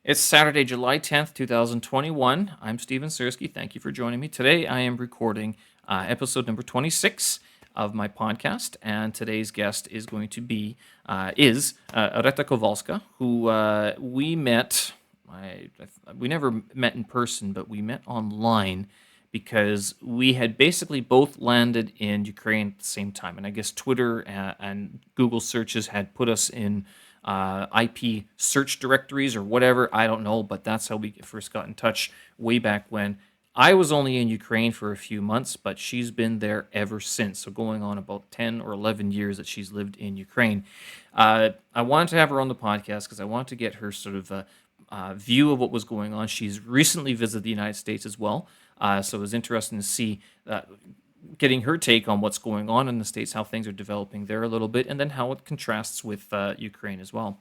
It's Saturday, July 10th, 2021. I'm Steven Sersky. Thank you for joining me. Today I am recording episode number 26 of my podcast, and today's guest is going to be Areta Kovalska, who we met. We never met in person, but we met online because we had basically both landed in Ukraine at the same time. And I guess Twitter and Google searches had put us in IP search directories or whatever. I don't know, but that's how we first got in touch way back when. I was only in Ukraine for a few months, but she's been there ever since. So going on about 10 or 11 years that she's lived in Ukraine. I wanted to have her on the podcast because I wanted to get her sort of view of what was going on. She's recently visited the United States as well. So it was interesting to see getting her take on what's going on in the States, how things are developing there a little bit, and then how it contrasts with Ukraine as well.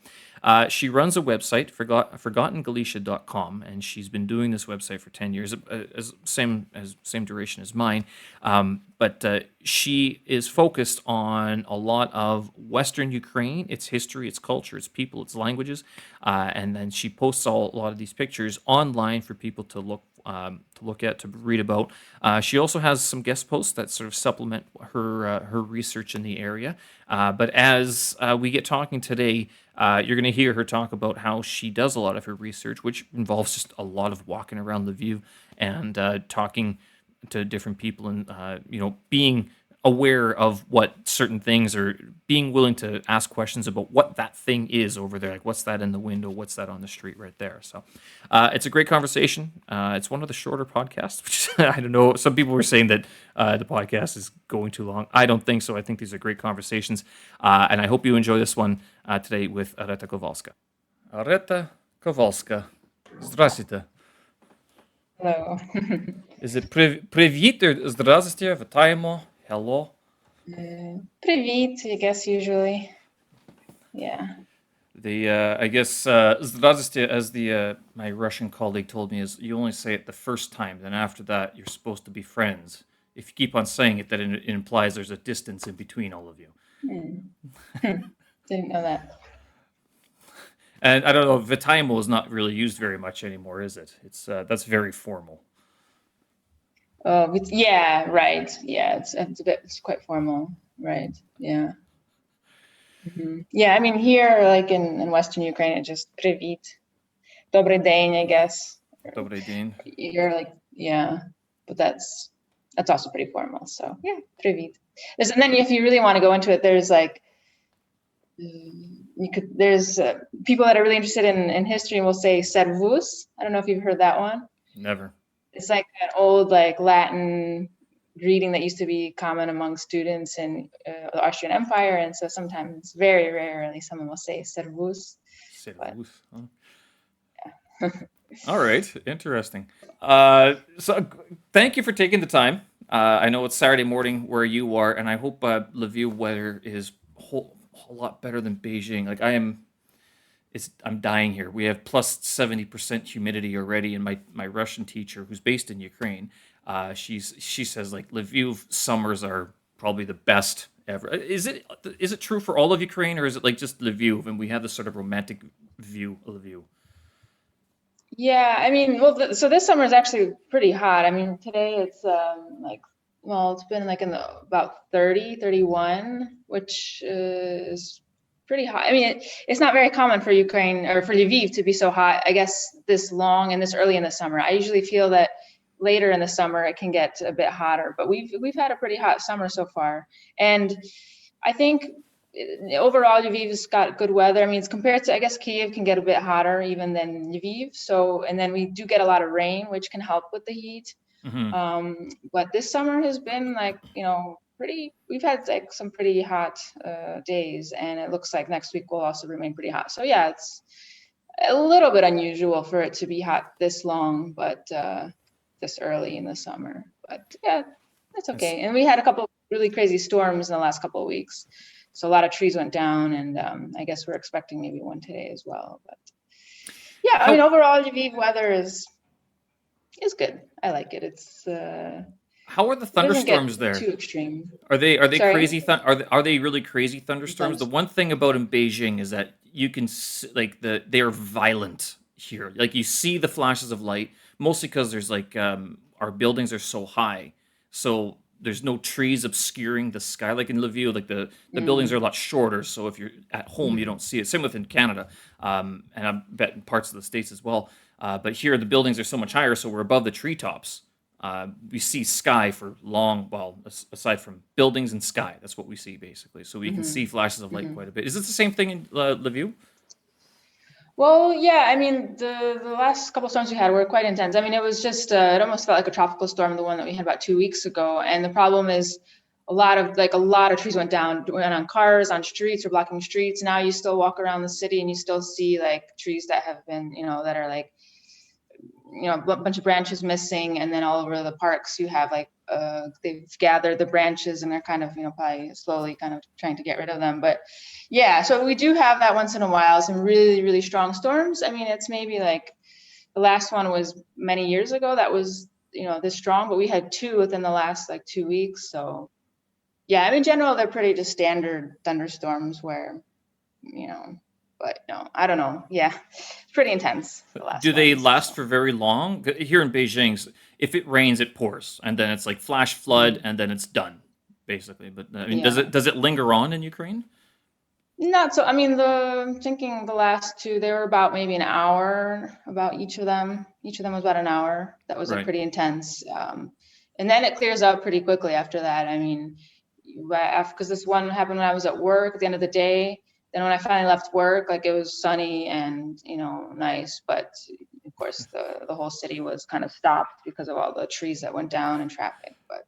She runs a website, forgottengalicia.com, and she's been doing this website for 10 years, same duration as mine. But she is focused on a lot of Western Ukraine, its history, its culture, its people, its languages, and then she posts a lot of these pictures online for people to look at, to read about. She also has some guest posts that sort of supplement her research in the area. But as we get talking today, you're going to hear her talk about how she does a lot of her research, which involves just a lot of walking around Lviv and talking to different people and being aware of what certain things are, being willing to ask questions about what that thing is over there, like what's that in the window, what's that on the street right there. So it's a great conversation. It's one of the shorter podcasts, which I don't know, some people were saying that the podcast is going too long. I don't think so. I think these are great conversations, and I hope you enjoy this one today with Areta Kovalska. Areta Kovalska, здравствуйте. Hello. Is it привіт or здравствуйте, вітаємо? Hello. Привет, I guess usually. Yeah. I guess здравствуйте, as my Russian colleague told me, is you only say it the first time. Then after that, you're supposed to be friends. If you keep on saying it, then it implies there's a distance in between all of you. Didn't know that. And I don't know, vitaimo is not really used very much anymore, is it? It's that's very formal. Yeah, right. Yeah, it's quite formal, right? Yeah. Yeah, I mean here, like in Western Ukraine, it's just привіт, добрий день, I guess. Добрий день. You're like, yeah, but that's also pretty formal. So yeah, привіт. And then if you really want to go into it, there's like there's people that are really interested in history and will say servus. I don't know if you've heard that one. Never. It's like an old like Latin greeting that used to be common among students in the Austrian Empire, and so sometimes, very rarely, someone will say servus. Servus. Huh? Yeah. All right, interesting. So thank you for taking the time. I know it's Saturday morning where you are, and I hope Lviv weather is a whole lot better than Beijing. Like I'm dying here. We have plus 70% humidity already, and my Russian teacher, who's based in Ukraine, she says like Lviv summers are probably the best ever. Is it true for all of Ukraine, or is it like just Lviv, and we have this sort of romantic view of Lviv? Yeah, I mean, well, so this summer is actually pretty hot. I mean, today it's it's been like in about 30, 31, which is pretty hot. I mean, it's not very common for Ukraine or for Lviv to be so hot, I guess, this long and this early in the summer. I usually feel that later in the summer it can get a bit hotter, but we've had a pretty hot summer so far. And I think overall Lviv's got good weather. I mean, it's compared to, I guess, Kyiv can get a bit hotter even than Lviv. So, and then we do get a lot of rain, which can help with the heat. Mm-hmm. But this summer has been like, we've had like some pretty hot days, and it looks like next week will also remain pretty hot. So yeah, it's a little bit unusual for it to be hot this long, but this early in the summer. But yeah, it's okay. And we had a couple of really crazy storms in the last couple of weeks. So a lot of trees went down, and I guess we're expecting maybe one today as well. But yeah, I mean, overall, Lviv weather is good. I like it. It's how are the thunderstorms there? Too extreme. Are they crazy? Are they really crazy thunderstorms? The one thing about in Beijing is that you can they are violent, here. Like you see the flashes of light, mostly because there's like our buildings are so high, so there's no trees obscuring the sky. Like in Lviv, like the buildings are a lot shorter, so if you're at home, you don't see it. Same within Canada, and I bet in parts of the States as well. But here, the buildings are so much higher, so we're above the treetops. We see sky for long, well, aside from buildings and sky, that's what we see basically. So we can see flashes of light quite a bit. Is it the same thing in Lviv? Well, yeah, I mean, the last couple storms we had were quite intense. I mean, it was just, it almost felt like a tropical storm, the one that we had about 2 weeks ago. And the problem is a lot of trees went on cars, on streets, or blocking streets. Now you still walk around the city and you still see like trees that have been, that are like, a bunch of branches missing. And then all over the parks, you have like, they've gathered the branches and they're kind of, probably slowly kind of trying to get rid of them. But yeah, so we do have that once in a while, some really, really strong storms. I mean, it's maybe like the last one was many years ago that was, this strong, but we had two within the last like 2 weeks. So yeah, I mean, in general, they're pretty just standard thunderstorms where, but no, I don't know. Yeah, it's pretty intense. Do they last for very long? Here in Beijing, if it rains, it pours, and then it's like flash flood, and then it's done, basically. But I mean, does it linger on in Ukraine? Not so. I mean, I'm thinking the last two, they were about maybe an hour, about each of them. Each of them was about an hour. That was Right. pretty intense. And then it clears up pretty quickly after that. I mean, because this one happened when I was at work at the end of the day. Then when I finally left work, like it was sunny and, nice. But of course, the whole city was kind of stopped because of all the trees that went down and traffic. But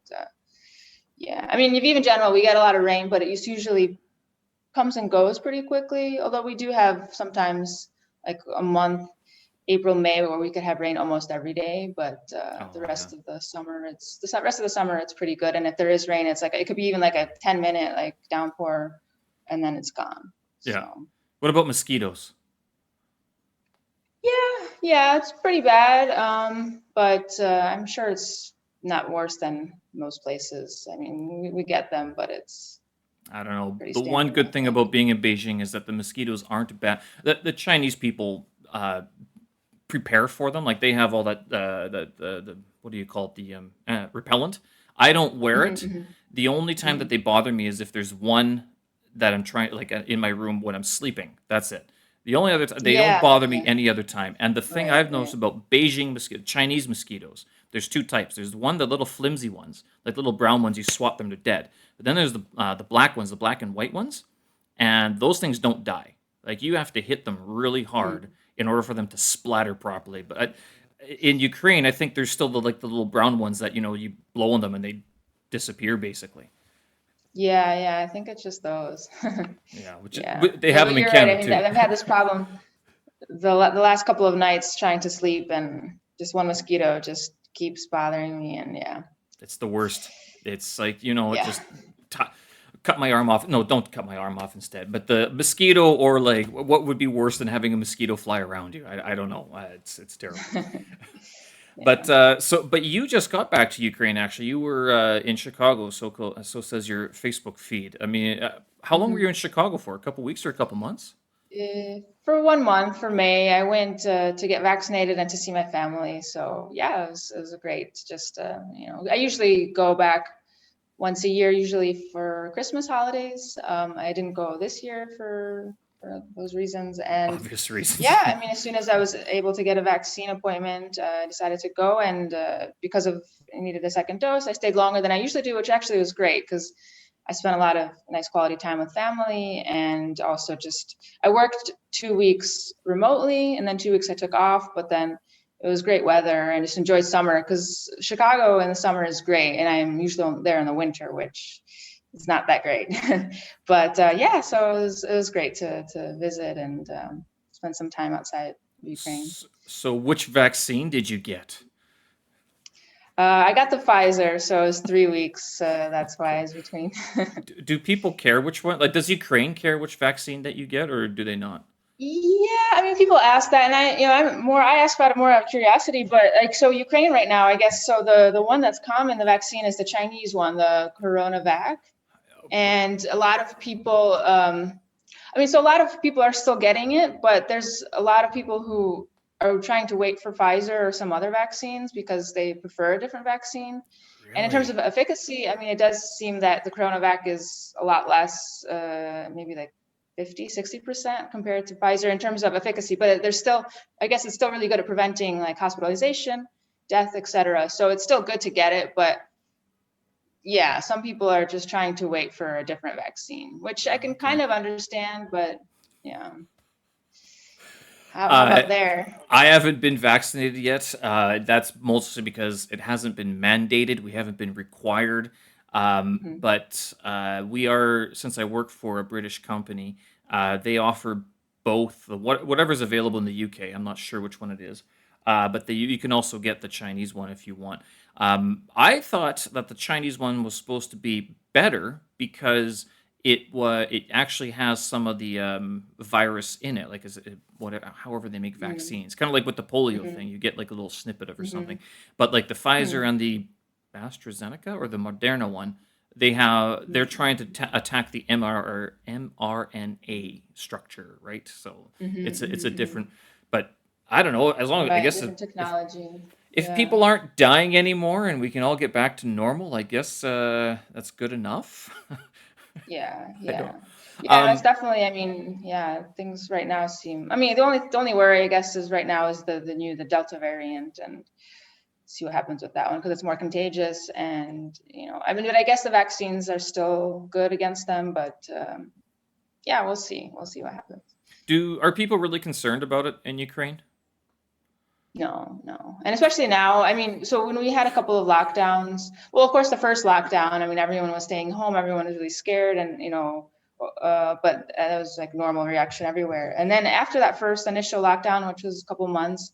yeah, I mean, Lviv in general, we get a lot of rain, but it usually comes and goes pretty quickly. Although we do have sometimes like a month, April, May, where we could have rain almost every day. But the rest of the summer, it's pretty good. And if there is rain, it's like it could be even like a 10-minute like downpour, and then it's gone. Yeah. So. What about mosquitoes? Yeah, it's pretty bad. But I'm sure it's not worse than most places. I mean, we get them, but it's. I don't know. The one good thing about being in Beijing is that the mosquitoes aren't bad. The Chinese people prepare for them. Like they have all that the what do you call it? The repellent. I don't wear it. The only time that they bother me is if there's one that I'm trying, like in my room when I'm sleeping. That's it. The only other time they don't bother me any other time. And the thing I've noticed about Beijing Chinese mosquitoes, there's two types. There's one, the little flimsy ones, like little brown ones. You swat them to dead. But then there's the black ones, the black and white ones, and those things don't die. Like you have to hit them really hard in order for them to splatter properly. But in Ukraine, I think there's still the little brown ones that you blow on them and they disappear basically. Yeah, I think it's just those. Yeah, they have them in Canada right. I mean, too. I've had this problem the last couple of nights trying to sleep, and just one mosquito just keeps bothering me, and yeah. It's the worst. It's like, it just cut my arm off. No, don't cut my arm off instead. But the mosquito, or like, what would be worse than having a mosquito fly around you? I don't know. It's terrible. But you just got back to Ukraine. Actually, you were in Chicago. So says your Facebook feed. I mean, how long were you in Chicago for? A couple weeks or a couple months? For 1 month, for May, I went to get vaccinated and to see my family. So yeah, it was great. Just I usually go back once a year, usually for Christmas holidays. I didn't go this year for those reasons. And obvious reasons. Yeah, I mean, as soon as I was able to get a vaccine appointment, I decided to go. And because I needed a second dose, I stayed longer than I usually do, which actually was great because I spent a lot of nice quality time with family. And also I worked 2 weeks remotely and then 2 weeks I took off, but then it was great weather and just enjoyed summer because Chicago in the summer is great. And I'm usually there in the winter, which is not that great. But yeah, so it was great to visit and spend some time outside Ukraine. So which vaccine did you get? I got the Pfizer, so it was 3 weeks. That's why I was between. Do people care which one? Like, does Ukraine care which vaccine that you get, or do they not? Yeah, I mean, people ask that, and I ask about it more out of curiosity. But so Ukraine right now, I guess, so the one that's common, the vaccine, is the Chinese one, the CoronaVac, and a lot of people. So a lot of people are still getting it, but there's a lot of people who are trying to wait for Pfizer or some other vaccines because they prefer a different vaccine. And in terms Really? of efficacy, I mean, it does seem that the CoronaVac is a lot less, maybe like 50-60% compared to Pfizer in terms of efficacy, but there's still, I guess it's still really good at preventing like hospitalization, death, etc. So it's still good to get it, but yeah, some people are just trying to wait for a different vaccine, which I can Okay. kind of understand, but yeah. How Uh, about there? I haven't been vaccinated yet. That's mostly because it hasn't been mandated. We haven't been required. Mhm. But we are, since I work for a British company, they offer both whatever's available in the UK. I'm not sure which one it is, but you can also get the Chinese one if you want. I thought that the Chinese one was supposed to be better because it actually has some of the virus in it, like whatever, however they make Mm, vaccines, kind of like with the polio mhm, thing, you get like a little snippet of or something. mhm, But like the Pfizer mm, and the AstraZeneca or the Moderna one, they're mm, trying to attack the mRNA structure, right? So mhm, it's a mhm, mhm. different, but I don't know. As long as I Right, guess different if technology. if Yeah, people aren't dying anymore and we can all get back to normal, I guess that's good enough. yeah, I don't. yeah. Yeah, that's Um, definitely, I mean, yeah, things right now seem, I mean, the only worry, I guess, is right now is the Delta variant and see what happens with that one because it's more contagious and, I mean, but I guess the vaccines are still good against them, but yeah, we'll see. We'll see what happens. are people really concerned about it in Ukraine? No, no. And especially now, I mean, so when we had a couple of lockdowns, well, of course, the first lockdown, I mean, everyone was staying home, everyone was really scared, and, but that was like normal reaction everywhere. And then after that first initial lockdown, which was a couple months,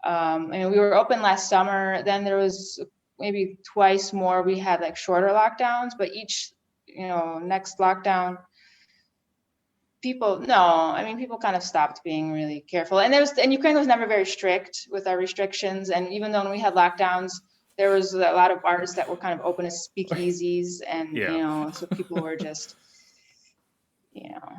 I mean, we were open last summer, then there was maybe twice more, we had like shorter lockdowns, but each, next lockdown, people kind of stopped being really careful. And Ukraine was never very strict with our restrictions. And even though when we had lockdowns, there was a lot of bars that were kind of open as speakeasies, and Yeah. so people were just,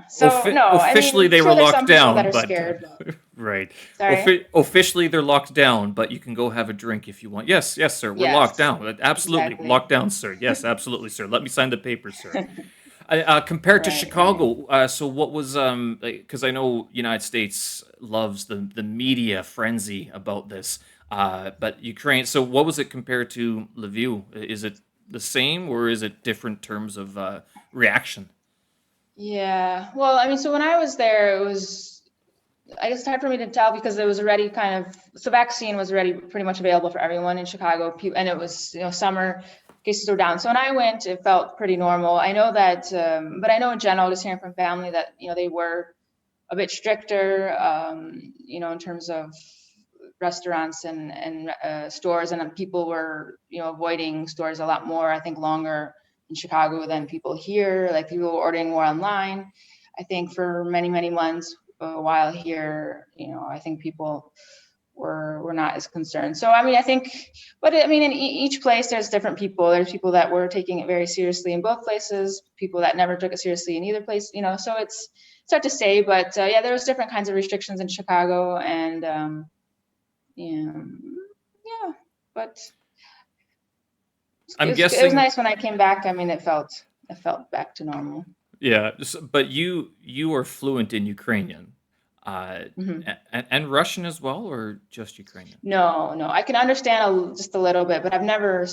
So no, I Officially, mean, they were sure, there's locked some people that down, are but scared, but right. sorry. Officially, they're locked down, but you can go have a drink if you want. Yes, yes, sir. We're locked Yes, down. Absolutely, exactly. locked down, sir. Yes, absolutely, sir. Let me sign the papers, sir. Compared to Right, right. Chicago, so what was because I know United States loves the media frenzy about this, but Ukraine. So what was it compared to Lviv? Is it the same or is it different terms of reaction? Yeah. Well, I mean, so when I was there, I guess it's hard for me to tell because it was already so vaccine was already pretty much available for everyone in Chicago, and it was, summer, cases were down. So when I went, it felt pretty normal. I know that, but I know in general, just hearing from family that, they were a bit stricter, in terms of restaurants and stores, and people were, avoiding stores a lot more, I think longer in Chicago than people here. Like people were ordering more online, I think, for many, many months. While here, I think people were not as concerned. So I mean, I think, but I mean, in each place, there's different people. There's people that were taking it very seriously in both places, people that never took it seriously in either place. So it's hard to say, but yeah, there was different kinds of restrictions in Chicago, and yeah, yeah, but I'm it was guessing, nice when I came back. I mean, it felt back to normal. yeah. But you are fluent in Ukrainian, Hmm. and Russian as well, or just Ukrainian? No, no, I can understand just a little bit, but I've never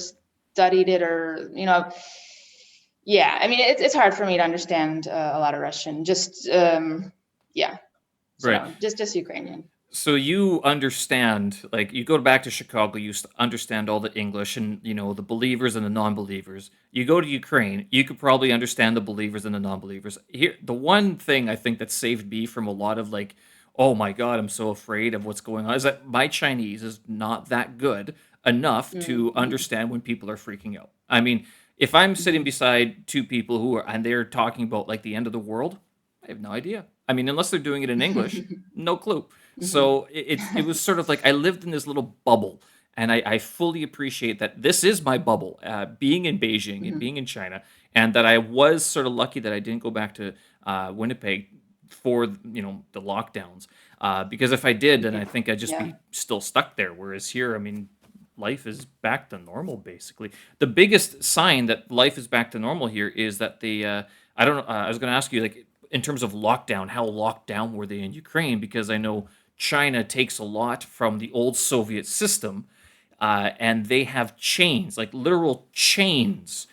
studied it, or yeah. I mean, it's hard for me to understand a lot of Russian. Just yeah. So Right. no, just Ukrainian. So you understand, like you go back to Chicago, you understand all the English and the believers and the non-believers. You go to Ukraine, you could probably understand the believers and the non-believers. Here, the one thing I think that saved me from a lot of like, oh my God, I'm so afraid of what's going on, is that my Chinese is not that good enough to Mm-hmm. understand when people are freaking out. I mean, if I'm sitting Mm-hmm. beside two people who are and they're talking about like the end of the world, I have no idea. I mean, unless they're doing it in English, no clue. Mm-hmm. So it was sort of like I lived in this little bubble, and I fully appreciate that this is my bubble, being in Beijing and Mm-hmm. being in China, and that I was sort of lucky that I didn't go back to Winnipeg for the lockdowns. Because if I did, then Yeah. I think I'd just Yeah. be still stuck there. Whereas here, I mean, life is back to normal basically. The biggest sign that life is back to normal here is that I don't know. I was going to ask you, like, in terms of lockdown, how locked down were they in Ukraine? Because I know China takes a lot from the old Soviet system, and they have chains, like literal chains,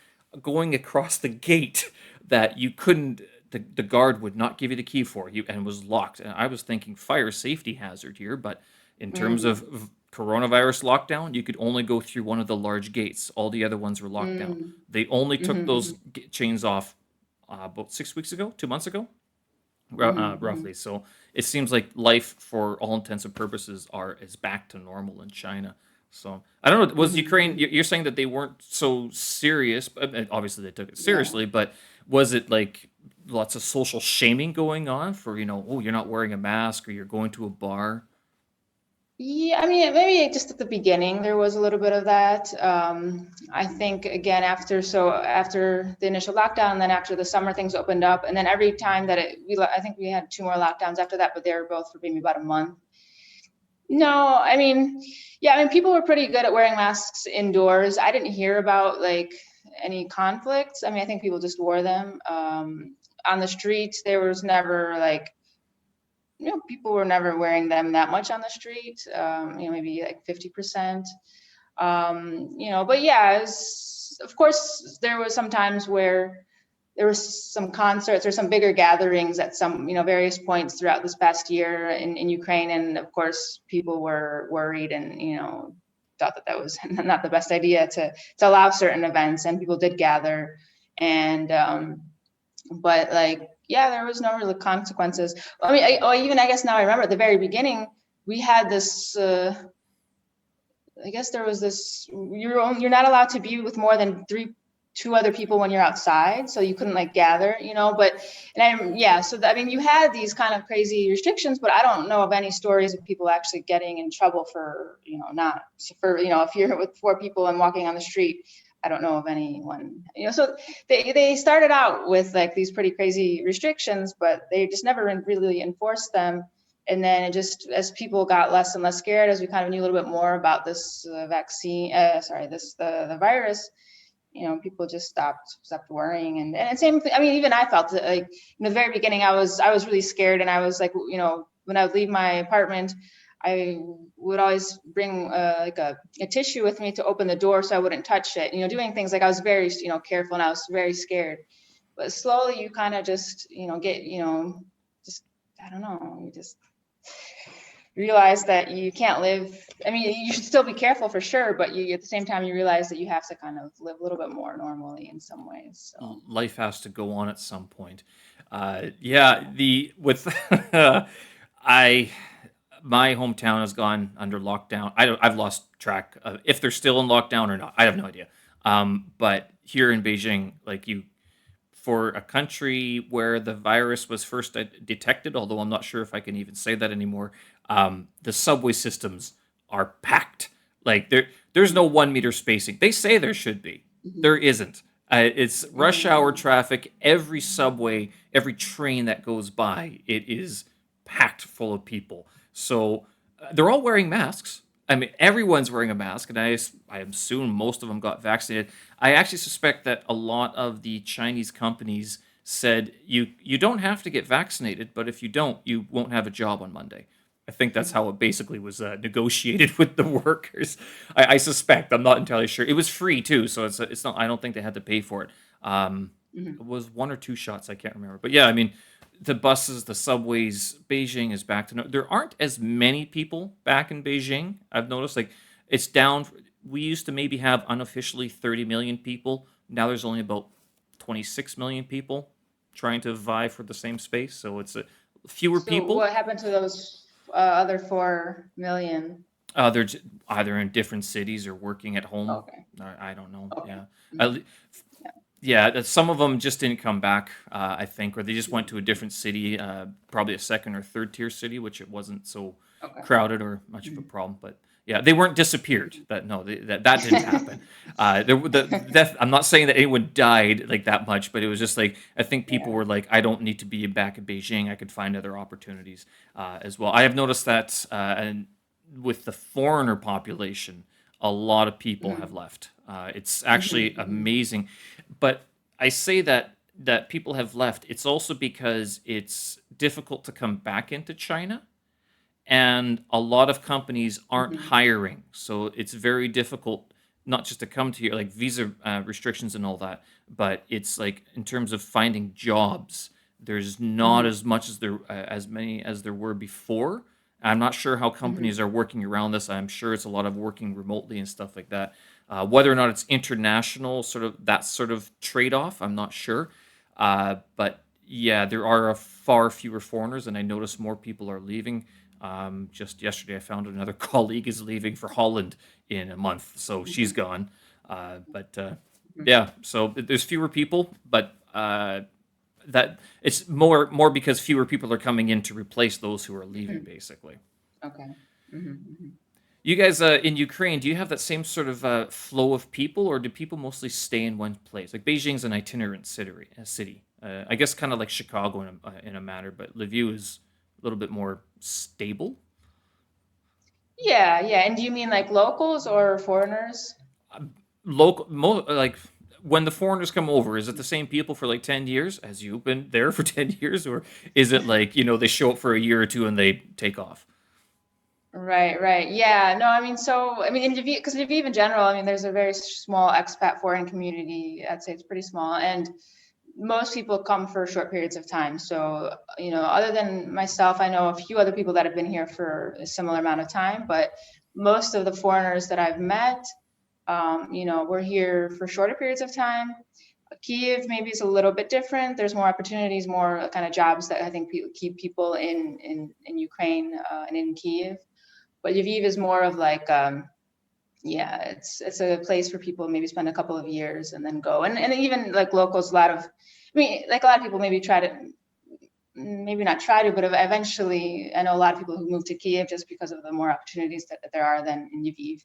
going across the gate that you couldn't. The guard would not give you the key for you, and was locked. And I was thinking fire safety hazard here, but in terms Mm, of coronavirus lockdown, you could only go through one of the large gates. All the other ones were locked down. mm, They only took those mhm, chains off about 6 weeks ago, 2 months ago, mhm, mhm. roughly. So it seems like life, for all intents and purposes, is back to normal in China. So I don't know. Was Mhm, Ukraine? mhm. You're saying that they weren't so serious. But obviously, they took it Yeah. seriously. But was it like lots of social shaming going on for, oh, you're not wearing a mask, or you're going to a bar? Yeah, I mean, maybe just at the beginning there was a little bit of that. I think again after the initial lockdown, and then after the summer things opened up, and then every time that I think we had two more lockdowns after that, but they were both for maybe about a month. No, I mean, yeah, I mean, people were pretty good at wearing masks indoors. I didn't hear about like any conflicts. I mean, I think people just wore them. On the streets, there was never like, people were never wearing them that much on the street. Maybe like 50%. But yeah, of course, there was some times where there was some concerts or some bigger gatherings at some, various points throughout this past year in Ukraine. And of course, people were worried and, thought that was not the best idea to allow certain events, and people did gather. And, but like, yeah, there was no real consequences. I mean, I guess now I remember at the very beginning, we had this, I guess there was this, you're not allowed to be with more than two other people when you're outside, so you couldn't like gather, but yeah, so I mean, you had these kind of crazy restrictions, but I don't know of any stories of people actually getting in trouble for, not for, if you're with four people and walking on the street. I don't know of anyone, so they started out with like these pretty crazy restrictions, but they just never really enforced them. And then it just, as people got less and less scared, as we kind of knew a little bit more about this the virus, people just stopped worrying. And same thing, I mean, even I felt it, like in the very beginning, I was really scared, and I was like, when I would leave my apartment, I would always bring like a tissue with me to open the door so I wouldn't touch it, doing things like I was very, careful, and I was very scared. But slowly you kind of just, get, just, I don't know, you just realize that you can't live. I mean, you should still be careful for sure, but you, at the same time, you realize that you have to kind of live a little bit more normally in some ways. So Life has to go on at some point. Yeah, the with I my hometown has gone under lockdown. I've lost track of if they're still in lockdown or not. I have no idea. But here in Beijing, like, for a country where the virus was first detected, although I'm not sure if I can even say that anymore, the subway systems are packed. Like, there's no 1 meter spacing. They say there should be. mhm, There isn't. It's rush hour mhm. traffic. Every subway, every train that goes by, it is packed full of people. So they're all wearing masks. I mean, everyone's wearing a mask, and I assume most of them got vaccinated. I actually suspect that a lot of the Chinese companies said you don't have to get vaccinated, but if you don't, you won't have a job on Monday. I think that's how it basically was negotiated with the workers. I suspect. I'm not entirely sure. It was free too, so it's not. I don't think they had to pay for it. It Mhm. was 1 or 2 shots. I can't remember, but yeah, I mean, the buses, the subways, Beijing is back to no. There aren't as many people back in Beijing. I've noticed, like, it's down. We used to maybe have unofficially 30 million people. Now there's only about 26 million people trying to vie for the same space. So it's fewer So people. what happened to those other 4 million? They're either in different cities or working at home. Okay, I don't know. okay. Yeah. Mhm. Yeah. Yeah, some of them just didn't come back, I think, or they just went to a different city, probably a second or third tier city, which it wasn't so Okay. crowded or much of a problem. But yeah, they weren't disappeared. That didn't happen. I'm not saying that anyone died like that much, but it was just like I think people Yeah. were like, I don't need to be back in Beijing. I could find other opportunities as well. I have noticed that, and with the foreigner population, a lot of people have Mhm. left. It's actually Mhm. Mhm. amazing, but I say that people have left. It's also because it's difficult to come back into China, and a lot of companies aren't Mhm. hiring, so it's very difficult not just to come to here, like visa restrictions and all that, but it's like in terms of finding jobs, there's not Mhm. as much as there as many as there were before. I'm not sure how Mhm. companies are working around this. I'm sure it's a lot of working remotely and stuff like that. Whether or not it's international, sort of that sort of trade-off, I'm not sure. But yeah, there are a far fewer foreigners, and I notice more people are leaving. Just yesterday, I found another colleague is leaving for Holland in a month, so she's Mhm. gone. But Mhm. yeah, so there's fewer people, but that it's more because fewer people are coming in to replace those who are leaving, Mhm. basically. Okay. Mhm. Mhm. You guys in Ukraine, do you have that same sort of flow of people, or do people mostly stay in one place? Like Beijing's an itinerant city. I guess kind of like Chicago in a manner, but Lviv is a little bit more stable. Yeah, yeah. And do you mean like locals or foreigners? Like when the foreigners come over, is it the same people for like 10 years as you've been there for 10 years, or is it like they show up for a year or two and they take off? Right, right. Yeah. No, I mean, so, I mean, in Lviv, because Lviv in general, I mean, there's a very small expat foreign community. I'd say it's pretty small. And most people come for short periods of time. So, other than myself, I know a few other people that have been here for a similar amount of time, but most of the foreigners that I've met, we're here for shorter periods of time. Kiev maybe is a little bit different. There's more opportunities, more kind of jobs that I think keep people in Ukraine and in Kiev. But Lviv is more of like, yeah, it's a place for people maybe spend a couple of years and then go. And even like locals, like a lot of people maybe try to, maybe not try to, but eventually, I know a lot of people who move to Kiev just because of the more opportunities that there are than in Lviv,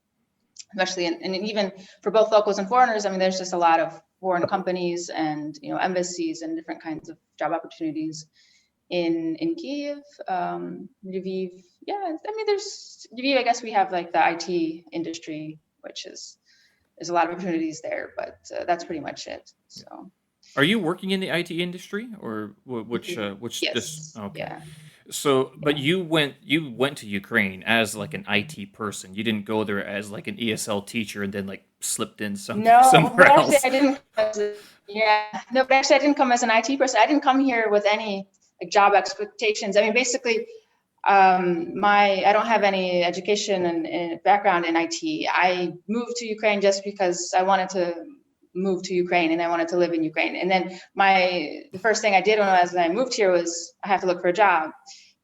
especially and even for both locals and foreigners. I mean, there's just a lot of foreign companies and embassies and different kinds of job opportunities in Kiev, Lviv. Yeah, I mean, there's Lviv. I guess we have like the IT industry, which is there's a lot of opportunities there, but that's pretty much it. So Are you working in the IT industry, or which this? yes, Okay, yeah, so but yeah. you went to Ukraine as like an IT person. You didn't go there as like an ESL teacher and then like slipped in No, but somewhere actually, else. I didn't. Yeah, no, but actually, I didn't come as an IT person. I didn't come here with any like job expectations. I mean, basically, I don't have any education and background in IT. I moved to Ukraine just because I wanted to move to Ukraine and I wanted to live in Ukraine. And then the first thing I did when I moved here was I have to look for a job.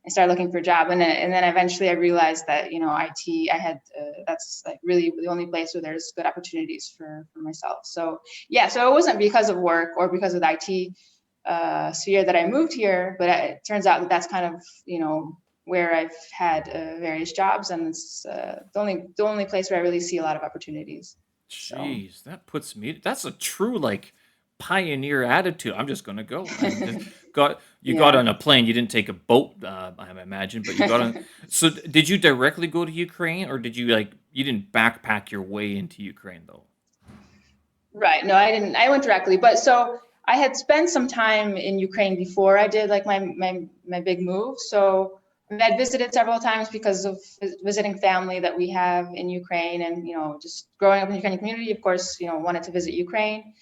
I started looking for a job, and then eventually I realized that IT, I had that's like really the only place where there's good opportunities for myself. So yeah, so it wasn't because of work or because of the IT sphere that I moved here, but it turns out that that's kind of where I've had various jobs, and it's the only place where I really see a lot of opportunities. So Jeez, that's a true like pioneer attitude. I'm just gonna go. And just you got yeah. on a plane. You didn't take a boat, I imagine, but you got on. So did you directly go to Ukraine, or did you like you didn't backpack your way into Ukraine though? Right. No, I didn't. I went directly, but so I had spent some time in Ukraine before I did like my big move. So I mean, I'd visited several times because of visiting family that we have in Ukraine, and just growing up in the Ukrainian community. Of course, wanted to visit Ukraine.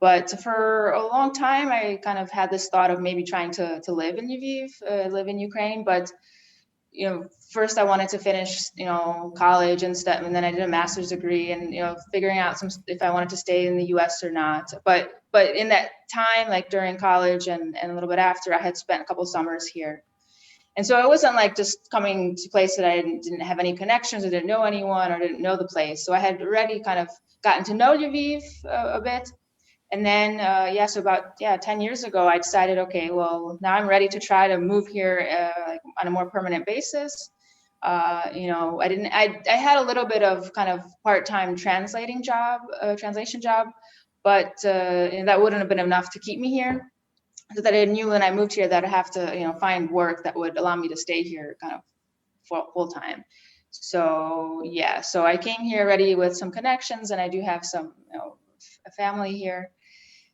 But for a long time, I kind of had this thought of maybe trying to live in Lviv, live in Ukraine. But first I wanted to finish, college and stuff, and then I did a master's degree, and figuring out if I wanted to stay in the U.S. or not. But in that time, like during college and a little bit after, I had spent a couple summers here, and so it wasn't like just coming to a place that I didn't have any connections or didn't know anyone or didn't know the place. So I had already kind of gotten to know Lviv a bit. And then, so about 10 years ago, I decided, okay, well, now I'm ready to try to move here like on a more permanent basis. I had a little bit of kind of part-time translation job, but that wouldn't have been enough to keep me here. So that I knew when I moved here that I have to, find work that would allow me to stay here kind of full time. So yeah, so I came here already with some connections, and I do have some, a family here.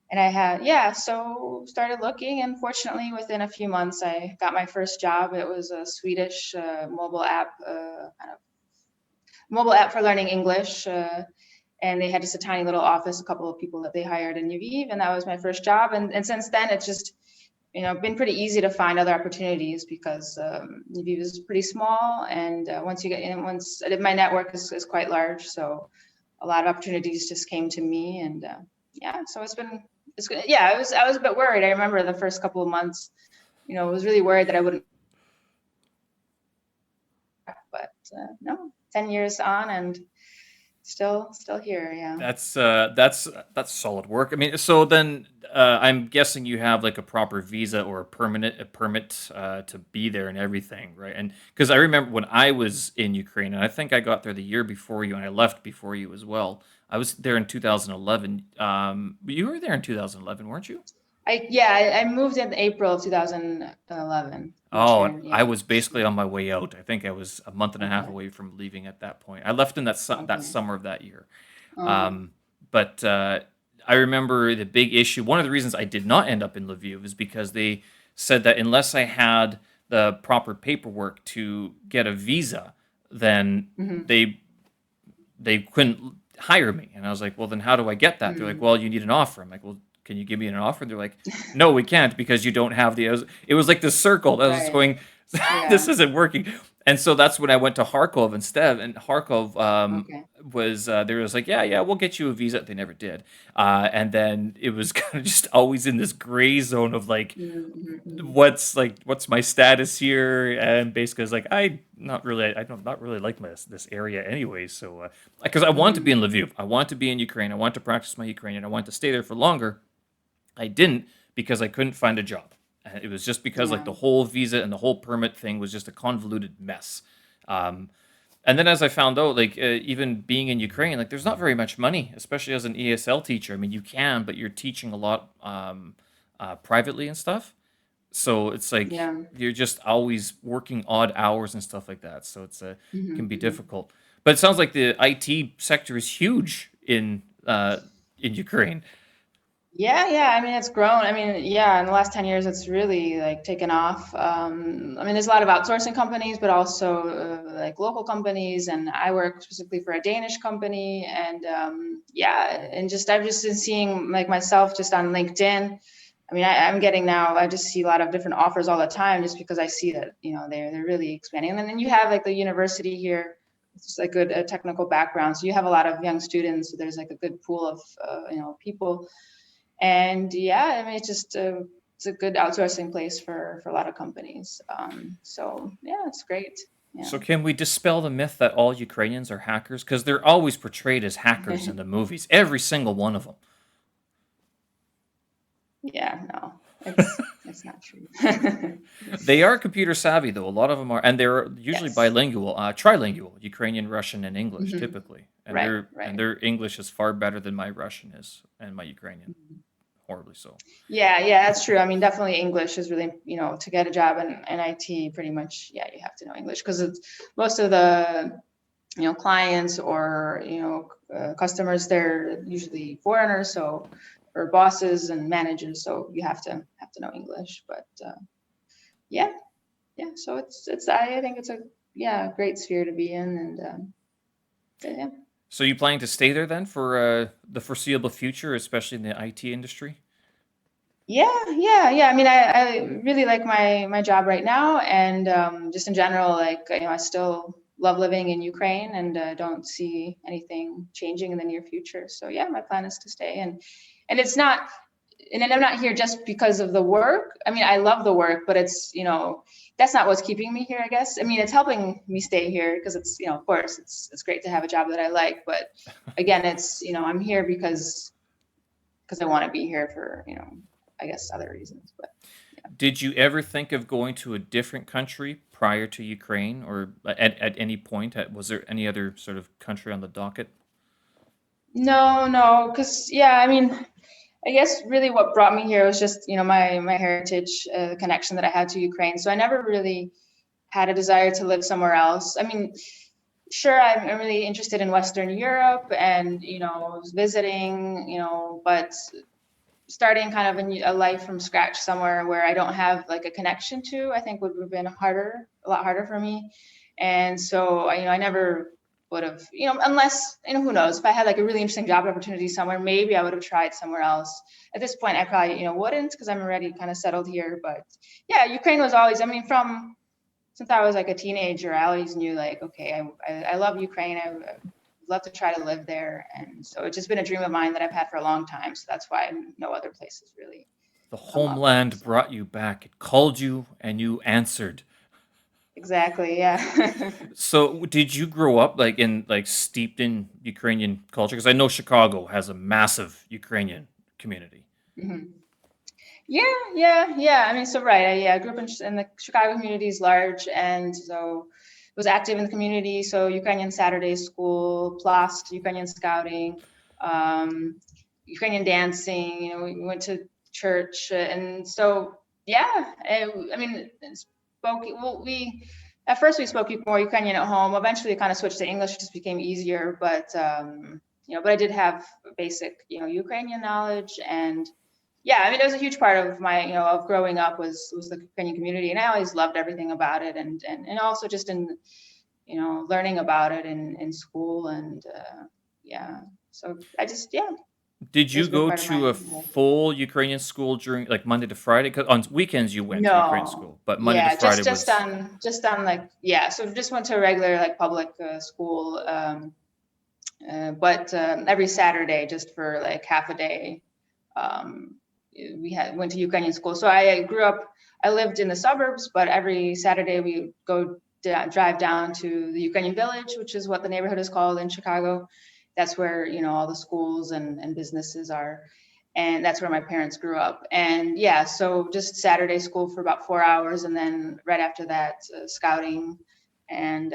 And so started looking, and fortunately within a few months I got my first job. It was a Swedish mobile app for learning English. And they had just a tiny little office, a couple of people that they hired in Lviv, and that was my first job. And since then it's just, been pretty easy to find other opportunities because Lviv is pretty small, and once my network is quite large, so a lot of opportunities just came to me, and so it's good. Yeah, I was a bit worried. I remember the first couple of months, I was really worried that I wouldn't, but no, 10 years on and still here. Yeah. That's solid work. I mean, so then I'm guessing you have like a proper visa or a permit to be there and everything, right? And because I remember when I was in Ukraine, and I think I got there the year before you, and I left before you as well. I was there in 2011. You were there in 2011, weren't you? I moved in April of 2011. Oh, Year, and yeah. I was basically on my way out. I think I was a month and a half away from leaving at that point. I left in that summer of that year. But I remember the big issue. One of the reasons I did not end up in Lviv is because they said that unless I had the proper paperwork to get a visa, then they couldn't hire me. And I was like, well, then how do I get that? They're like, well, you need an offer. I'm like, well, can you give me an offer? And they're like, no, we can't because you don't have it was like this circle that was going, this isn't working. And so that's when I went to Kharkov instead. And Kharkov was, they was like, yeah, we'll get you a visa. They never did. And then it was kind of just always in this gray zone of like, what's my status here? And basically it's like, I don't really like this area anyway. So, because I want to be in Lviv. I want to be in Ukraine. I want to practice my Ukrainian. I want to stay there for longer. I didn't because I couldn't find a job. It was just because like the whole visa and the whole permit thing was just a convoluted mess. And then as I found out, like even being in Ukraine, like there's not very much money, especially as an ESL teacher. I mean, you can, but you're teaching a lot privately and stuff. So it's like you're just always working odd hours and stuff like that. So it's can be difficult. But it sounds like the IT sector is huge in Ukraine. Yeah. I mean, it's grown. I mean, yeah, in the last 10 years, it's really like taken off. I mean, there's a lot of outsourcing companies, but also like local companies. And I work specifically for a Danish company. And and I've just been seeing like myself just on LinkedIn. I mean, I just see a lot of different offers all the time just because I see that, they're really expanding. And then you have like the university here. It's just like good technical background. So you have a lot of young students. So there's like a good pool of, people. And I mean, it's just it's a good outsourcing place for a lot of companies. So yeah, it's great. Yeah. So can we dispel the myth that all Ukrainians are hackers? Because they're always portrayed as hackers in the movies, every single one of them. Yeah, no, it's not true. They are computer savvy, though. A lot of them are, and they're usually bilingual, trilingual, Ukrainian, Russian, and English, typically. And and their English is far better than my Russian is, and my Ukrainian. Horribly so. Yeah, that's true. I mean, definitely English is really, to get a job in IT, pretty much, you have to know English because it's most of the, clients or, customers, they're usually foreigners, or bosses and managers, so you have to know English. But so I think it's a great sphere to be in, and So you planning to stay there then for the foreseeable future, especially in the IT industry? Yeah. I mean, I really like my job right now, and just in general, like I still love living in Ukraine, and don't see anything changing in the near future. So yeah, my plan is to stay, and it's not, and I'm not here just because of the work. I mean, I love the work, but it's that's not what's keeping me here, I guess. I mean, it's helping me stay here because it's of course it's great to have a job that I like, but again, it's I'm here because I want to be here for I guess other reasons. But did you ever think of going to a different country prior to Ukraine, or at any point? Was there any other sort of country on the docket? No, because yeah, I mean, I guess really what brought me here was just, my heritage, connection that I had to Ukraine. So I never really had a desire to live somewhere else. I mean, sure, I'm really interested in Western Europe and, was visiting, but starting kind of a life from scratch somewhere where I don't have like a connection to, I think would have been a lot harder for me. And so, I never would have, unless, who knows, if I had like a really interesting job opportunity somewhere, maybe I would have tried somewhere else. At this point, I probably, wouldn't, because I'm already kind of settled here. But yeah, Ukraine was always, I mean, since I was like a teenager, I always knew like, okay, I love Ukraine. I would love to try to live there. And so it's just been a dream of mine that I've had for a long time. So that's why no other places really The come up. homeland So brought you back. It called you, and you answered. exactly, yeah. So, did you grow up like steeped in Ukrainian culture? Because I know Chicago has a massive Ukrainian community. Mhm. Yeah. I mean, so right, I grew up in the Chicago community is large, and so was active in the community. So Ukrainian Saturday School, plus Ukrainian Scouting, um, Ukrainian dancing. We went to church, and so yeah. I mean, spoke. Well, we at first we spoke more Ukrainian at home. Eventually, it kind of switched to English. It just became easier, but but I did have basic, Ukrainian knowledge. And yeah, I mean, it was a huge part of my, of growing up was the Ukrainian community, and I always loved everything about it, and also just in, learning about it in school, and yeah, so I just Did it was you a big go part of my to a life. full Ukrainian school during like Monday to Friday? Because on weekends you went to Ukrainian No, school, but Monday to yeah, Friday was just on like yeah, so just went to a regular like public school, but every Saturday just for like half a day. Um, we went to Ukrainian school. So I grew up. I lived in the suburbs, but every Saturday we go drive down to the Ukrainian village, which is what the neighborhood is called in Chicago. That's where all the schools and businesses are, and that's where my parents grew up. And yeah, so just Saturday school for about 4 hours, and then right after that, scouting, and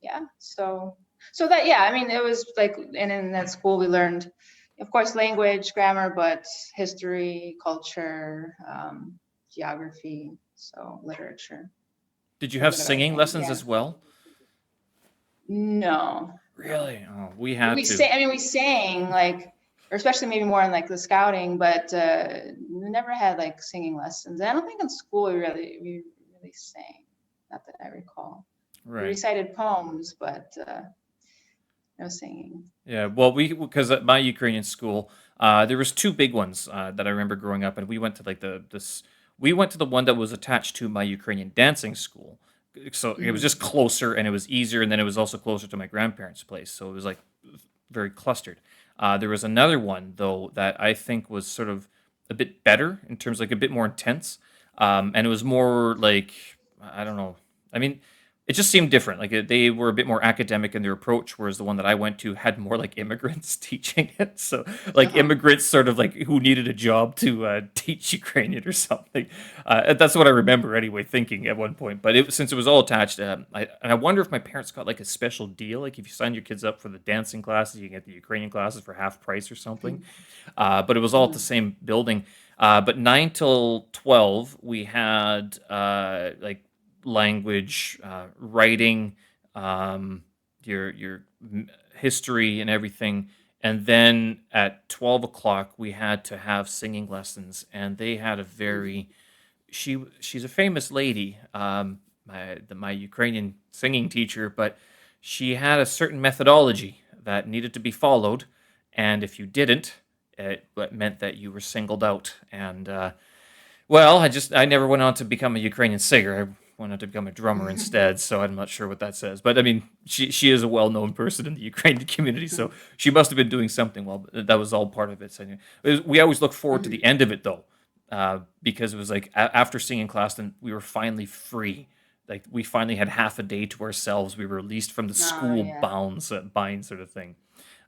yeah, so that yeah, I mean, it was like, and in that school we learned, of course, language, grammar, but history, culture, geography, so literature, Did you so a have bit of singing everything. lessons Yeah. as well? No. Really? Oh, we had We to. sang. I mean, we sang like, or especially maybe more in like the scouting, but we never had like singing lessons. I don't think in school we really sang. Not that I recall. We Right. recited poems, but no singing. Yeah, well, we because at my Ukrainian school, there was two big ones that I remember growing up, and we went to like we went to the one that was attached to my Ukrainian dancing school, so it was Mm-hmm. just closer and it was easier, and then it was also closer to my grandparents' place, so it was like very clustered. There was another one though that I think was sort of a bit better in terms like a bit more intense, and it was more like I don't know. I mean, it just seemed different. Like they were a bit more academic in their approach, whereas the one that I went to had more like immigrants teaching it. So like Uh-huh. immigrants, sort of like who needed a job to teach Ukrainian or something. That's what I remember anyway, thinking at one point. But since it was all attached, and I wonder if my parents got like a special deal, like if you sign your kids up for the dancing classes, you can get the Ukrainian classes for half price or something. But it was all at the Mm-hmm. same building. But 9 till 12, we had like language, writing, your history and everything. And then at 12 o'clock, we had to have singing lessons, and they had a very she's a famous lady, my Ukrainian singing teacher, but she had a certain methodology that needed to be followed, and if you didn't, it meant that you were singled out. And well, I never went on to become a Ukrainian singer. I went on to become a drummer instead, so I'm not sure what that says. But I mean, she is a well-known person in the Ukrainian community, so she must have been doing something well. But that was all part of it. So we always look forward to the end of it, though, because it was like after singing class, then we were finally free. Like we finally had half a day to ourselves. We were released from the Oh school yeah. bind sort of thing.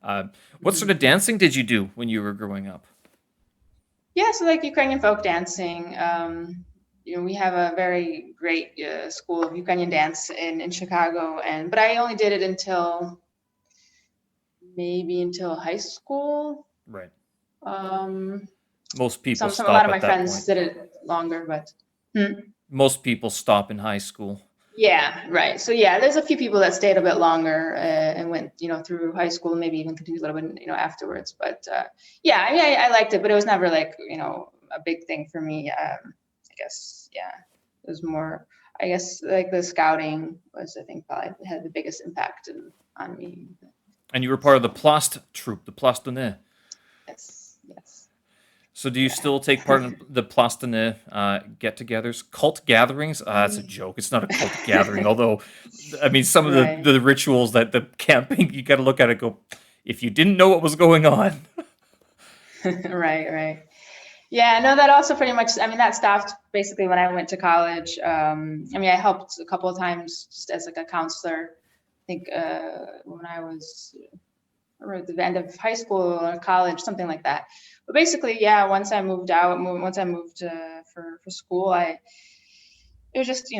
Uh, what sort Mhm. of dancing did you do when you were growing up? Yeah, so like Ukrainian folk dancing, we have a very great school of Ukrainian dance in Chicago, but I only did it until high school. Right. Um, Most people a lot stop of my at that friends point. did it longer, but Most people stop in high school. yeah, right. So yeah, there's a few people that stayed a bit longer and went, through high school, maybe even continued a little bit, afterwards. But yeah, I mean, I liked it, but it was never like, a big thing for me. I guess, yeah, it was more, I guess, like the scouting was, I think, probably had the biggest impact on me. And you were part of the Plast troupe, the Plastone. Yes. So do you still take part in the Plastone get-togethers, cult gatherings? That's a joke. It's not a cult gathering, although, I mean, some of Right. the rituals that the camping, you got to look at it and go, if you didn't know what was going on. Right. Yeah, no, that also pretty much, I mean, that stopped basically when I went to college. I mean, I helped a couple of times just as like a counselor. I think when I was at the end of high school or college, something like that. But basically, yeah, once I moved for school, it was just,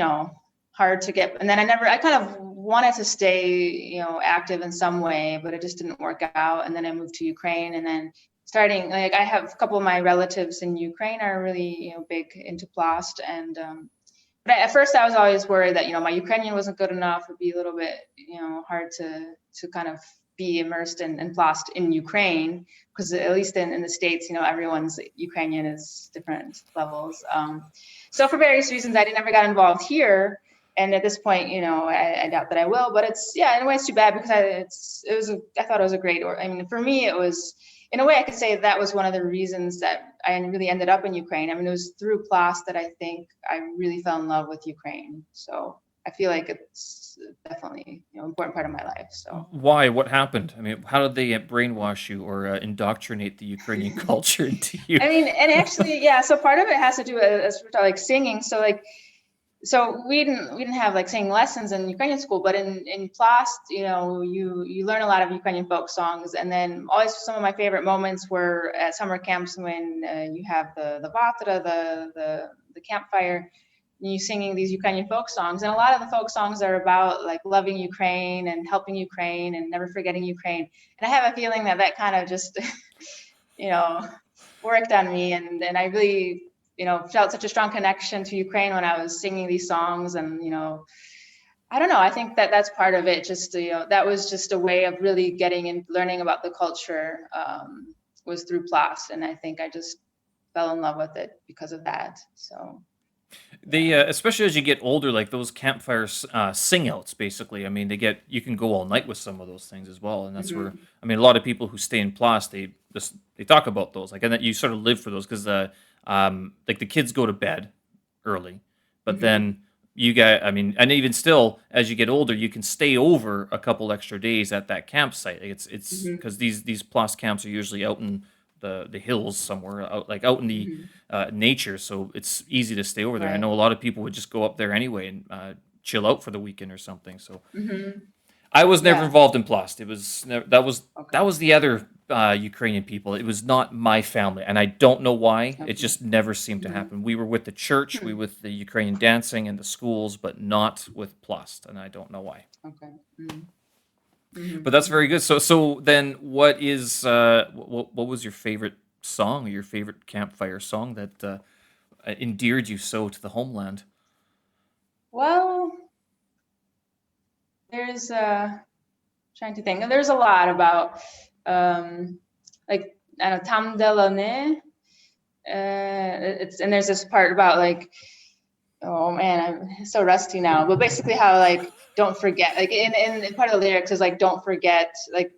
hard to get. And then I kind of wanted to stay, active in some way, but it just didn't work out. And then I moved to Ukraine, and then starting, like, I have a couple of my relatives in Ukraine are really, big into Plast. And but at first I was always worried that, my Ukrainian wasn't good enough. It'd be a little bit, hard to kind of be immersed in Plast in Ukraine, because at least in the States, everyone's Ukrainian is different levels. So for various reasons, I never got involved here. And at this point, I doubt that I will. But in a way, it's too bad, because I thought it was a great, I mean, for me, it was, in a way, I could say that was one of the reasons that I really ended up in Ukraine. I mean, it was through Plast that I think I really fell in love with Ukraine. So I feel like it's definitely, important part of my life. So Why? What happened? I mean, how did they brainwash you or indoctrinate the Ukrainian culture into you? I mean, and actually, yeah. So part of it has to do with like singing. So we didn't have like singing lessons in Ukrainian school, but in Plast, you learn a lot of Ukrainian folk songs. And then always some of my favorite moments were at summer camps when you have the vatra, the campfire, and you singing these Ukrainian folk songs. And a lot of the folk songs are about like loving Ukraine and helping Ukraine and never forgetting Ukraine. And I have a feeling that kind of just, worked on me, and I really, felt such a strong connection to Ukraine when I was singing these songs. And, I don't know, I think that's part of it. Just, that was just a way of really getting and learning about the culture, was through Plast. And I think I just fell in love with it because of that. So. They, especially as you get older, like those campfire sing outs, basically. I mean, you can go all night with some of those things as well. And that's where, I mean, a lot of people who stay in Plast, they talk about those. Like, and that you sort of live for those, because like the kids go to bed early, but then I mean, and even still, as you get older, you can stay over a couple extra days at that campsite. Like it's because these Plast camps are usually out in the hills somewhere, out in the nature, so it's easy to stay over there. I know a lot of people would just go up there anyway and chill out for the weekend or something. So I was never involved in Plast. It was that was the other Ukrainian people. It was not my family, and I don't know why. It just never seemed to happen. We were with the church, we were with the Ukrainian dancing and the schools, but not with Plast, and I don't know why. Okay. But that's very good. So then, what was your favorite song or your favorite campfire song that endeared you so to the homeland? Well, there's trying to think. There's a lot about like, I don't know, Tam Delane. And there's this part about like, oh man, I'm so rusty now. But basically, how like, don't forget. Like in part of the lyrics is like, don't forget. Like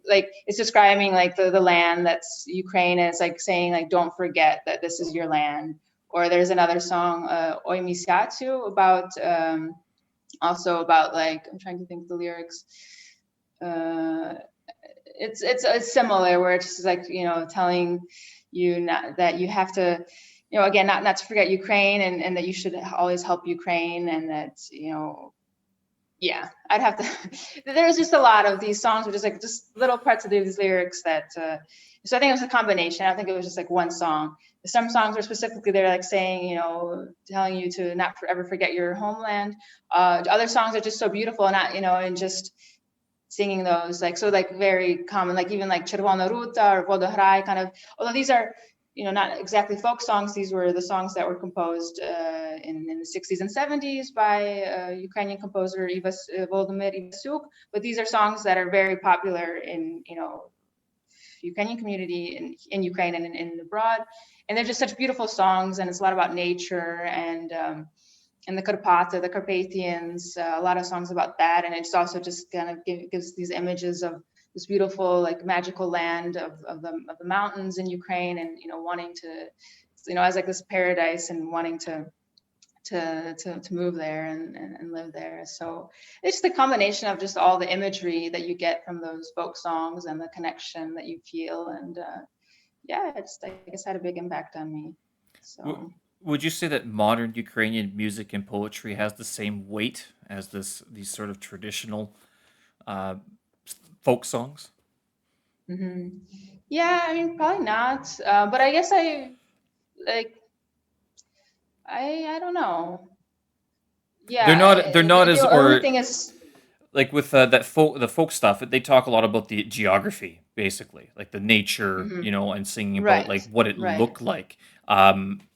it's describing like the land that's Ukraine, and it's like saying like, don't forget that this is your land. Or there's another song, Oi Misyatu, about also about like, I'm trying to think of the lyrics. It's similar, where it's just like, telling you that you have to, again, not to forget Ukraine, and that you should always help Ukraine, and that, yeah, I'd have to. There's just a lot of these songs, which is like just little parts of these lyrics that. So I think it was a combination. I don't think it was just like one song. Some songs were specifically they're like saying, telling you to not ever forget your homeland. Other songs are just so beautiful, and not, and just singing those like very common, like even like Червона Ruta or Vodohraj kind of. Although these are not exactly folk songs. These were the songs that were composed in the 60s and 70s by Ukrainian composer Volodymyr Ivasyuk. But these are songs that are very popular in Ukrainian community in Ukraine and abroad. And they're just such beautiful songs, and it's a lot about nature and the Carpathians, a lot of songs about that. And it's also just kind of gives these images of this beautiful, like magical land of the mountains in Ukraine, and wanting to, as like this paradise, and wanting to move there and live there. So it's the combination of just all the imagery that you get from those folk songs and the connection that you feel, and it's, I guess, had a big impact on me. So. Would you say that modern Ukrainian music and poetry has the same weight as these sort of traditional folk songs? Mm-hmm. Yeah, I mean, probably not. But I guess I don't know. Yeah, they're not as, the only thing is, like with the folk stuff. They talk a lot about the geography, basically, like the nature, and singing about like what it looked like.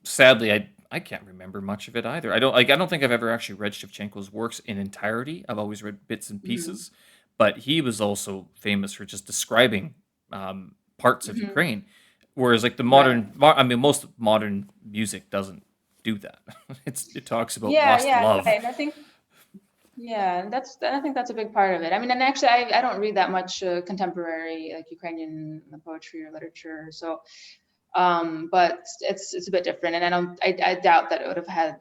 Sadly, I can't remember much of it either. I don't think I've ever actually read Shevchenko's works in entirety. I've always read bits and pieces, but he was also famous for just describing parts of Ukraine, whereas like the most modern music doesn't do that. It talks about lost love. Right. And I think I think that's a big part of it. I mean, and actually, I don't read that much contemporary like Ukrainian poetry or literature, so. But it's a bit different, and I doubt that it would have had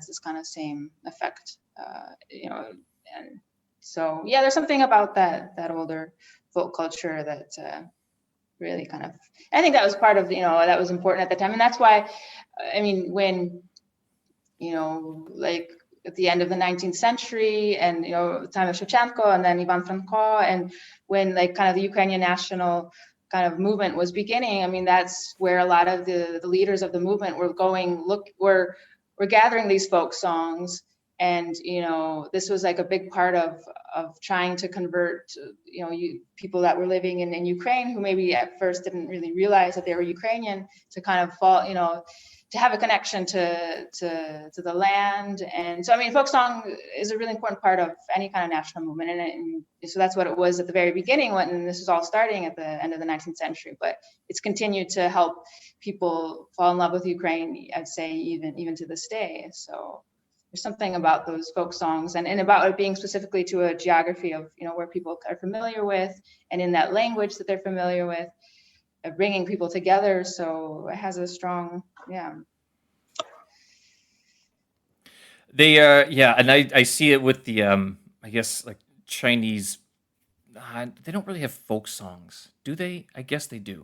this kind of same effect, and so there's something about that older folk culture that really kind of, I think that was part of that was important at the time, and that's why, I mean, when like at the end of the 19th century, and the time of Shevchenko and then Ivan Franko, and when like kind of the Ukrainian national kind of movement was beginning, I mean, that's where a lot of the leaders of the movement were were gathering these folk songs, and this was like a big part of trying to convert people that were living in Ukraine, who maybe at first didn't really realize that they were Ukrainian, to kind of fall to have a connection to the land. And so, I mean, folk song is a really important part of any kind of national movement, and so that's what it was at the very beginning, when this was all starting at the end of the 19th century. But it's continued to help people fall in love with Ukraine, I'd say, even to this day. So there's something about those folk songs, and about it being specifically to a geography of where people are familiar with, and in that language that they're familiar with, bringing people together. So it has a strong, They and I see it with the I guess like Chinese. They don't really have folk songs, do they? I guess they do,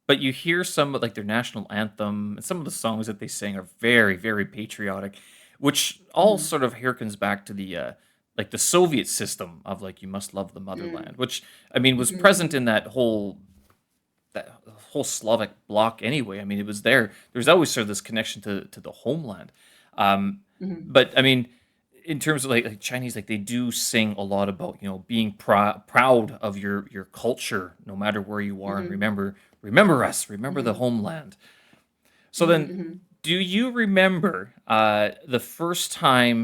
but you hear some like their national anthem, and some of the songs that they sing are very, very patriotic, which all sort of harkens back to the like the Soviet system of like you must love the motherland, which I mean was present in that whole Slavic bloc anyway. I mean, it was there. There's always sort of this connection to the homeland. But I mean, in terms of like Chinese, like they do sing a lot about being proud of your culture, no matter where you are, and remember us, remember the homeland. So then, do you remember the first time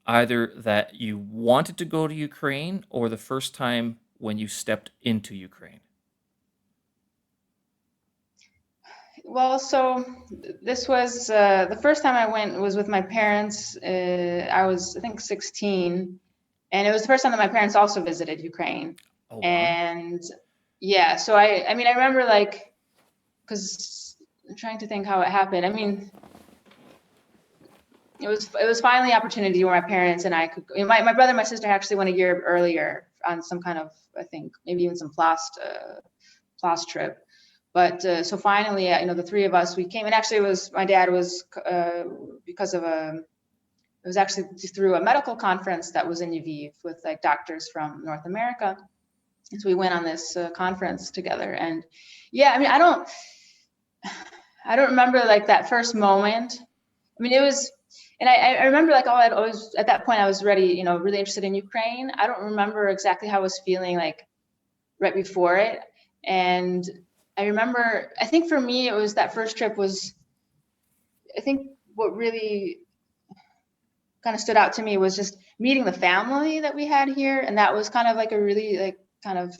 either that you wanted to go to Ukraine, or the first time when you stepped into Ukraine? Well, so this was the first time I went was with my parents. I was, I think, 16, and it was the first time that my parents also visited Ukraine. Oh, wow. And so I mean, I remember like, because I'm trying to think how it happened. I mean, it was finally an opportunity where my parents and I could. My brother and my sister actually went a year earlier on some kind of, I think, maybe even some plast trip. But so finally, the three of us, we came, and actually it was, my dad was, because of it was actually through a medical conference that was in Lviv with like doctors from North America. And so we went on this conference together. And yeah, I mean, I don't remember like that first moment. I mean, it was, and I remember like, I'd always, at that point I was really interested in Ukraine. I don't remember exactly how I was feeling like right before it. And I remember, I think for me, it was that first trip was, I think what really kind of stood out to me was just meeting the family that we had here. And that was kind of like a really like kind of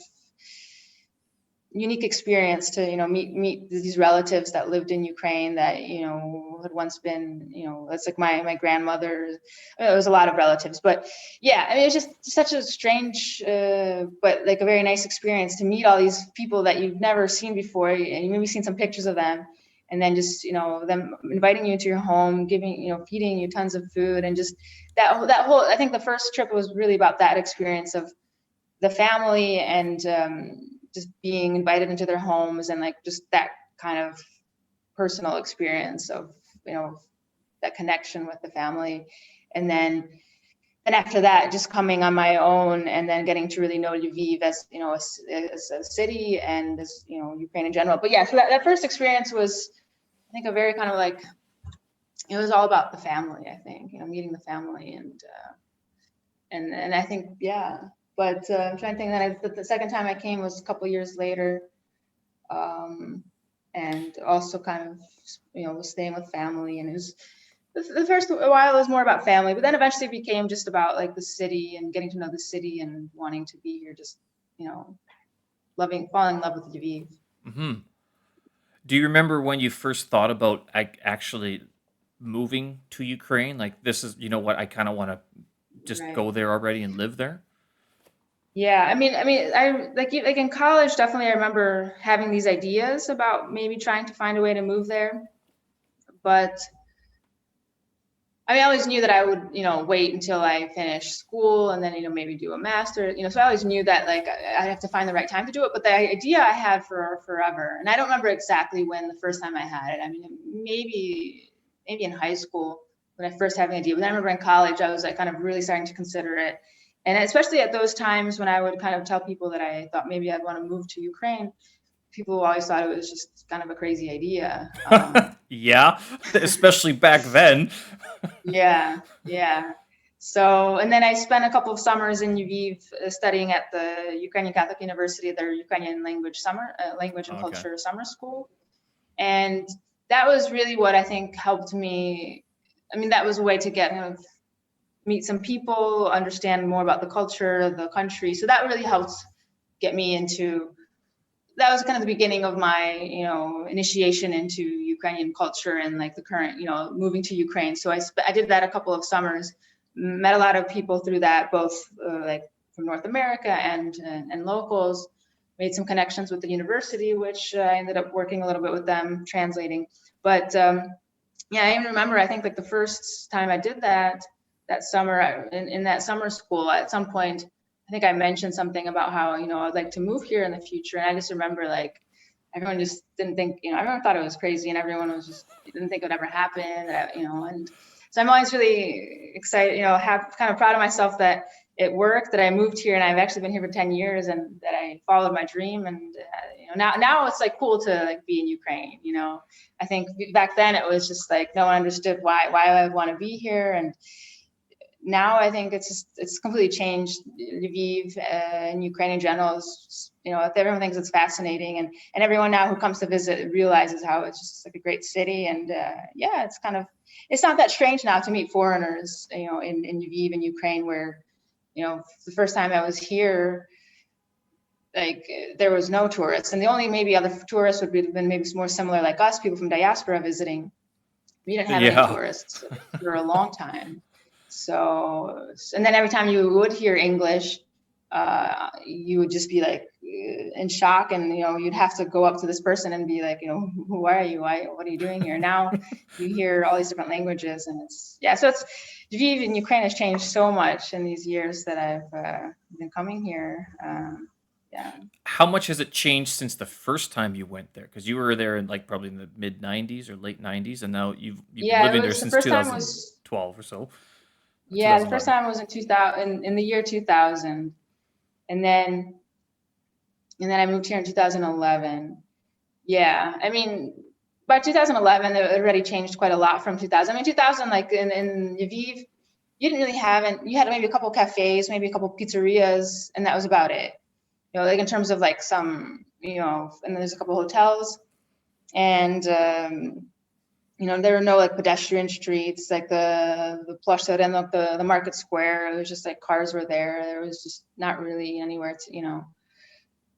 unique experience to, meet these relatives that lived in Ukraine that, had once been, that's like my grandmother. It was a lot of relatives, but yeah, I mean, it was just such a strange, but like a very nice experience to meet all these people that you've never seen before. And you maybe seen some pictures of them, and then just, them inviting you to your home, giving, feeding you tons of food, and just that whole, I think the first trip was really about that experience of the family and, just being invited into their homes, and like just that kind of personal experience of that connection with the family. And then after that, just coming on my own and then getting to really know Lviv as as a city and as Ukraine in general. But yeah, so that first experience was, I think, a very kind of like, it was all about the family, I think, meeting the family. And I think, yeah. But I'm trying to think that the second time I came was a couple of years later, and also kind of, was staying with family. And it was, the first while it was more about family, but then eventually it became just about like the city and getting to know the city and wanting to be here, just, falling in love with Lviv. Mm-hmm. Do you remember when you first thought about actually moving to Ukraine? Like, this is, what, I kind of want to just Right. go there already and live there? Yeah, I mean, I like in college, definitely I remember having these ideas about maybe trying to find a way to move there. But I mean, I always knew that I would, wait until I finished school and then, maybe do a master, so I always knew that like I have to find the right time to do it. But the idea I had for forever, and I don't remember exactly when the first time I had it. I mean, maybe in high school when I first had an idea. But then I remember in college, I was like kind of really starting to consider it. And especially at those times when I would kind of tell people that I thought maybe I'd want to move to Ukraine, people always thought it was just kind of a crazy idea. Yeah, especially back then. Yeah. So, and then I spent a couple of summers in Lviv studying at the Ukrainian Catholic University, their Ukrainian language and culture summer school. And that was really what I think helped me. I mean, that was a way to get meet some people, understand more about the culture, the country. So that really helped get me into, that was kind of the beginning of my, initiation into Ukrainian culture and like the current, moving to Ukraine. So I did that a couple of summers, met a lot of people through that, both like from North America and locals, made some connections with the university, which I ended up working a little bit with them translating. But yeah, I even remember, I think like the first time I did that summer in that summer school, at some point, I think I mentioned something about how, I'd like to move here in the future. And I just remember like, everyone just didn't think, everyone thought it was crazy, and everyone was just, didn't think it would ever happen, and so I'm always really excited, have kind of proud of myself that it worked, that I moved here, and I've actually been here for 10 years, and that I followed my dream. And, now it's like cool to like be in Ukraine, I think back then it was just like, no one understood why I would want to be here. And now I think it's completely changed. Lviv and Ukraine in general is, everyone thinks it's fascinating, and everyone now who comes to visit realizes how it's just like a great city. And yeah, it's not that strange now to meet foreigners, in Lviv and Ukraine, where, the first time I was here, like there was no tourists, and the only maybe other tourists would have been maybe more similar like us, people from diaspora visiting. We didn't have any tourists for a long time. So, and then every time you would hear English, you would just be like in shock, and you'd have to go up to this person and be like, who are you? What are you doing here? Now you hear all these different languages, and so Lviv in Ukraine has changed so much in these years that I've been coming here. Yeah. How much has it changed since the first time you went there? Because you were there in like probably in the mid 90s or late 90s, and now you've been living there since 2012 or so. Yeah, the first time was in 2000, in the year 2000, and then I moved here in 2011. Yeah, I mean, by 2011, it already changed quite a lot from 2000. I mean, 2000, like in Lviv, you didn't really have it. You had maybe a couple cafes, maybe a couple pizzerias, and that was about it. You know, like in terms of like some, you know, and then there's a couple hotels, and you know, there were no like pedestrian streets, like the Plaza and the market square. It was just like cars were there. There was just not really anywhere to, you know.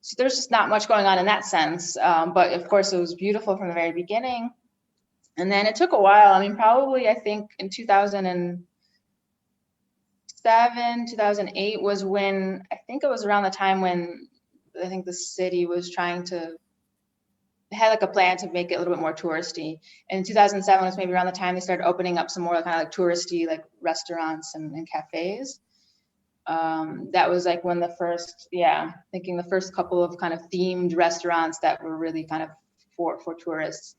So there's just not much going on in that sense. But of course, it was beautiful from the very beginning. And then it took a while. I mean, probably I think in 2007, 2008 was when, I think it was around the time when I think the city was trying to, had like a plan to make it a little bit more touristy. And in 2007 was maybe around the time they started opening up some more kind of like touristy like restaurants and cafes. That was like when the first, thinking the first couple of kind of themed restaurants that were really kind of for tourists,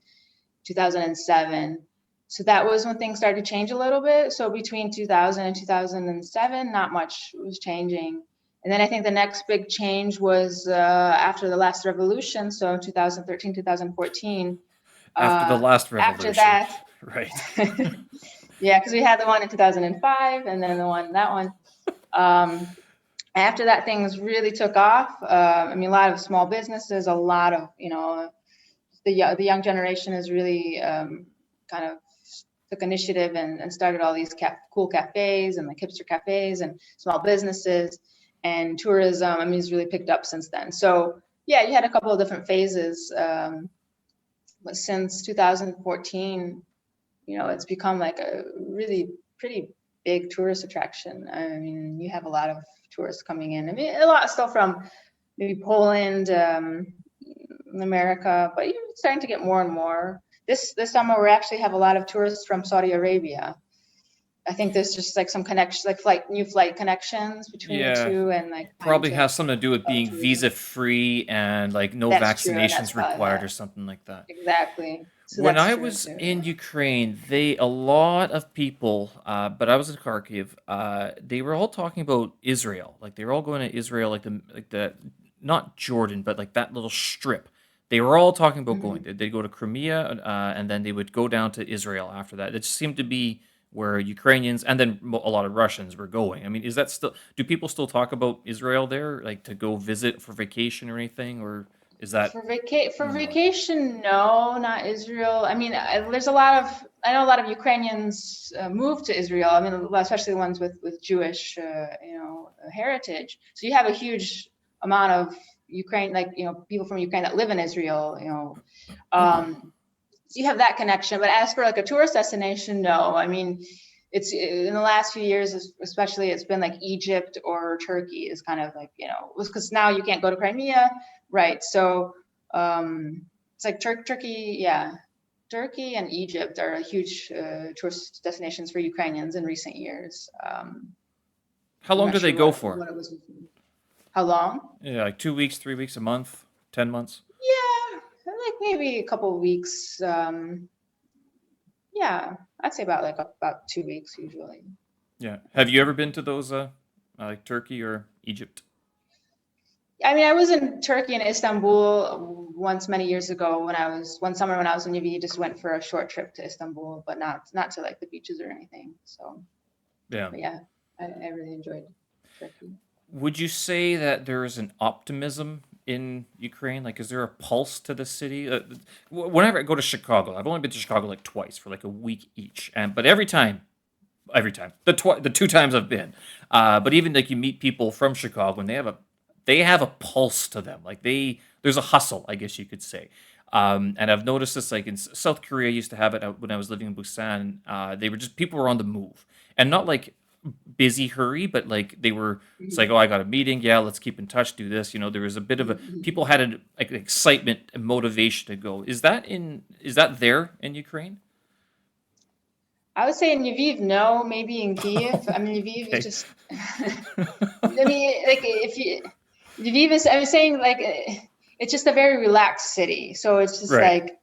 2007. So that was when things started to change a little bit. So between 2000 and 2007, not much was changing. And then I think the next big change was after the last revolution. So 2013, 2014. After the last revolution. After that. Right. Yeah, because we had the one in 2005 and then that one. After that, things really took off. I mean, a lot of small businesses, a lot of, you know, the young generation has really kind of took initiative and started all these cool cafes and like hipster cafes and small businesses, and tourism, I mean, it's really picked up since then. So yeah, you had a couple of different phases, but since 2014, you know, it's become like a really pretty big tourist attraction. I mean, you have a lot of tourists coming in. I mean, a lot still from maybe Poland, America, but you're starting to get more and more. This summer, we actually have a lot of tourists from Saudi Arabia. I think there's just like some connection, like new flight connections between the two, and like probably has something to do with being visa free and like no vaccinations required or something like that. Exactly. So when I was in Ukraine, a lot of people, but I was in Kharkiv. They were all talking about Israel, like they were all going to Israel, like the not Jordan, but like that little strip. They were all talking about going. They'd go to Crimea, and then they would go down to Israel after that. It seemed to be where Ukrainians and then a lot of Russians were going. I mean, is that still? Do people still talk about Israel there, like to go visit for vacation or anything, or is that for vacation? No, not Israel. I mean, there's a lot of, I know a lot of Ukrainians move to Israel. I mean, especially the ones with Jewish, you know, heritage. So you have a huge amount of Ukraine, like, you know, people from Ukraine that live in Israel. You know, so you have that connection. But as for like a tourist destination, no. I mean, it's in the last few years, especially, it's been like Egypt or Turkey is kind of like, you know, because now you can't go to Crimea. Right. So it's like Turkey. Yeah. Turkey and Egypt are huge tourist destinations for Ukrainians in recent years. How long do they go for? How long? Yeah, like 2 weeks, 3 weeks, a month, 10 months? Yeah, like maybe a couple of weeks. Yeah, I'd say about 2 weeks usually. Yeah. Have you ever been to those like Turkey or Egypt? I mean, I was in Turkey and Istanbul once many years ago one summer when I was in Lviv. Just went for a short trip to Istanbul, but not to like the beaches or anything. So yeah, I really enjoyed Turkey. Would you say that there is an optimism in Ukraine? Like, is there a pulse to the city? Whenever I go to Chicago, I've only been to Chicago like twice for like a week each, but every time, the 2 times I've been, but even like you meet people from Chicago and they have a pulse to them. Like there's a hustle, I guess you could say. And I've noticed this like in South Korea. I used to have it when I was living in Busan. People were on the move, and not like busy hurry, but like they were, it's like, oh, I got a meeting, yeah, let's keep in touch, do this, you know. There was a bit of people had an excitement and motivation to go. Is that there in Ukraine? I would say in Lviv, no. Maybe in Kiev. I mean, Lviv is just I mean, like Lviv is, I was saying, like, it's just a very relaxed city, so it's just like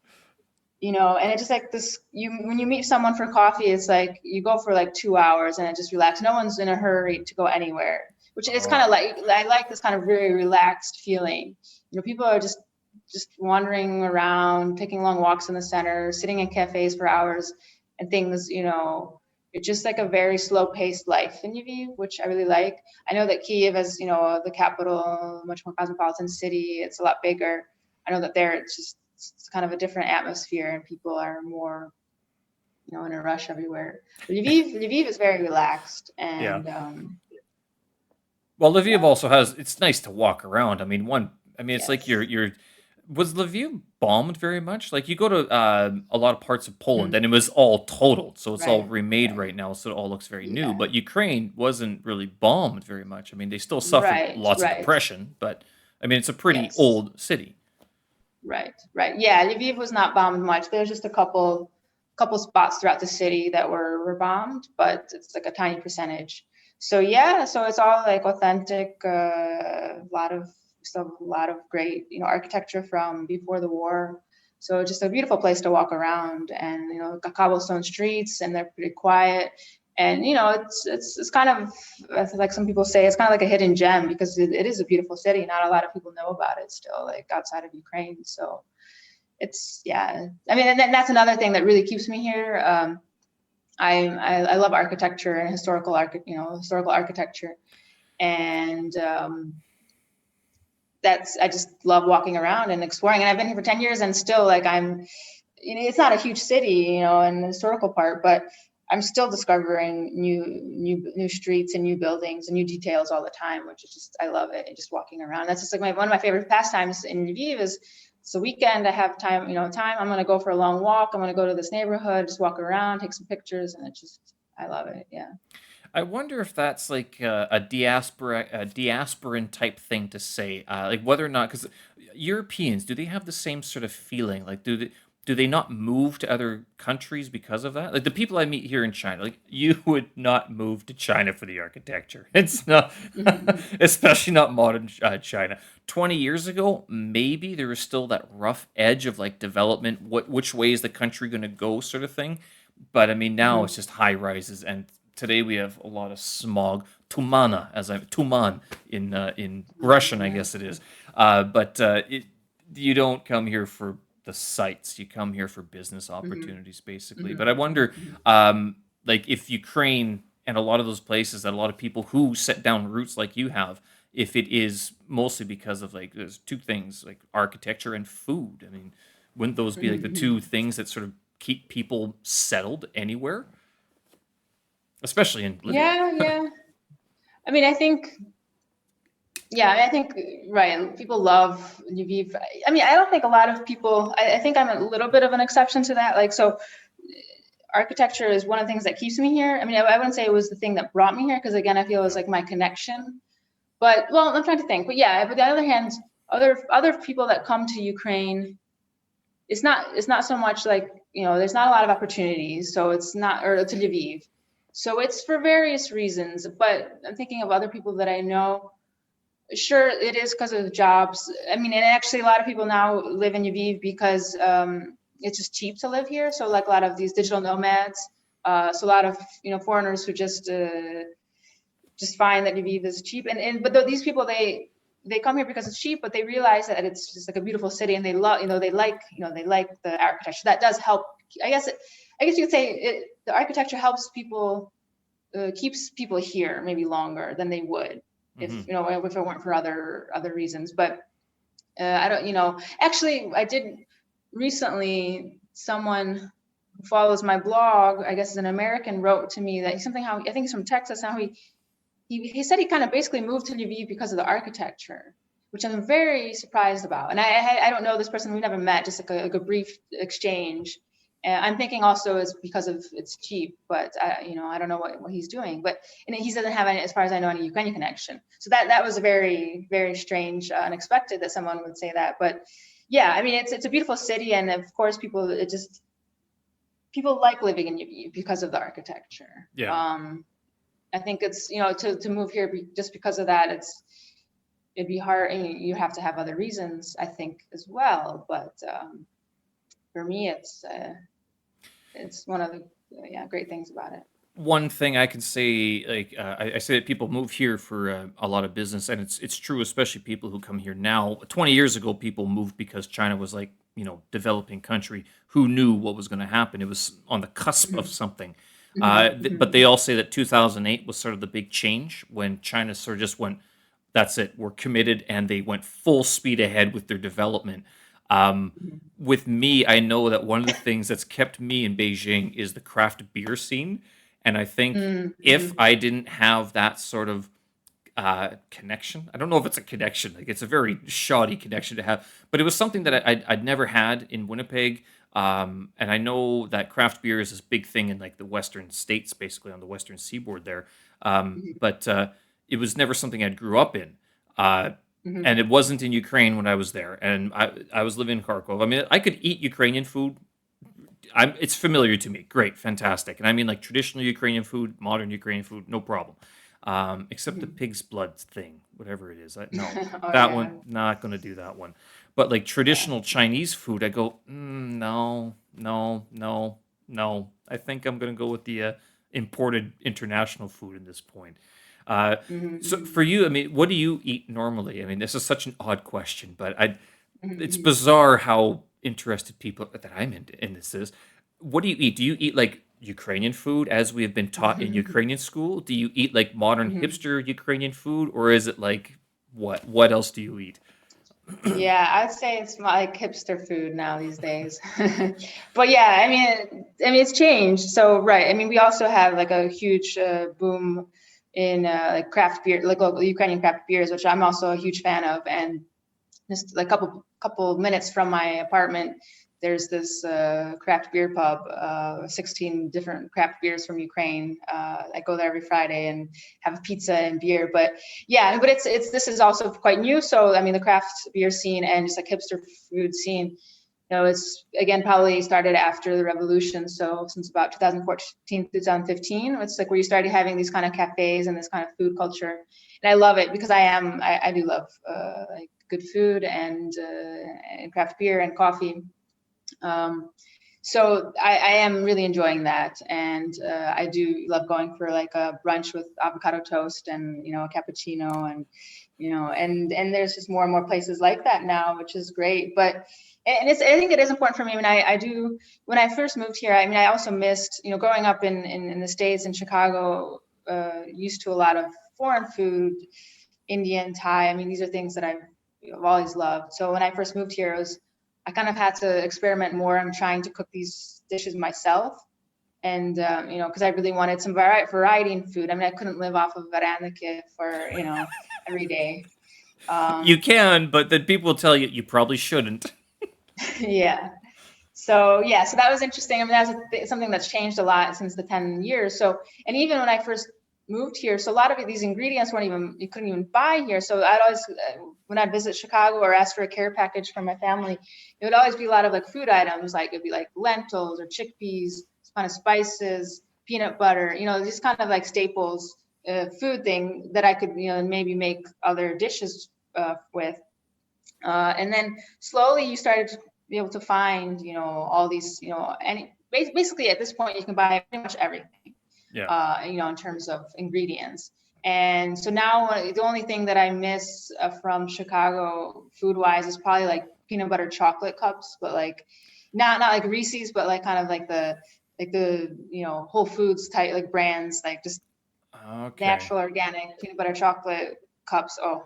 and it's just like this, when you meet someone for coffee, it's like you go for like 2 hours and it just relax. No one's in a hurry to go anywhere, which is kind of like, I like this kind of very relaxed feeling. People are just wandering around, taking long walks in the center, sitting in cafes for hours and things, it's just like a very slow paced life in Lviv, which I really like. I know that Kiev is, the capital, much more cosmopolitan city. It's a lot bigger. I know that there it's kind of a different atmosphere and people are more, in a rush everywhere. Lviv is very relaxed and, well, Lviv also has, it's nice to walk around. I mean, it's yes. like was Lviv bombed very much? Like you go to a lot of parts of Poland and it was all totaled. So it's all remade right now. So it all looks very new. But Ukraine wasn't really bombed very much. I mean, they still suffered lots of depression, but I mean, it's a pretty old city. Right. Yeah, Lviv was not bombed much. There's just a couple spots throughout the city that were bombed, but it's like a tiny percentage. So so it's all like authentic, a lot of great, architecture from before the war. So just a beautiful place to walk around, and cobblestone streets, and they're pretty quiet. And it's kind of, like some people say, it's kind of like a hidden gem because it is a beautiful city. Not a lot of people know about it still, like outside of Ukraine. So it's I mean, and then that's another thing that really keeps me here. I love architecture and historical architecture, and I just love walking around and exploring. And I've been here for 10 years, and still, like, it's not a huge city, in the historical part, but I'm still discovering new streets and new buildings and new details all the time, which is just, I love it. And just walking around. That's just like one of my favorite pastimes in Lviv is, it's a weekend, I have time, I'm going to go for a long walk. I'm going to go to this neighborhood, just walk around, take some pictures. And I love it. Yeah. I wonder if that's like a diasporan type thing to say, like whether or not, because Europeans, do they have the same sort of feeling? Like, do they not move to other countries because of that? Like the people I meet here in China, like you would not move to China for the architecture. It's not, especially not modern China. 20 years ago, maybe there was still that rough edge of like development, which way is the country going to go, sort of thing. But I mean, now it's just high rises, and today we have a lot of smog, tuman in Russian, I guess it is. But you don't come here for the sights. You come here for business opportunities, basically. But I wonder, like, if Ukraine and a lot of those places that a lot of people who set down roots like you have, if it is mostly because of, like, there's two things, like architecture and food. I mean, wouldn't those be like the two things that sort of keep people settled anywhere? Especially in Lviv. Yeah. I mean, I think, right. People love Lviv. I mean, I don't think a lot of people, I think I'm a little bit of an exception to that. Like, so architecture is one of the things that keeps me here. I mean, I wouldn't say it was the thing that brought me here, because again, I feel it was like my connection. But, well, I'm trying to think. But yeah, but on the other hand, other people that come to Ukraine, it's not so much like, there's not a lot of opportunities. So it's not, or to Lviv. So it's for various reasons. But I'm thinking of other people that I know. Sure, it is because of jobs. I mean, and actually a lot of people now live in Lviv because it's just cheap to live here. So like a lot of these digital nomads, so a lot of, foreigners who just find that Lviv is cheap. But these people, they come here because it's cheap, but they realize that it's just like a beautiful city, and they love, they like the architecture. That does help. I guess you could say the architecture helps people, keeps people here maybe longer than they would if if it weren't for other reasons. But I don't, actually I did recently, someone who follows my blog, I guess is an American, wrote to me that I think he's from Texas, how he said he kind of basically moved to Lviv because of the architecture, which I'm very surprised about. And I don't know this person, we've never met, just like a brief exchange. And I'm thinking also it's because of it's cheap, but I don't know what he's doing. But he doesn't have any, as far as I know, any Ukrainian connection. So that was very, very strange, unexpected that someone would say that. But yeah, I mean, it's a beautiful city, and of course people like living in Lviv because of the architecture. Yeah. I think it's, to move here just because of that, it'd be hard, and you have to have other reasons, I think, as well. But for me, it's one of the great things about it. One thing I can say, like I say that people move here for a lot of business, and it's true, especially people who come here now. 20 years ago, people moved because China was like, developing country. Who knew what was going to happen? It was on the cusp of something. But they all say that 2008 was sort of the big change when China sort of just went, that's it, we're committed, and they went full speed ahead with their development. With me, I know that one of the things that's kept me in Beijing is the craft beer scene. And I think if I didn't have that sort of connection, I don't know if it's a connection, like it's a very shoddy connection to have, but it was something that I'd never had in Winnipeg. And I know that craft beer is this big thing in like the Western states, basically on the Western seaboard there. But it was never something I grew up in. And it wasn't in Ukraine when I was there. And I was living in Kharkov. I mean, I could eat Ukrainian food. It's familiar to me. Great, fantastic. And I mean like traditional Ukrainian food, modern Ukrainian food, no problem. Except the pig's blood thing, whatever it is. One, not going to do that one. But like traditional Chinese food, I go, no. I think I'm going to go with the imported international food at this point. So for you, I mean, what do you eat normally? I mean, this is such an odd question, but it's bizarre how interested people that I'm in this is. What do you eat? Do you eat like Ukrainian food as we have been taught in Ukrainian school? Do you eat like modern hipster Ukrainian food, or is it like what? What else do you eat? Yeah, I'd say it's like hipster food now these days. But yeah, I mean it's changed. So right, I mean we also have like a huge boom in like craft beer, like local Ukrainian craft beers, which I'm also a huge fan of. And just like couple minutes from my apartment, there's this craft beer pub, 16 different craft beers from Ukraine. I go there every Friday and have a pizza and beer. But yeah, but it's this is also quite new. So I mean, the craft beer scene and just like hipster food scene, it's again probably started after the revolution. So since about 2014, 2015, it's like where you started having these kind of cafes and this kind of food culture. And I love it because I do love like good food and craft beer and coffee. So I am really enjoying that, and I do love going for like a brunch with avocado toast and a cappuccino, and and there's just more and more places like that now, which is great. But I think it is important for me. I mean, I do when I first moved here. I mean, I also missed growing up in the States in Chicago, used to a lot of foreign food, Indian, Thai. I mean, these are things that I've always loved. So when I first moved here, I kind of had to experiment more. I'm trying to cook these dishes myself. And, because I really wanted some variety in food. I mean, I couldn't live off of varaniki for, every day. You can, but then people will tell you you probably shouldn't. Yeah. So that was interesting. I mean, that's something that's changed a lot since the 10 years. So, and even when I first moved here, so a lot of these ingredients you couldn't even buy here. So I'd always, when I'd visit Chicago or ask for a care package from my family, it would always be a lot of like food items, like it'd be like lentils or chickpeas, kind of spices, peanut butter, these kind of like staples, food thing that I could, maybe make other dishes with. And then slowly you started to be able to find, all these, basically at this point you can buy pretty much everything. Yeah. In terms of ingredients. And so now the only thing that I miss from Chicago food-wise is probably like peanut butter chocolate cups, but like not like Reese's, but like kind of like the Whole Foods type like brands, like just natural organic peanut butter chocolate cups. Or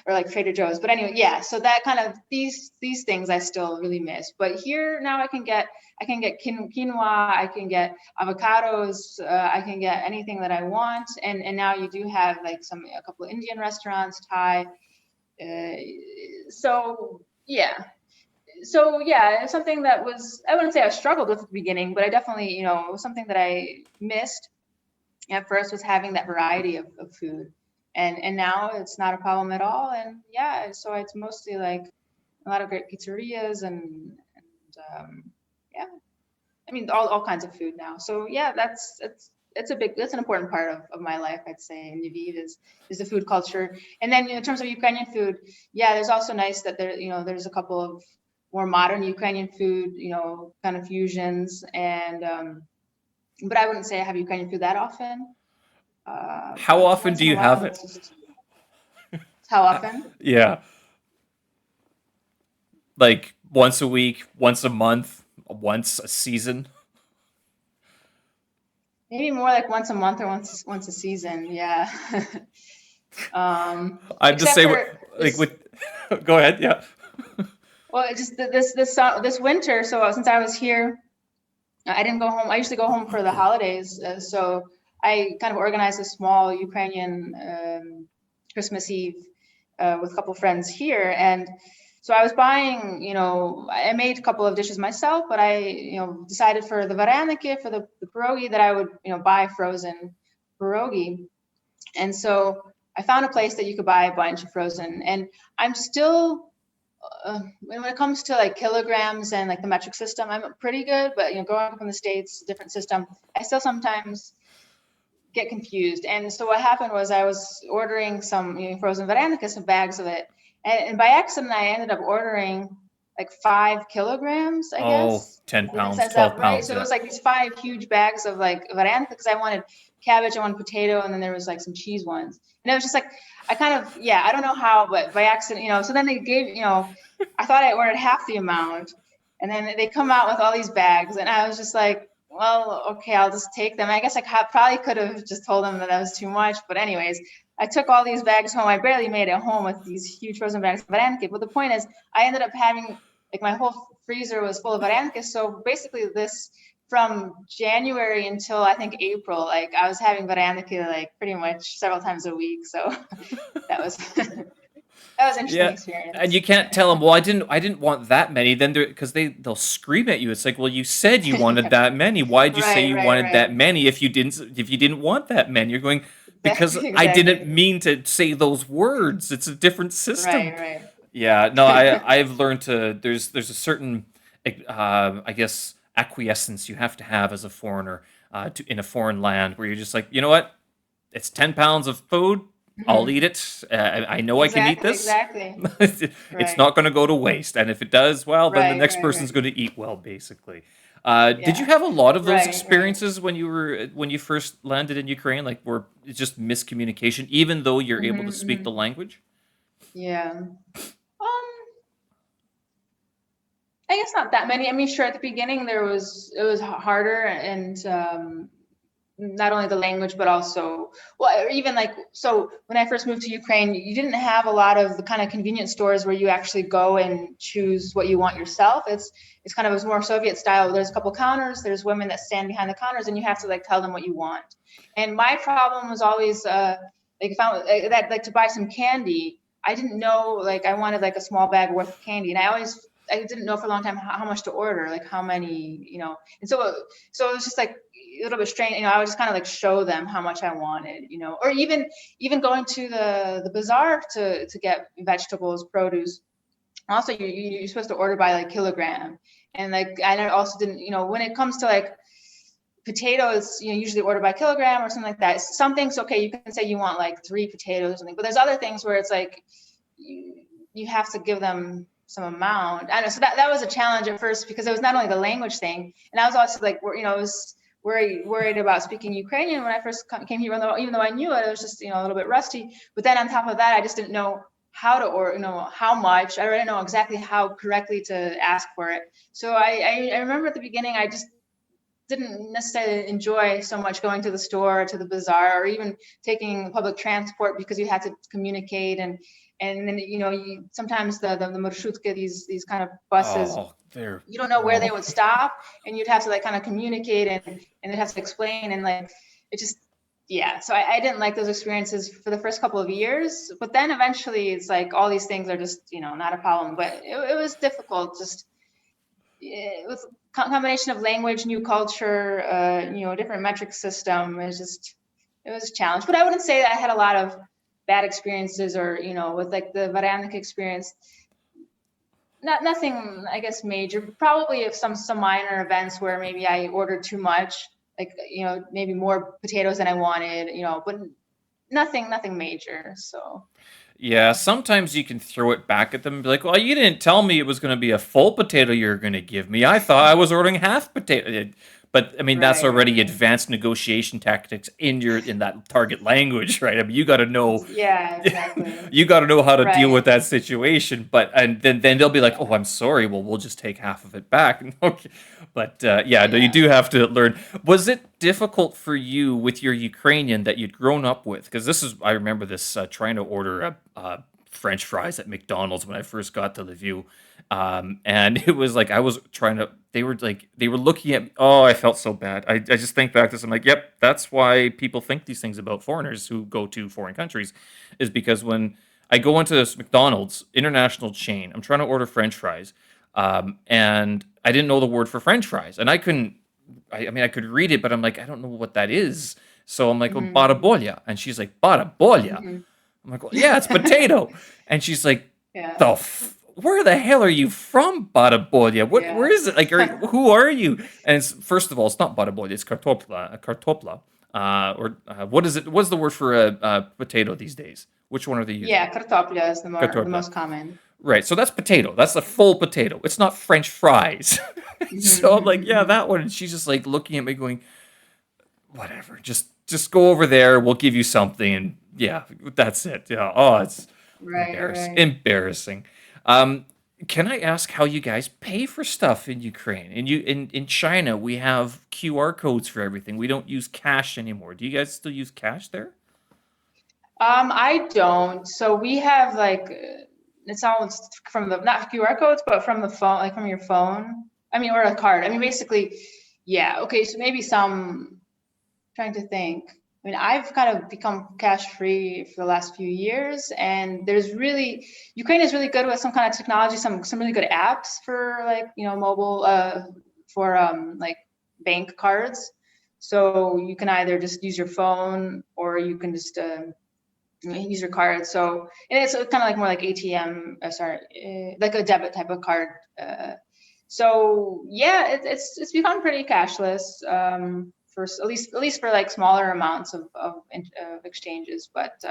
like Trader Joe's. But anyway, yeah. So that kind of these things I still really miss. But here now I can get quinoa, I can get avocados, I can get anything that I want. And now you do have like a couple of Indian restaurants, Thai. So it's something that I wouldn't say I struggled with at the beginning, but I definitely, it was something that I missed at first, was having that variety of food. And now it's not a problem at all. And so it's mostly like a lot of great pizzerias and I mean, all kinds of food now. So that's an important part of my life, I'd say, in Lviv is the food culture. And then in terms of Ukrainian food, there's also nice that there's a couple of more modern Ukrainian food, kind of fusions. And but I wouldn't say I have Ukrainian food that often. How But often once do in a you while, have it? it's just how often? Yeah. Like once a week, once a month, once a season? Maybe more like once a month or once a season. Yeah. I'm just Except saying, for like this. with. Go ahead. Yeah. Well, it just this winter. So since I was here, I didn't go home. I usually go home for the holidays. So I kind of organized a small Ukrainian Christmas Eve with a couple of friends here. And so I was buying, I made a couple of dishes myself, but I, decided for the vareniki, for the pierogi, that I would, buy frozen pierogi. And so I found a place that you could buy a bunch of frozen. And I'm still, when it comes to like kilograms and like the metric system, I'm pretty good, but growing up in the States, different system, I still sometimes get confused. And so what happened was I was ordering some frozen varenika, some bags of it, and by accident I ended up ordering like 5 kilograms, I Oh, guess. 10 I think it pounds, says that 12 right. pounds. So it Yeah. was like these 5 huge bags of like varenika because I wanted cabbage, I wanted potato, and then there was like some cheese ones. And it was just like I kind of I don't know how, but by accident, so then they gave I thought I ordered half the amount, and then they come out with all these bags, and I was just like, well, okay, I'll just take them. I guess I probably could have just told them that was too much. But anyways, I took all these bags home. I barely made it home with these huge frozen bags of vareniki. But the point is, I ended up having, like, my whole freezer was full of vareniki. So basically this, from January until I think April, like I was having vareniki like pretty much several times a week. So that was that was an interesting Yeah, and experience. you can't tell them. Well, I didn't want that many. Then because they'll scream at you. It's like, well, you said you wanted that many. Why'd you say Right, you right, wanted that right. many if you didn't want that many? You're going because Exactly, I didn't exactly. mean to say those words. It's a different Right, system. right. Yeah, no, I've learned to. There's a certain, I guess, acquiescence you have to have as a foreigner, in a foreign land where you're just like, you know what? It's 10 pounds of food. I'll eat Mhm. it. I know I can eat Exactly, this. exactly. It's Right, not going to go to waste. And if it does, well, then the right, next right, person's right. going to eat well, basically. Did you Yeah, have a lot of those right, right. experiences when you first landed in Ukraine, like where it's just miscommunication, even though you're able to Hmm, speak the hmm. language? Yeah. I guess not that many. I mean, sure, at the beginning it was harder, and not only the language, but also, well, or even like, so when I first moved to Ukraine, you didn't have a lot of the kind of convenience stores where you actually go and choose what you want yourself. It's kind of, it was more Soviet style. There's a couple counters, there's women that stand behind the counters, and you have to like tell them what you want. And my problem was always like if I that like to buy some candy, I didn't know, like I wanted like a small bag worth of candy, and I didn't know for a long time how much to order, like how many, and so it was just like a little bit strange. I would just kind of like show them how much I wanted, or even going to the bazaar to get vegetables, produce. Also, you're supposed to order by like kilogram, and like I also didn't, when it comes to like potatoes, usually order by kilogram or something like that. Some things, okay, you can say you want like 3 potatoes or something, but there's other things where it's like you have to give them some amount. I don't know. So that was a challenge at first because it was not only the language thing, and I was also like, I was worried about speaking Ukrainian when I first came here. Even though I knew it, it was just a little bit rusty. But then on top of that, I just didn't know how to, or how much. I didn't know exactly how correctly to ask for it. So I remember at the beginning, I just didn't necessarily enjoy so much going to the store, or to the bazaar, or even taking public transport because you had to communicate, and then sometimes the marshutka, these kind of buses, Oh, they're you don't know where they oh. would stop, and you'd have to like kind of communicate, and they'd have to explain, and like it just, yeah. So I didn't like those experiences for the first couple of years, but then eventually it's like all these things are just not a problem. But it was difficult, just with combination of language, new culture, different metric system. It was a challenge. But I wouldn't say that I had a lot of bad experiences, or with like the Varanik experience. Nothing, I guess, major. Probably if some minor events where maybe I ordered too much, like maybe more potatoes than I wanted, but nothing major. So Yeah, sometimes you can throw it back at them and be like, "Well, you didn't tell me it was going to be a full potato you're going to give me. I thought I was ordering half potato." But I mean, that's Right, right, already right. advanced negotiation tactics in that target language, right? I mean, you got to know Yeah, exactly. you got to know how to deal Right. with that situation. But and then they'll be like, "Oh, Yeah. I'm sorry. Well, we'll just take half of it back." Okay, but yeah, no, you Yeah. do have to learn. Was it difficult for you with your Ukrainian that you'd grown up with? Because this is, I remember this trying to order French fries at McDonald's when I first got to Lviv. And it was like I was trying to. They were looking at me. Oh, I felt so bad. I just think back to this. I'm like, yep, that's why people think these things about foreigners who go to foreign countries, is because when I go into this McDonald's international chain, I'm trying to order French fries, and I didn't know the word for French fries, and I couldn't. I mean, I could read it, but I'm like, I don't know what that is. So I'm like, oh, Hmm. barabolia, and she's like, barabolia. Hmm. I'm like, well, yeah, it's potato. And she's like, Yeah. where the hell are you from, Badabolia? Where Yeah. is it? Like, who are you? And it's, first of all, it's not Badabolia, it's kartopla. What is it? What's the word for a potato these days? Which one are they using? Yeah, kartoplia is the Kartopla. most common. Right. So that's potato. That's a full potato. It's not French fries. So I'm like, yeah, Hmm. that one. And she's just like looking at me, going, whatever. Just go over there. We'll give you something, and yeah, that's it. Yeah. Oh, it's Right, right. embarrassing. Um, can I ask how you guys pay for stuff in Ukraine? In China, we have QR codes for everything. We don't use cash anymore. Do you guys still use cash there? I don't. So we have like it's almost from the not QR codes, but from the phone, like from your phone. I mean, or a card. I mean, basically, yeah. Okay, so maybe some. Trying to think. I mean, I've kind of become cash free for the last few years, and there's really Ukraine is really good with some kind of technology, some really good apps for like mobile for like bank cards. So you can either just use your phone or you can just use your card. So and it's kind of like more like ATM, sorry, like a debit type of card. So yeah, it's become pretty cashless for at least for like smaller amounts of exchanges. But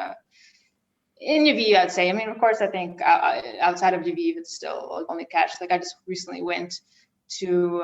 in Lviv, I'd say. I mean, of course, I think outside of Lviv, it's still only cash. Like I just recently went to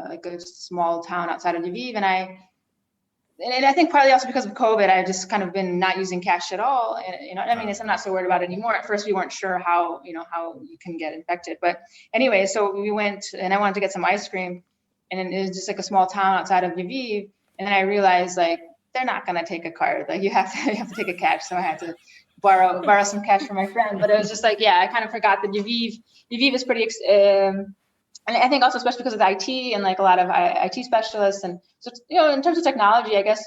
like a small town outside of Lviv, and I think partly also because of COVID, I've just kind of been not using cash at all. And I mean, I'm not so worried about it anymore. At first, we weren't sure how you can get infected. But anyway, so we went, and I wanted to get some ice cream, and it was just like a small town outside of Lviv. And then I realized like they're not gonna take a card. Like you have to take a cash. So I had to borrow some cash from my friend. But it was just like, yeah, I kind of forgot that Lviv is pretty and I think also especially because of the IT and like a lot of IT specialists, and so in terms of technology, I guess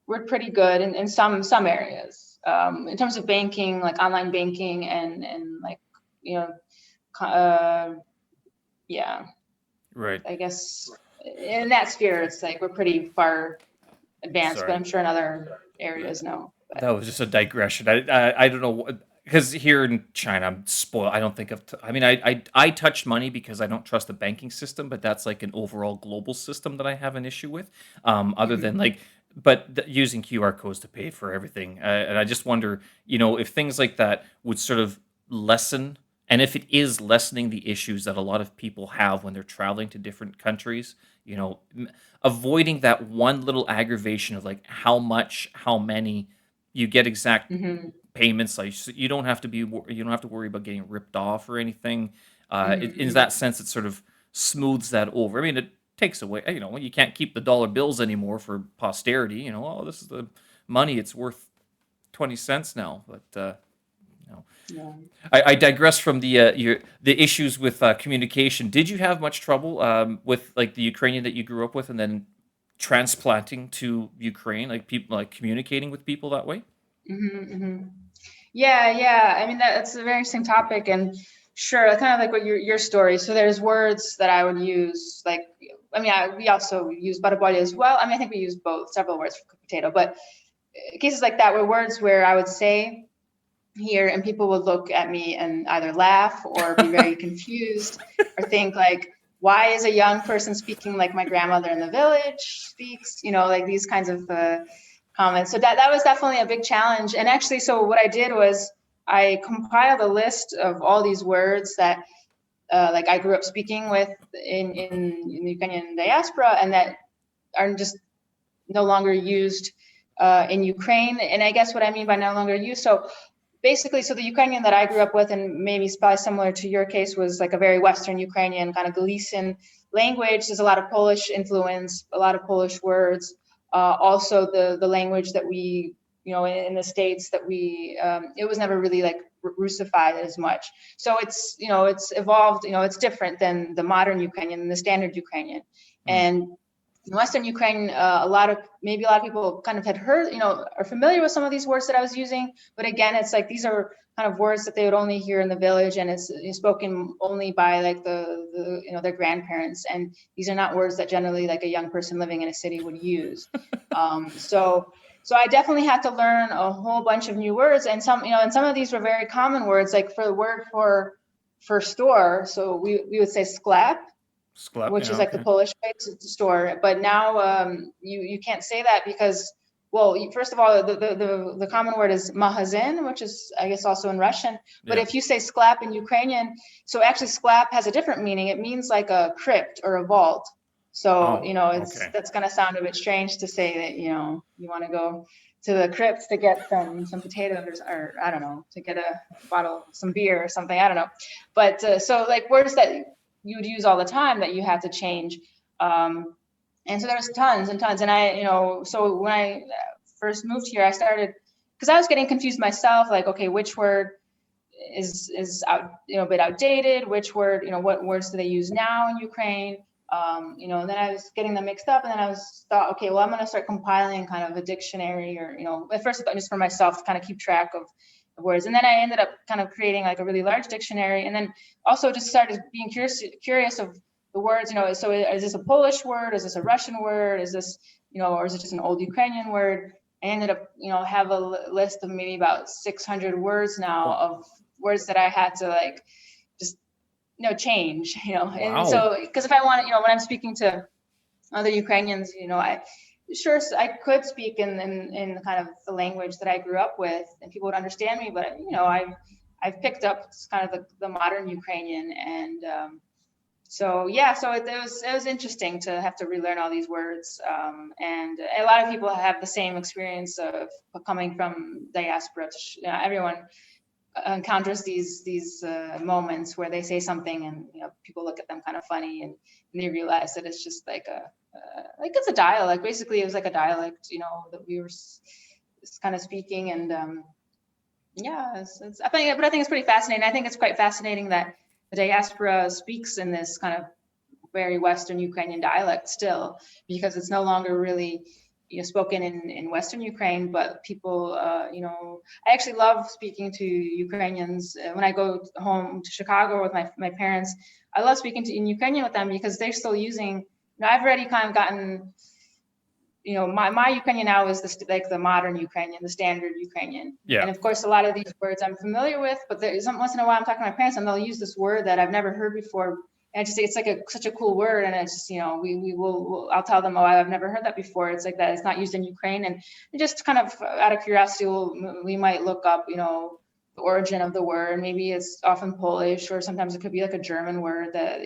we're pretty good in some areas. In terms of banking, like online banking and like you know, yeah, Right. I guess in that sphere, it's like we're pretty far advanced, but Sorry. I'm sure in other areas, no. But That was just a digression. I don't know, because here in China, I'm spoiled. I don't think of. I mean, I touch money because I don't trust the banking system, but that's like an overall global system that I have an issue with. Other than mhm. like, but using QR codes to pay for everything, and I just wonder, if things like that would sort of lessen, and if it is lessening the issues that a lot of people have when they're traveling to different countries, avoiding that one little aggravation of like how much, how many you get exact Mhm. payments. Like so you don't have to you don't have to worry about getting ripped off or anything. In Mhm. that sense, it sort of smooths that over. I mean, it takes away. You can't keep the dollar bills anymore for posterity. Oh, this is the money. It's worth 20 cents now. But Yeah. I digress from the issues with communication. Did you have much trouble with like the Ukrainian that you grew up with, and then transplanting to Ukraine, like people like communicating with people that way? Mhm. Mhm. Yeah, yeah. I mean, that's a very interesting topic, and sure, kind of like what your story. So there's words that I would use, like, I mean, we also use barabolia as well. I mean, I think we use both, several words for potato, but cases like that were words where I would say here, and people would look at me and either laugh or be very confused or think like, why is a young person speaking like my grandmother in the village speaks? Like these kinds of comments. So that was definitely a big challenge. And actually, so what I did was I compiled a list of all these words that like I grew up speaking with in the Ukrainian diaspora, and that are just no longer used in Ukraine. And I guess what I mean by no longer used, so basically, so the Ukrainian that I grew up with, and maybe probably similar to your case, was like a very Western Ukrainian kind of Galician language. There's a lot of Polish influence, a lot of Polish words. Also, the language that we, in the States that we, it was never really like Russified as much. So it's, it's evolved, it's different than the modern Ukrainian, the standard Ukrainian. And in Western Ukraine, a lot of people kind of had heard, are familiar with some of these words that I was using. But again, it's like these are kind of words that they would only hear in the village, and it's spoken only by like the their grandparents. And these are not words that generally like a young person living in a city would use. So I definitely had to learn a whole bunch of new words, and some of these were very common words, like for the word for store. So we would say sklep, which is like the Polish way to store. But now you can't say that because, well, first of all, the common word is magazin, which is, I guess, also in Russian. But if you say sklep in Ukrainian, so actually sklep has a different meaning. It means like a crypt or a vault. So, that's going to sound a bit strange to say that, you want to go to the crypt to get some potatoes, or I don't know, to get a bottle, some beer or something. I don't know. But so like words that you would use all the time that you had to change. And so there's tons and tons. And so when I first moved here, I started, because I was getting confused myself, like, okay, which word is out, a bit outdated, which word, what words do they use now in Ukraine? And then I was getting them mixed up, and then I thought, okay, well, I'm going to start compiling kind of a dictionary, or, at first I thought just for myself to kind of keep track of words. And then I ended up kind of creating like a really large dictionary, and then also just started being curious of the words, so is this a Polish word? Is this a Russian word? Is this, or is it just an old Ukrainian word? I ended up, have a list of maybe about 600 words now of words that I had to like, just, change, Wow. And so, because if I want, when I'm speaking to other Ukrainians, I could speak in kind of the language that I grew up with, and people would understand me. But I've picked up kind of the modern Ukrainian, and so it was interesting to have to relearn all these words. And a lot of people have the same experience of coming from diaspora. Everyone encounters these moments where they say something, and people look at them kind of funny, and they realize that it's just like it's a dialect. Basically, it was like a dialect, that we were kind of speaking. And I think it's pretty fascinating. I think it's quite fascinating that the diaspora speaks in this kind of very Western Ukrainian dialect still, because it's no longer really spoken in Western Ukraine, but people, I actually love speaking to Ukrainians. When I go home to Chicago with my parents, I love speaking in Ukrainian with them, because they're still using, I've already kind of gotten, my Ukrainian now is like the modern Ukrainian, the standard Ukrainian. Yeah. And of course, a lot of these words I'm familiar with, but once in a while I'm talking to my parents and they'll use this word that I've never heard before. And I just think it's like such a cool word, and it's just, I'll tell them, oh, I've never heard that before. It's like that. It's not used in Ukraine, and just kind of out of curiosity, we might look up, the origin of the word. Maybe it's often Polish, or sometimes it could be like a German word that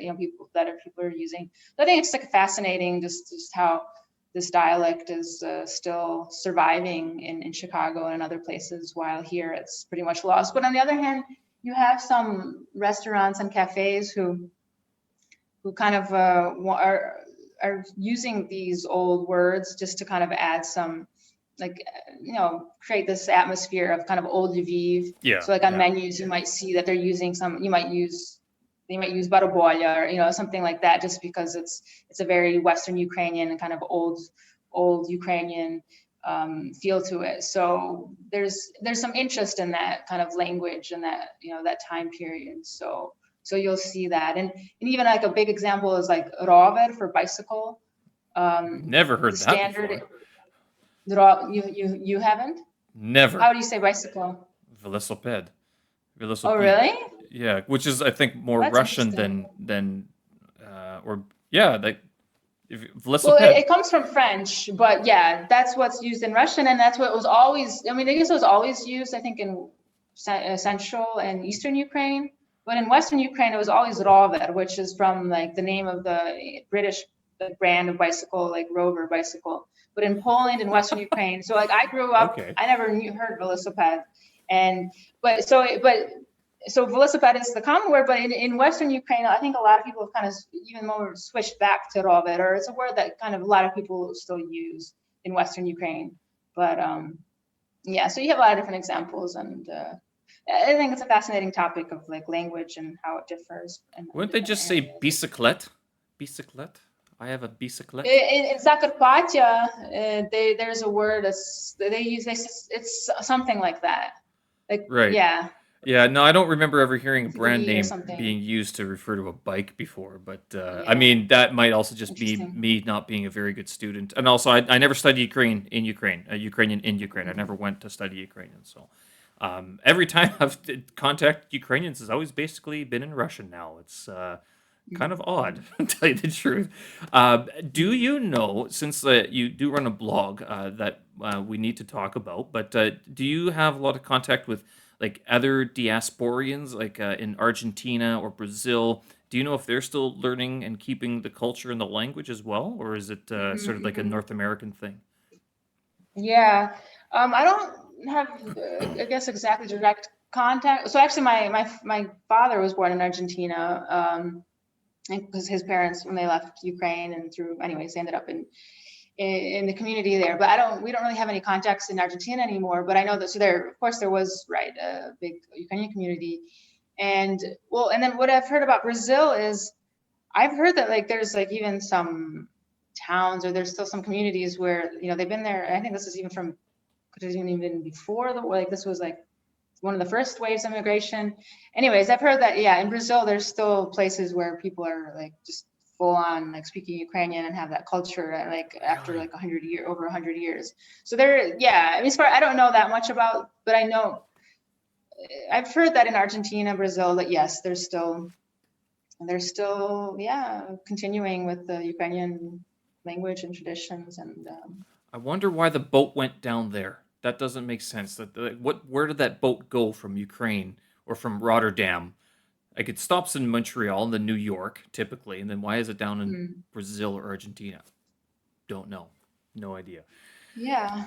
people are using. So I think it's like fascinating, just how this dialect is still surviving in Chicago and in other places, while here it's pretty much lost. But on the other hand, you have some restaurants and cafes who kind of are using these old words just to kind of add some, like, create this atmosphere of kind of old Lviv. Yeah. So like on menus, you might see that they're using they might use barabolia, or, something like that, just because it's a very Western Ukrainian and kind of old Ukrainian feel to it. So there's some interest in that kind of language and that, that time period. So you'll see that. And even like a big example is like rover for bicycle. Never heard that standard before. You haven't? Never. How do you say bicycle? Velosiped. Oh, really? Yeah, which is, I think, more That's Russian than velosiped. Well, it comes from French, but yeah, that's what's used in Russian, and that's what was always, I guess it was always used, I think, in central and eastern Ukraine. But in Western Ukraine, it was always Rover, which is from like the name of the British brand of bicycle, like Rover bicycle. But in Poland and Western Ukraine, so like I grew up, Okay. I never heard velocipede, and so velocipede is the common word, but in Western Ukraine, I think a lot of people have kind of even more switched back to Rover, or it's a word that kind of a lot of people still use in Western Ukraine. But yeah, so you have a lot of different examples, and I think it's a fascinating topic of like language and how it differs. Wouldn't they just say bicyclette? Bicyclette? I have a bicyclette. In Zakarpattia, there's a word they use. It's something like that. Like Right. yeah. Yeah, no, I don't remember ever hearing a brand Or name something. being used to refer to a bike before, but I Yeah. mean, that might also just be Interesting. me not being a very good student. And also, I never studied Ukrainian in Ukraine. I never went to study Ukrainian. So every time I've contacted Ukrainians, it's always basically been in Russian now. It's kind of odd, to tell you the truth. Do you know, since you do run a blog that we need to talk about, but do you have a lot of contact with like other diasporians, like in Argentina or Brazil? Do you know if they're still learning and keeping the culture and the language as well, or is it sort of like a North American thing? Yeah. I don't have, I guess, exactly direct contact. So actually, my father was born in Argentina, because his parents, when they left Ukraine and through, anyways, they ended up in the community there. But we don't really have any contacts in Argentina anymore. But I know that, so there, of course, there was, right, a big Ukrainian community. And well, and then what I've heard about Brazil is, I've heard that like there's like even some towns, or there's still some communities where, they've been there. I think this is even from, could have even before like this was like one of the first waves of immigration. Anyways, I've heard that, yeah, in Brazil, there's still places where people are like just full on like speaking Ukrainian and have that culture like after Really? like over 100 years. So there, yeah, I mean, I don't know that much about, but I know, I've heard that in Argentina, Brazil, that yes, yeah, continuing with the Ukrainian language and traditions. And I wonder why the boat went down there. That doesn't make sense. Where did that boat go from Ukraine or from Rotterdam? Like it stops in Montreal and then New York typically, and then why is it down in Brazil or Argentina? Don't know. No idea. yeah,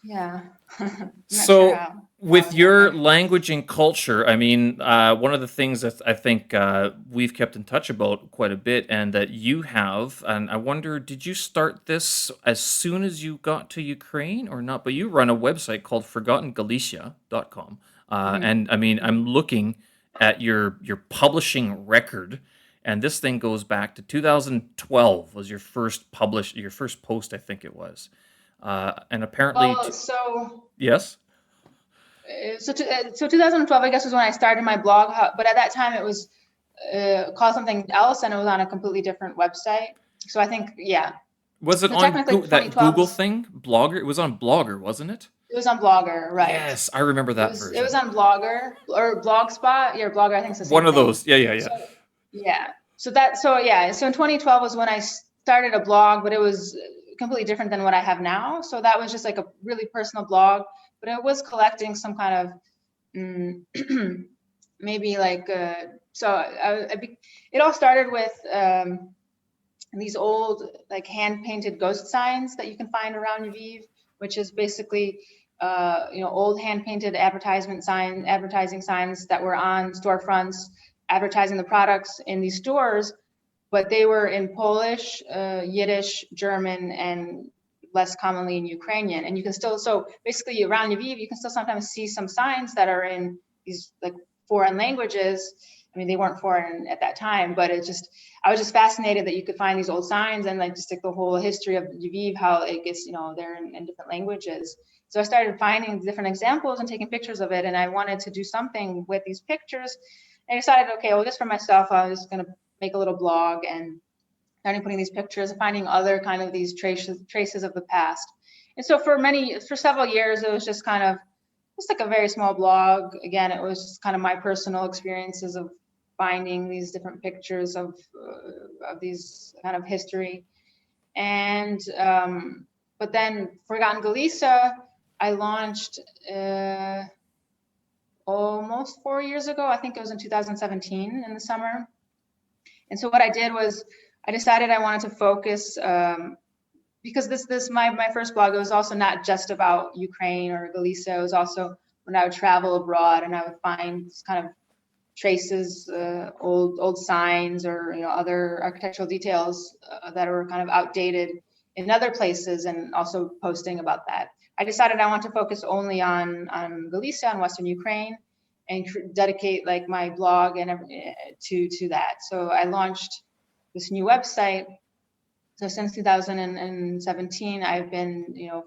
yeah. I'm not sure So, how with it got your there. language and culture, I mean, one of the things that I think we've kept in touch about quite a bit, and that you have, and I wonder, did you start this as soon as you got to Ukraine or not? But you run a website called ForgottenGalicia.com. And I mean, I'm looking at your publishing record, and this thing goes back to 2012 was your first post, I think it was. And apparently, Well, so yes. so 2012, I guess, was when I started my blog. But at that time, it was called something else, and it was on a completely different website. So I think, yeah. Was it So on technically, that 2012 Google was, thing? Blogger? It was on Blogger, wasn't it? it was on Blogger, right? Yes, I remember It that was version. on Blogger or Blogspot. Yeah, Blogger, I think it's the One same of thing. those. Yeah, yeah, yeah. So yeah. So in 2012 was when I started a blog, but it was completely different than what I have now. So that was just like a really personal blog, but it was collecting some kind of maybe like it all started with these old like hand painted ghost signs that you can find around Lviv, which is basically old hand painted advertising signs that were on storefronts advertising the products in these stores, but they were in Polish, Yiddish, German, and less commonly in Ukrainian. And you can still, so basically around Lviv, you can still sometimes see some signs that are in these like foreign languages. I mean, they weren't foreign at that time, but I was just fascinated that you could find these old signs and like just like the whole history of Lviv, how it gets, they're in different languages. So I started finding different examples and taking pictures of it. And I wanted to do something with these pictures. And I decided, okay, well, just for myself, I was going to make a little blog and starting putting these pictures and finding other kind of these traces of the past. And so for several years, it was just kind of just like a very small blog. Again, it was just kind of my personal experiences of finding these different pictures of these kind of history. And but then Forgotten Galicia, I launched almost 4 years ago. I think it was in 2017 in the summer. And so what I did was I decided I wanted to focus, because my first blog, it was also not just about Ukraine or Galicia. It was also when I would travel abroad and I would find kind of traces, old signs, or other architectural details that were kind of outdated in other places, and also posting about that. I decided I want to focus only on Galicia and Western Ukraine, and dedicate like my blog and to that. So I launched this new website. So since 2017, I've been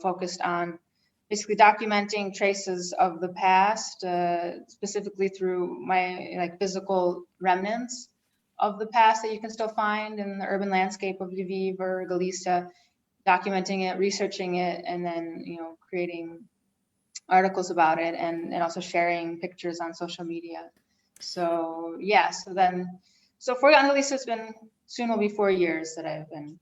focused on basically documenting traces of the past, specifically through my physical remnants of the past that you can still find in the urban landscape of Lviv or Galicia, documenting it, researching it, and then creating articles about it, and also sharing pictures on social media. So yeah, so for Galicia, it's been soon will be 4 years that I've been.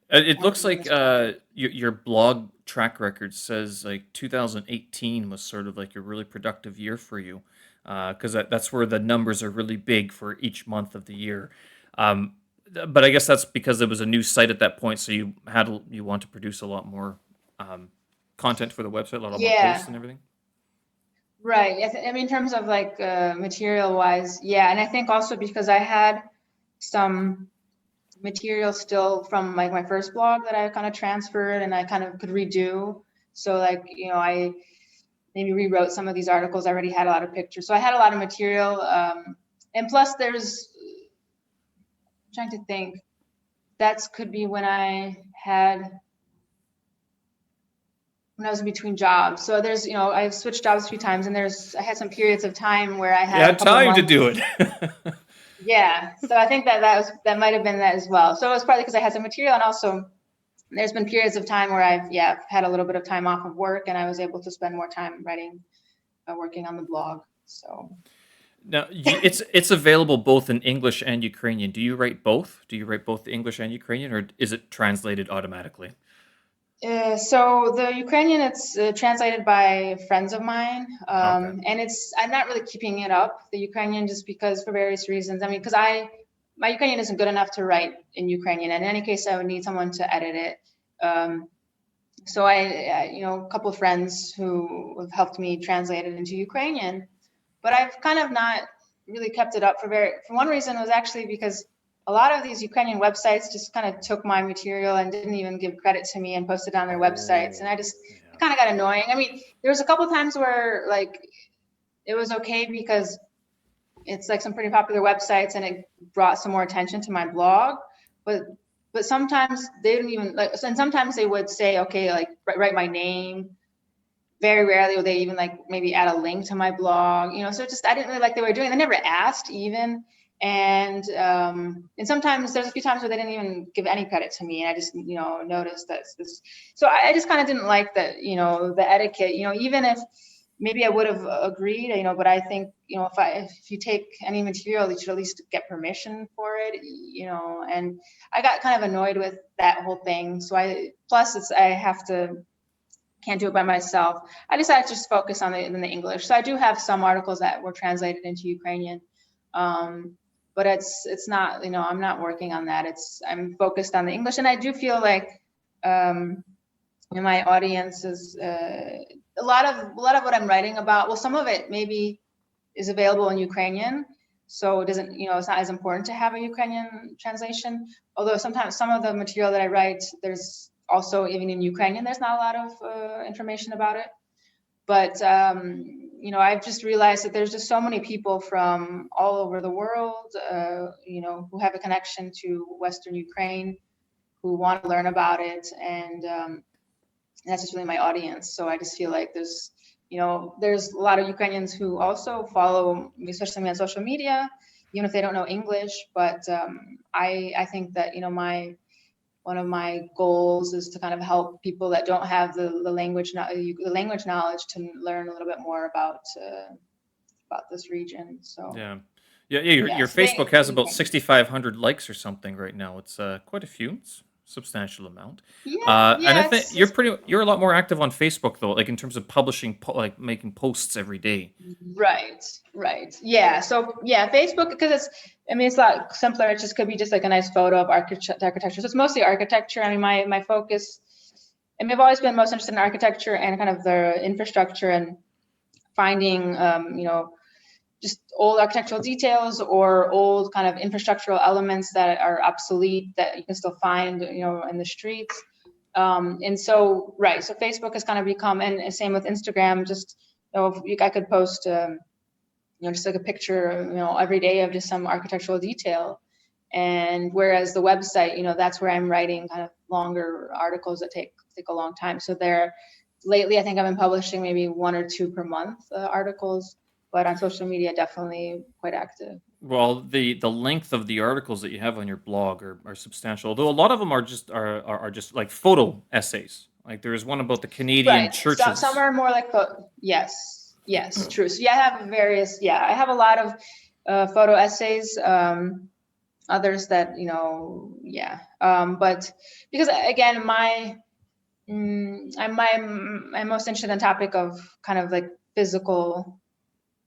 It looks working like this your blog track record says like 2018 was sort of like a really productive year for you, because that's where the numbers are really big for each month of the year. But I guess that's because it was a new site at that point, so you want to produce a lot more content for the website, a lot more posts and everything. Right. I mean, in terms of like material wise, yeah. And I think also because I had some material still from like my first blog that I kind of transferred and I kind of could redo. So like, I maybe rewrote some of these articles. I already had a lot of pictures. So I had a lot of material. And plus I'm trying to think, could be when I was in between jobs. So there's, I've switched jobs a few times, and I had some periods of time where I had time to do it. Yeah. So I think that might have been that as well. So it was probably because I had some material, and also there's been periods of time where I've had a little bit of time off of work, and I was able to spend more time working on the blog. So now it's available both in English and Ukrainian. Do you write both? Do you write both the English and Ukrainian, or is it translated automatically? So the Ukrainian, it's translated by friends of mine, Okay. and I'm not really keeping it up, the Ukrainian, just because for various reasons. I mean, because my Ukrainian isn't good enough to write in Ukrainian, and in any case, I would need someone to edit it. So I a couple of friends who have helped me translate it into Ukrainian, but I've kind of not really kept it up for one reason. Was actually because a lot of these Ukrainian websites just kind of took my material and didn't even give credit to me and posted on their websites. And it kind of got annoying. I mean, there was a couple times where like it was okay because it's like some pretty popular websites and it brought some more attention to my blog. But sometimes they didn't even and sometimes they would say, okay, like write my name. Very rarely would they even like maybe add a link to my blog, so just, I didn't really like they were doing. They never asked even. And sometimes there's a few times where they didn't even give any credit to me, and I just noticed that this. So I just kind of didn't like that, the etiquette, even if maybe I would have agreed, but I think if you take any material, you should at least get permission for it, and I got kind of annoyed with that whole thing. So I can't do it by myself. I decided to just focus on the English. So I do have some articles that were translated into Ukrainian. But it's not, I'm not working on that. I'm focused on the English, and I do feel like my audience is a lot of what I'm writing about. Well, some of it maybe is available in Ukrainian, so it doesn't, it's not as important to have a Ukrainian translation. Although sometimes some of the material that I write, there's also, even in Ukrainian, there's not a lot of information about it. But I've just realized that there's just so many people from all over the world, who have a connection to Western Ukraine, who want to learn about it, and that's just really my audience. So I just feel like there's a lot of Ukrainians who also follow me, especially on social media, even if they don't know English. But I think that one of my goals is to kind of help people that don't have the language knowledge to learn a little bit more about this region. So your Facebook has about 6,500 likes or something right now. It's quite a few. It's substantial amount. Yeah, And I yeah, think you're a lot more active on Facebook though, like in terms of publishing, like making posts every day. right, right. Yeah. So yeah, Facebook, because I mean, it's a lot simpler. It just could be just like a nice photo of architecture. So it's mostly architecture. I mean, my focus, I mean, I've always been most interested in architecture and kind of the infrastructure and finding, just old architectural details or old kind of infrastructural elements that are obsolete that you can still find, in the streets. And so, right, so Facebook has kind of become, and same with Instagram, just, I could post, just like a picture, every day of just some architectural detail. And whereas the website, that's where I'm writing kind of longer articles that take a long time. So lately, I think I've been publishing maybe 1 or 2 per month articles, but on social media, definitely quite active. Well, the length of the articles that you have on your blog are substantial, although a lot of them are just like photo essays. Like there is one about the Canadian Right. Some churches. are more like, yes, true. So yeah, I have a lot of photo essays. Others that, yeah. But because again, I'm most interested in the topic of kind of like physical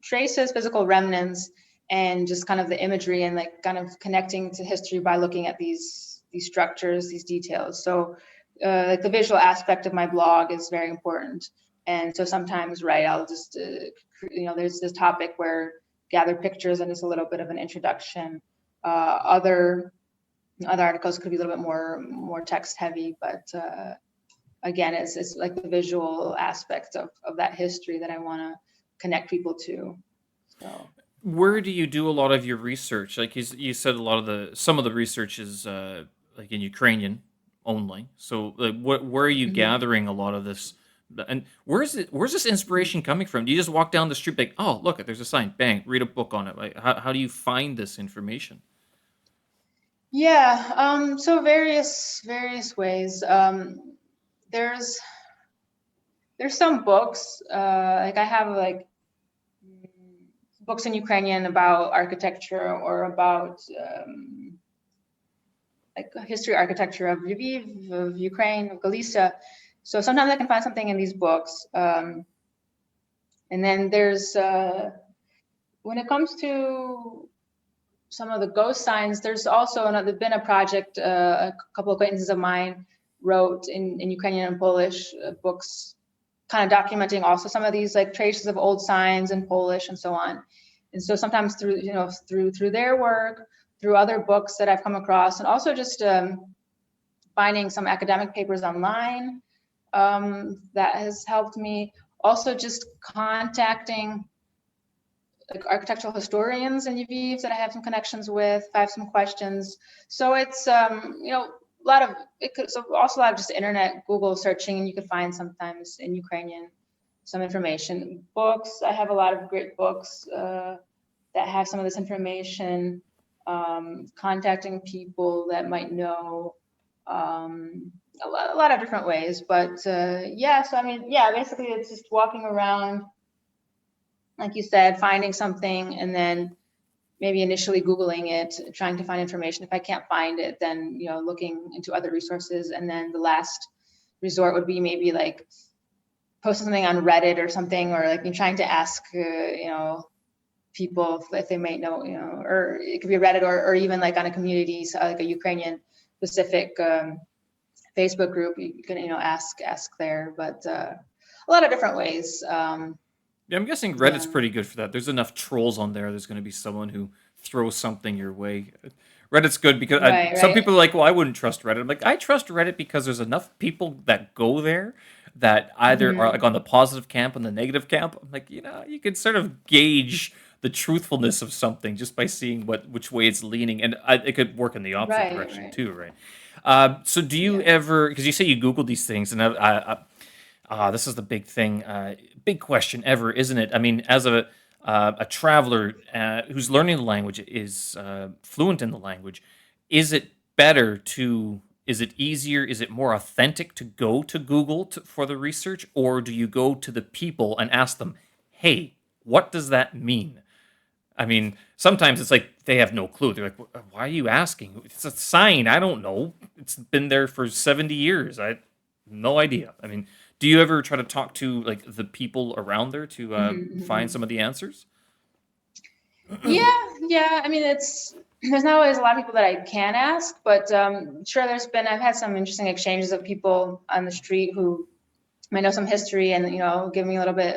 traces, physical remnants, and just kind of the imagery and like kind of connecting to history by looking at these structures, these details. So like the visual aspect of my blog is very important. And so sometimes, right, I'll just, there's this topic where gather pictures and it's a little bit of an introduction. Other articles could be a little bit more text heavy, but again, it's like the visual aspect of that history that I want to connect people to. So Where do you do a lot of your research? Like you said, some of the research is like in Ukrainian only. So like, where are you mhm. gathering a lot of this? And where's this inspiration coming from? Do you just walk down the street like, oh, look, there's a sign, bang, read a book on it? Like, how do you find this information? Yeah, so various ways. There's some books, like I have like books in Ukrainian about architecture or about like history architecture of Lviv, of Ukraine, of Galicia. So sometimes I can find something in these books. And then there's when it comes to some of the ghost signs, there's also been a project, a couple of acquaintances of mine wrote in Ukrainian and Polish books, kind of documenting also some of these like traces of old signs in Polish and so on. And so sometimes through their work, through other books that I've come across, and also just finding some academic papers online, that has helped me. Also just contacting like architectural historians in Lviv that I have some connections with. If I have some questions. So it's a lot of so also a lot of just internet Google searching, and you could find sometimes in Ukrainian some information. Books, I have a lot of great books that have some of this information. Contacting people that might know, a lot of different ways. But yeah, so I mean, yeah, basically it's just walking around, like you said, finding something and then maybe initially Googling it, trying to find information. If I can't find it, then, looking into other resources. And then the last resort would be maybe like posting something on Reddit or something, or like trying to ask, people if they might know, or it could be Reddit or even like on a community, so like a Ukrainian specific Facebook group, you can, ask there, but a lot of different ways. Yeah, I'm guessing Reddit's Yeah. pretty good for that. There's enough trolls on there. There's going to be someone who throws something your way. Reddit's good because some Right. people are like, well, I wouldn't trust Reddit. I'm like, I trust Reddit because there's enough people that go there that either are Mhm. like on the positive camp and the negative camp. I'm like, you can sort of gauge the truthfulness of something just by seeing which way it's leaning, and it could work in the opposite direction Right. too, right? So do you Yeah. ever? Because you say you Google these things, and this is the big thing, big question ever, isn't it? I mean, as a traveler who's learning the language, is fluent in the language, is it better to? Is it easier? Is it more authentic to go to Google for the research, or do you go to the people and ask them, "Hey, what does that mean?" I mean, sometimes it's like they have no clue. They're like, "Why are you asking? It's a sign. I don't know. It's been there for 70 years. I no idea." I mean, do you ever try to talk to like the people around there to find Mhm. some of the answers? Yeah, yeah. I mean, there's not always a lot of people that I can ask, but sure, I've had some interesting exchanges of people on the street who I know some history and give me a little bit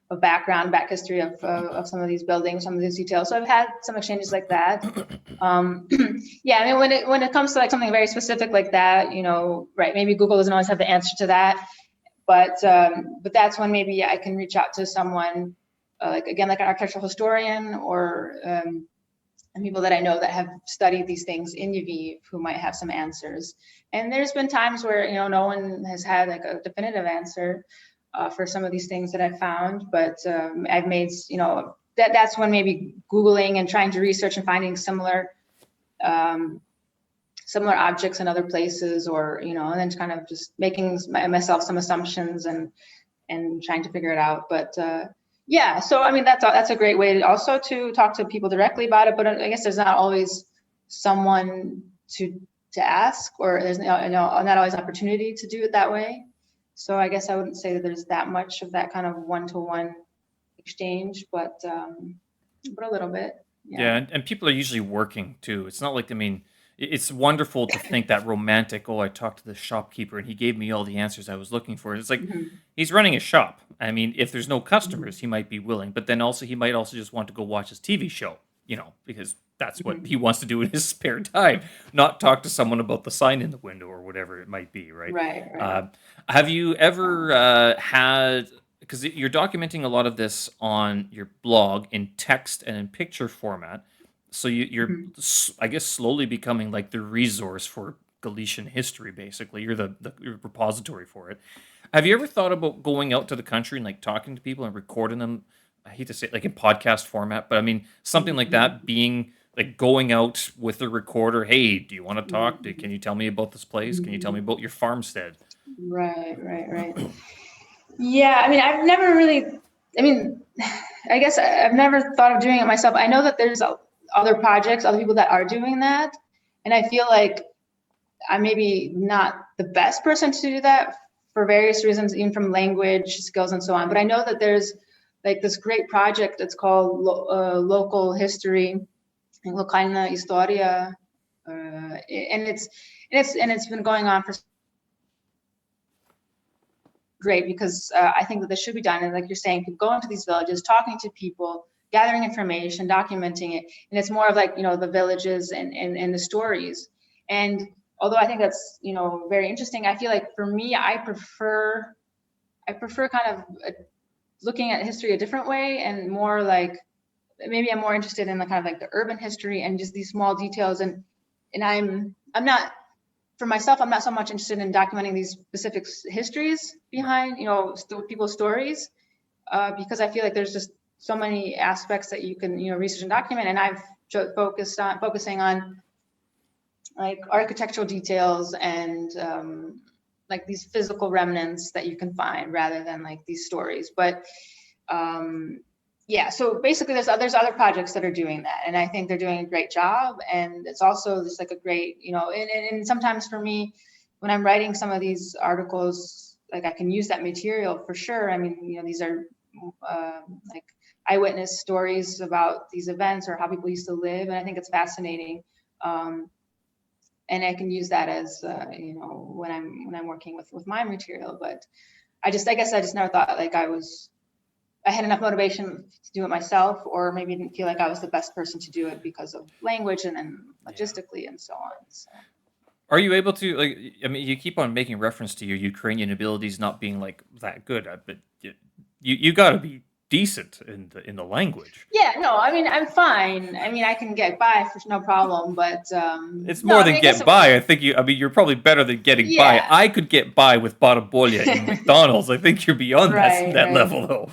of back history of some of these buildings, some of these details. So I've had some exchanges like that. Um, yeah, I mean, when it comes to like something very specific like that, right? Maybe Google doesn't always have the answer to that, but that's when maybe I can reach out to someone like again like an architectural historian or and people that I know that have studied these things in Lviv who might have some answers. And there's been times where no one has had like a definitive answer for some of these things that I've found, but I've made that's when maybe Googling and trying to research and finding um, similar objects in other places, or and then kind of just making myself some assumptions and trying to figure it out. But yeah, so I mean that's a great way also to talk to people directly about it. But I guess there's not always someone to ask, or there's not always an opportunity to do it that way. So I guess I wouldn't say that there's that much of that kind of one-to-one exchange, but a little bit, yeah. Yeah, and people are usually working too. It's not like, I mean, it's wonderful to think that romantic, oh, I talked to the shopkeeper and he gave me all the answers I was looking for. It's like Mhm. he's running a shop. I mean, if there's no Mhm. customers, he might be willing, but then also he might also just want to go watch his TV show, because that's what Mhm. he wants to do in his spare time, not talk to someone about the sign in the window or whatever it might be, right? Right, right. Uh, have you ever Um, had, because you're documenting a lot of this on your blog in text and in picture format, so you're mhm. I guess slowly becoming like the resource for Galician history. Basically, you're the repository for it. Have you ever thought about going out to the country and like talking to people and recording them? I hate to say it, like in podcast format, but I mean something like Mhm. that, being like going out with a recorder. Hey, do you want to talk? Mhm. Can you tell me about this place? Can you tell me Mhm. about your farmstead? Right, right, right. Yeah, I mean, I've never really, I mean, I guess I've never thought of doing it myself. I know that there's other projects, other people that are doing that. And I feel like I'm maybe not the best person to do that for various reasons, even from language skills and so on. But I know that there's like this great project that's called Local History, Lokalna Historia. And it's been going on for great because I think that this should be done. And like you're saying, go into these villages, talking to people, gathering information, documenting it. And it's more of like, the villages and the stories. And although I think that's, very interesting, I feel like for me, I prefer kind of looking at history a different way and more like, maybe I'm more interested in the kind of like the urban history and just these small details. And I'm not for myself, I'm not so much interested in documenting these specific histories behind, people's stories, because I feel like there's just so many aspects that you can, research and document. And I've focusing on like architectural details and like these physical remnants that you can find rather than like these stories. But um, yeah, so basically there's other projects that are doing that, and I think they're doing a great job. And it's also just like a great, and sometimes for me, when I'm writing some of these articles, like I can use that material for sure. I mean, these are like eyewitness stories about these events or how people used to live, and I think it's fascinating. Um, and I can use that as when I'm working with my material. But I guess I just never thought like I had enough motivation to do it myself, or maybe didn't feel like I was the best person to do it because of language and then Yeah. logistically and so on. So. Are you able to like? I mean, you keep on making reference to your Ukrainian abilities not being like that good, but you got to be decent in the language. Yeah, no, I mean, I'm fine. I mean, I can get by for no problem, but It's no, more I mean, than I guess get it was, by. I think you. I mean, you're probably better than getting by. yeah, I could get by with Barabolia in McDonald's. I think you're beyond that right, that right. level though.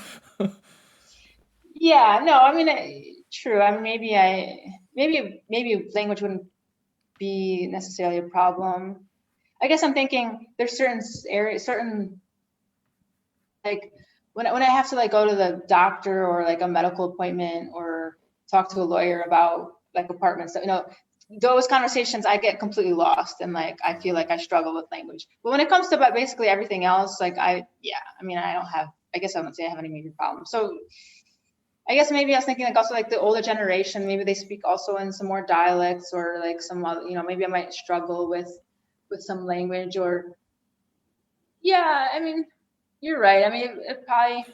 Yeah, no, I mean, true. I mean, maybe language wouldn't be necessarily a problem. I guess I'm thinking there's certain areas, certain like when I have to like go to the doctor or like a medical appointment or talk to a lawyer about like apartments. Those conversations I get completely lost, and like I feel like I struggle with language. But when it comes to basically everything else, like I guess I wouldn't say I have any major problems. So I guess maybe I was thinking like also like the older generation, maybe they speak also in some more dialects or like some other, maybe I might struggle with some language or yeah, I mean, you're right. I mean, it probably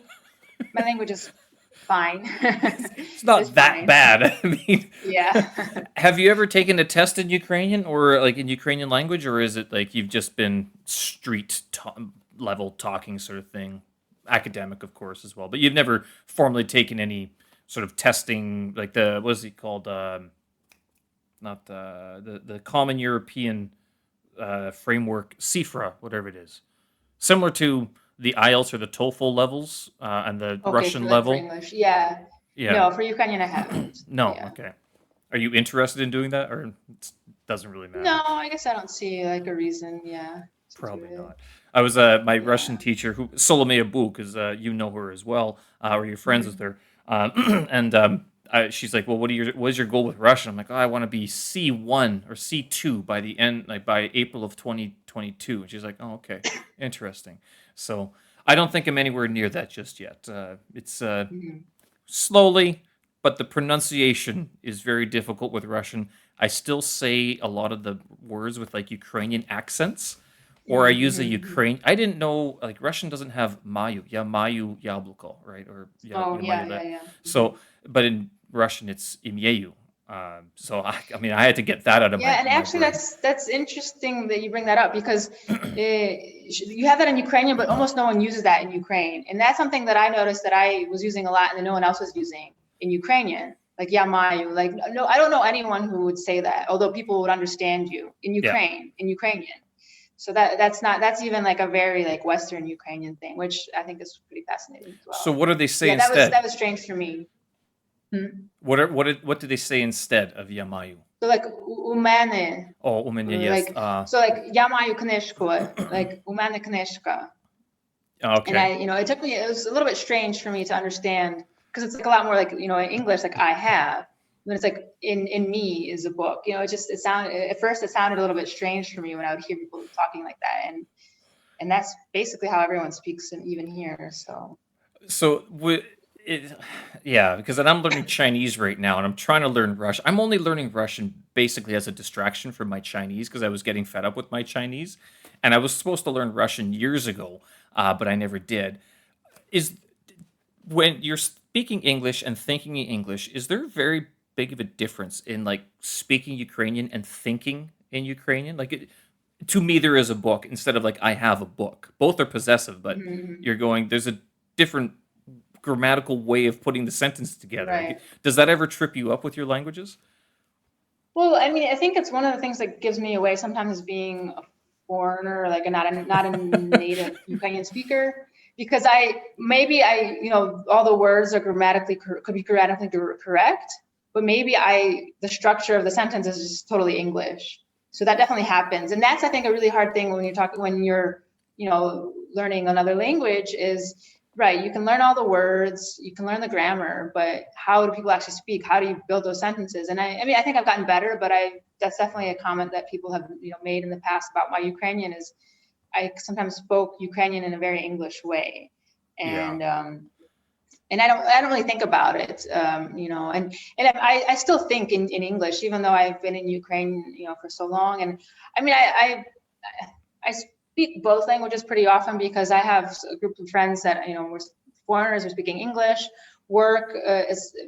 my language is fine. It's not It's that fine. bad. I mean, Yeah. have you ever taken a test in Ukrainian or like in Ukrainian language, or is it like you've just been level talking sort of thing? Academic, of course, as well, but you've never formally taken any sort of testing, like what is it called? Not the Common European Framework, CIFRA, whatever it is, similar to the IELTS or the TOEFL levels and the Okay, Russian for level. English. Yeah. Yeah. No, for Ukrainian I haven't. No. Yeah. Okay. Are you interested in doing that, or it doesn't really matter? No, I guess I don't see like a reason, yeah, to do Probably it. not. I was my Yeah. Russian teacher, who Solomea Boo, because you know her as well, or you're friends with her, and she's like, "Well, what is your goal with Russian?" I'm like, "Oh, I want to be C1 or C2 by the end, like by April of 2022." And she's like, "Oh, okay, interesting." So I don't think I'm anywhere near that just yet. It's slowly, but the pronunciation is very difficult with Russian. I still say a lot of the words with like Ukrainian accents, or I use a Ukraine. I didn't know like Russian doesn't have mayu, ya mayu yabloko, right? Or ya Oh, mayu yeah, that. yeah. So, but in Russian it's imyeyu. So I mean, I had to get that out of Yeah, and my actually brain. that's interesting that you bring that up because you have that in Ukrainian, but almost no one uses that in Ukraine. And that's something that I noticed that I was using a lot and that no one else was using in Ukrainian. Like yamayu, like no, I don't know anyone who would say that, although people would understand you in Yeah. Ukrainian. So that's even like a very like Western Ukrainian thing, which I think is pretty fascinating as So well. what do they say Yeah, instead? that was strange for me. What do they say instead of yamayu? So like umene, Oh, umenya, yes. like so like я маю книжку, like у мене книжка. Okay. And it was a little bit strange for me to understand because it's like a lot more like, in English, like I have, when it's like in me is a book, it sounded, at first it sounded a little bit strange for me when I would hear people talking like that. And that's basically how everyone speaks even here. So yeah, because I'm learning Chinese right now, and I'm trying to learn Russian. I'm only learning Russian basically as a distraction from my Chinese because I was getting fed up with my Chinese, and I was supposed to learn Russian years ago, but I never did. Is when you're speaking English and thinking in English, is there very big of a difference in like speaking Ukrainian and thinking in Ukrainian? To me, there is a book instead of like I have a book. Both are possessive, but there's a different grammatical way of putting the sentence together. Right. Does that ever trip you up with your languages? Well, I mean, I think it's one of the things that gives me away sometimes as being a foreigner, like not a native Ukrainian speaker, because all the words are could be grammatically correct, but maybe the structure of the sentence is just totally English. So that definitely happens, and that's I think a really hard thing when you're learning another language is. Right, you can learn all the words, you can learn the grammar, but how do people actually speak? How do you build those sentences? And I mean, I think I've gotten better, but that's definitely a comment that people have made in the past about my Ukrainian is I sometimes spoke Ukrainian in a very English way, and and I don't really think about it, and I still think in English, even though I've been in Ukraine, for so long, and I mean, I speak both languages pretty often because I have a group of friends that we're foreigners are speaking English. Work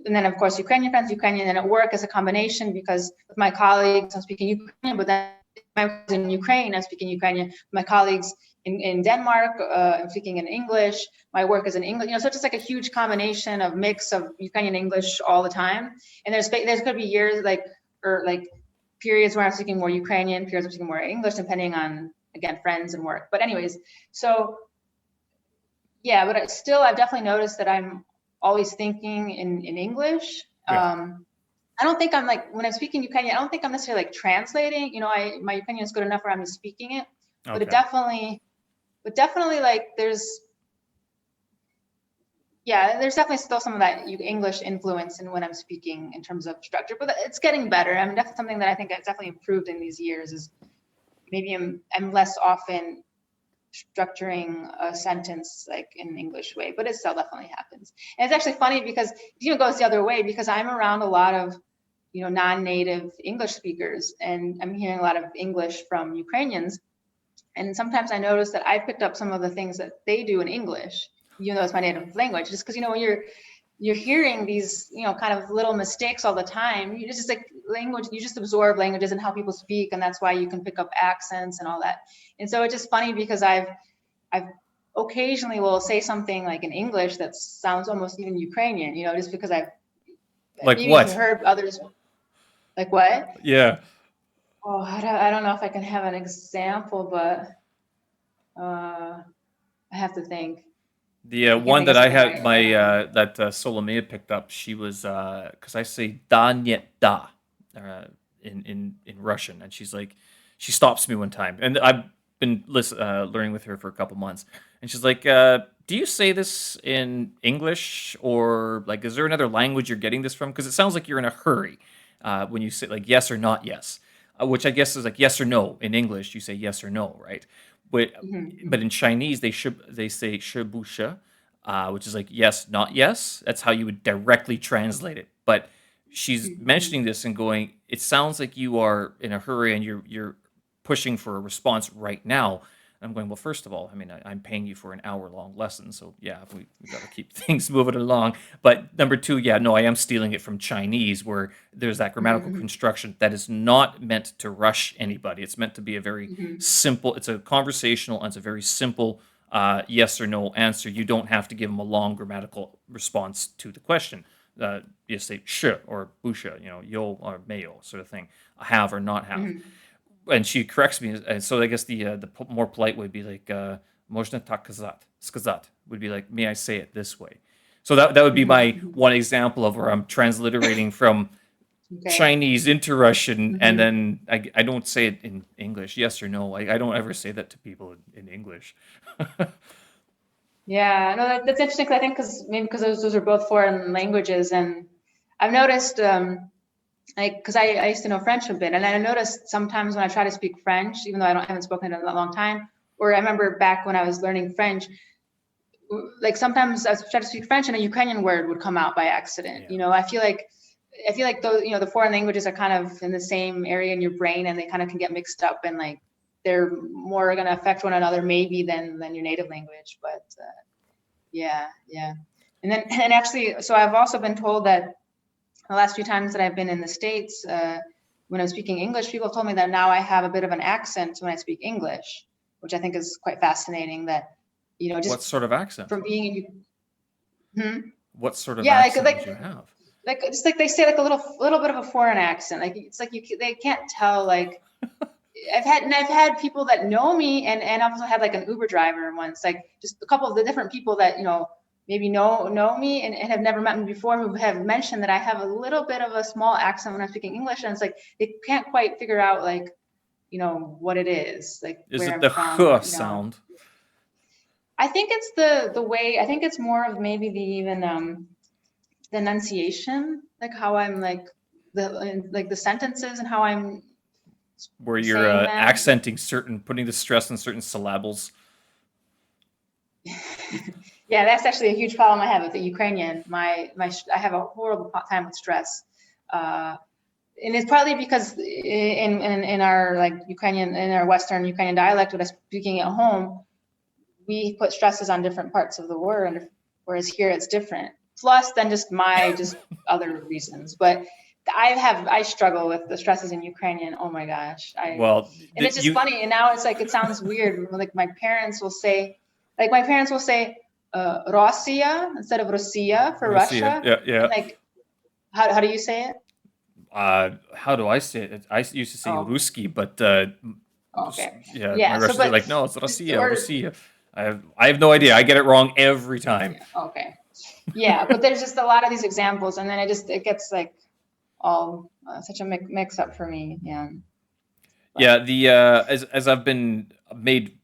and then of course Ukrainian friends, Ukrainian, and at work is a combination because with my colleagues I'm speaking Ukrainian, but then when I was in Ukraine I'm speaking Ukrainian. My colleagues in Denmark I'm speaking in English. My work is in English. So it's just like a huge combination of mix of Ukrainian English all the time. And there's going to be years or periods where I'm speaking more Ukrainian, periods where I'm speaking more English, depending on again friends and work. But anyways, so yeah, but I've definitely noticed that I'm always thinking in English. Yeah. I don't think I'm like when I'm speaking Ukrainian, I don't think I'm necessarily like translating. My Ukrainian is good enough where I'm just speaking it. But Okay. definitely like there's Yeah, there's definitely still some of that English influence in when I'm speaking in terms of structure, but it's getting better. I mean, that's something that I think has definitely improved in these years is maybe I'm less often structuring a sentence like in an English way, but it still definitely happens. And it's actually funny because it even goes the other way because I'm around a lot of, non-native English speakers, and I'm hearing a lot of English from Ukrainians. And sometimes I notice that I picked up some of the things that they do in English, even though it's my native language, just because, when you're hearing these, kind of little mistakes all the time, you just like language, you just absorb languages and how people speak. And that's why you can pick up accents and all that. And so it's just funny because I've occasionally will say something like in English that sounds almost even Ukrainian, just because I've Like maybe what? heard others. Like what? Yeah. Oh, I don't know if I can have an example, but I have to think. The I can't one think of that I something had, right now. that Solomea picked up, she was, because I say da niet da in Russian, and she's like, she stops me one time, and I've been learning with her for a couple months, and she's like, "Do you say this in English, or like, is there another language you're getting this from? Because it sounds like you're in a hurry when you say like yes or not yes, which I guess is like yes or no in English. You say yes or no, right? But Mm-hmm. but in Chinese they say 是不是, which is like yes, not yes. That's how you would directly translate it. But she's Mm-hmm. mentioning this and going, it sounds like you are in a hurry and you're pushing for a response right now. I'm going, well, first of all, I mean, I'm paying you for an hour-long lesson, so yeah, we got to keep things moving along. But number two, yeah, no, I am stealing it from Chinese, where there's that grammatical Mm-hmm. construction that is not meant to rush anybody. It's meant to be a very Mm-hmm. simple. It's a conversational, and it's a very simple yes or no answer. You don't have to give them a long grammatical response to the question. You say sh or busha, yo or mayo sort of thing, have or not have. Mm-hmm. And she corrects me, and so I guess the more polite would be like "Можно так сказать" would be like, may I say it this way? So that would be my Mm-hmm. one example of where I'm transliterating from Okay. Chinese into Russian, and Mm-hmm. then I don't say it in English, yes or no. I don't ever say that to people in English. Yeah, no, that's interesting because I think because those are both foreign languages, and I've noticed like because I used to know French a bit, and I noticed sometimes when I try to speak French, even though I haven't spoken it in a long time, or I remember back when I was learning French, like sometimes I was trying to speak French and a Ukrainian word would come out by accident. Yeah. I feel like those, the foreign languages are kind of in the same area in your brain, and they kind of can get mixed up, and like they're more going to affect one another maybe than your native language. But yeah, yeah. And actually, so I've also been told that the last few times that I've been in the States, when I'm speaking English, people have told me that now I have a bit of an accent when I speak English, which I think is quite fascinating. That What just sort of accent? from being in. What sort of Yeah, like accent would like you have? like it's like they say like a little bit of a foreign accent. Like it's like they can't tell. Like I've had people that know me, and I've also had like an Uber driver once, like just a couple of the different people that maybe know me and have never met me before, who have mentioned that I have a little bit of a small accent when I'm speaking English, and it's like they can't quite figure out like what it is, like Is where it I'm the from, or sound? I think it's the way. I think it's more of maybe the even the enunciation, like how I'm the sentences and how I'm Where you're saying them. accenting certain, putting the stress on certain syllables. Yeah, that's actually a huge problem I have with the Ukrainian. I have a horrible time with stress, uh, and it's partly because in our like Ukrainian, in our Western Ukrainian dialect, when I'm speaking at home, we put stresses on different parts of the word, whereas here it's different. Plus, then just other reasons, but I struggle with the stresses in Ukrainian. Oh my gosh, Well, and it's just you funny. And now it's like it sounds weird. My parents will say, Russia instead of Russia for Russia, Russia, yeah, and yeah. like how do you say it? How do I say it? I used to say Oh, Ruski, but okay, yeah, my yeah. So, Russians are but like, no, it's just Russia, or Russia. I have no idea. I get it wrong every time. yeah, okay, yeah. But there's just a lot of these examples, and then it gets like all such a mix up for me. Yeah, but Yeah, the as I've been made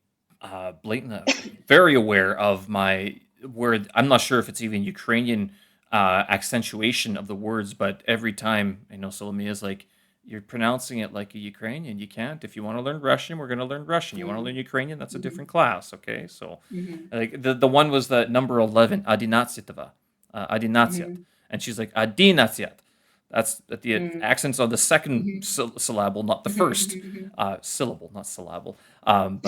blatant, very aware of my where I'm not sure if it's even Ukrainian accentuation of the words, but every time I know Solomia is like, you're pronouncing it like a Ukrainian. You can't. If you want to learn Russian, we're going to learn Russian. You want to learn Ukrainian, that's a different class. Okay, so like the one was the number 11, Adinatsitova, Adinatsiat, and she's like Adinatsiat. That's the accents on the second syllable, not the first syllable, not syllable. But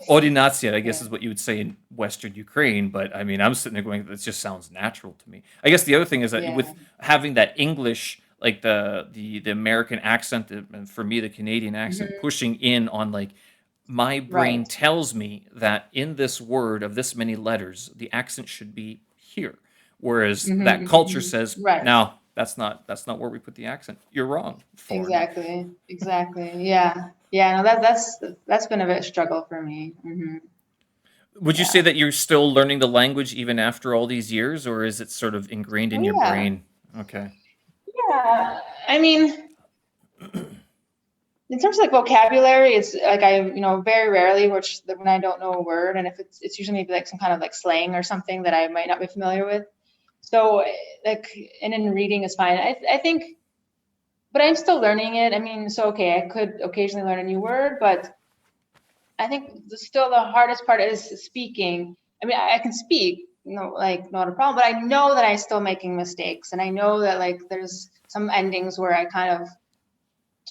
ordinatsiat, I guess, is what you would say in Western Ukraine. But I mean, I'm sitting there going, that just sounds natural to me. I guess the other thing is that with having that English, like the American accent, and for me, the Canadian accent, pushing in on like, my brain Right. tells me that in this word of this many letters, the accent should be here. Whereas that culture says, Right. no, that's not where we put the accent. You're wrong. Foreigner. Exactly. Yeah. No, that's been a bit of a struggle for me. Would you say Yeah. that you're still learning the language even after all these years, or is it sort of ingrained in Oh your yeah. brain? Okay. Yeah. I mean, in terms of like vocabulary, it's like very rarely, when I don't know a word, and if it's usually maybe like some kind of like slang or something that I might not be familiar with. So like, and in reading is fine. I think, but I'm still learning it. I mean, so okay, I could occasionally learn a new word, but I think still the hardest part is speaking. I mean, I can speak, like not a problem, but I know that I'm still making mistakes, and I know that like there's some endings where I kind of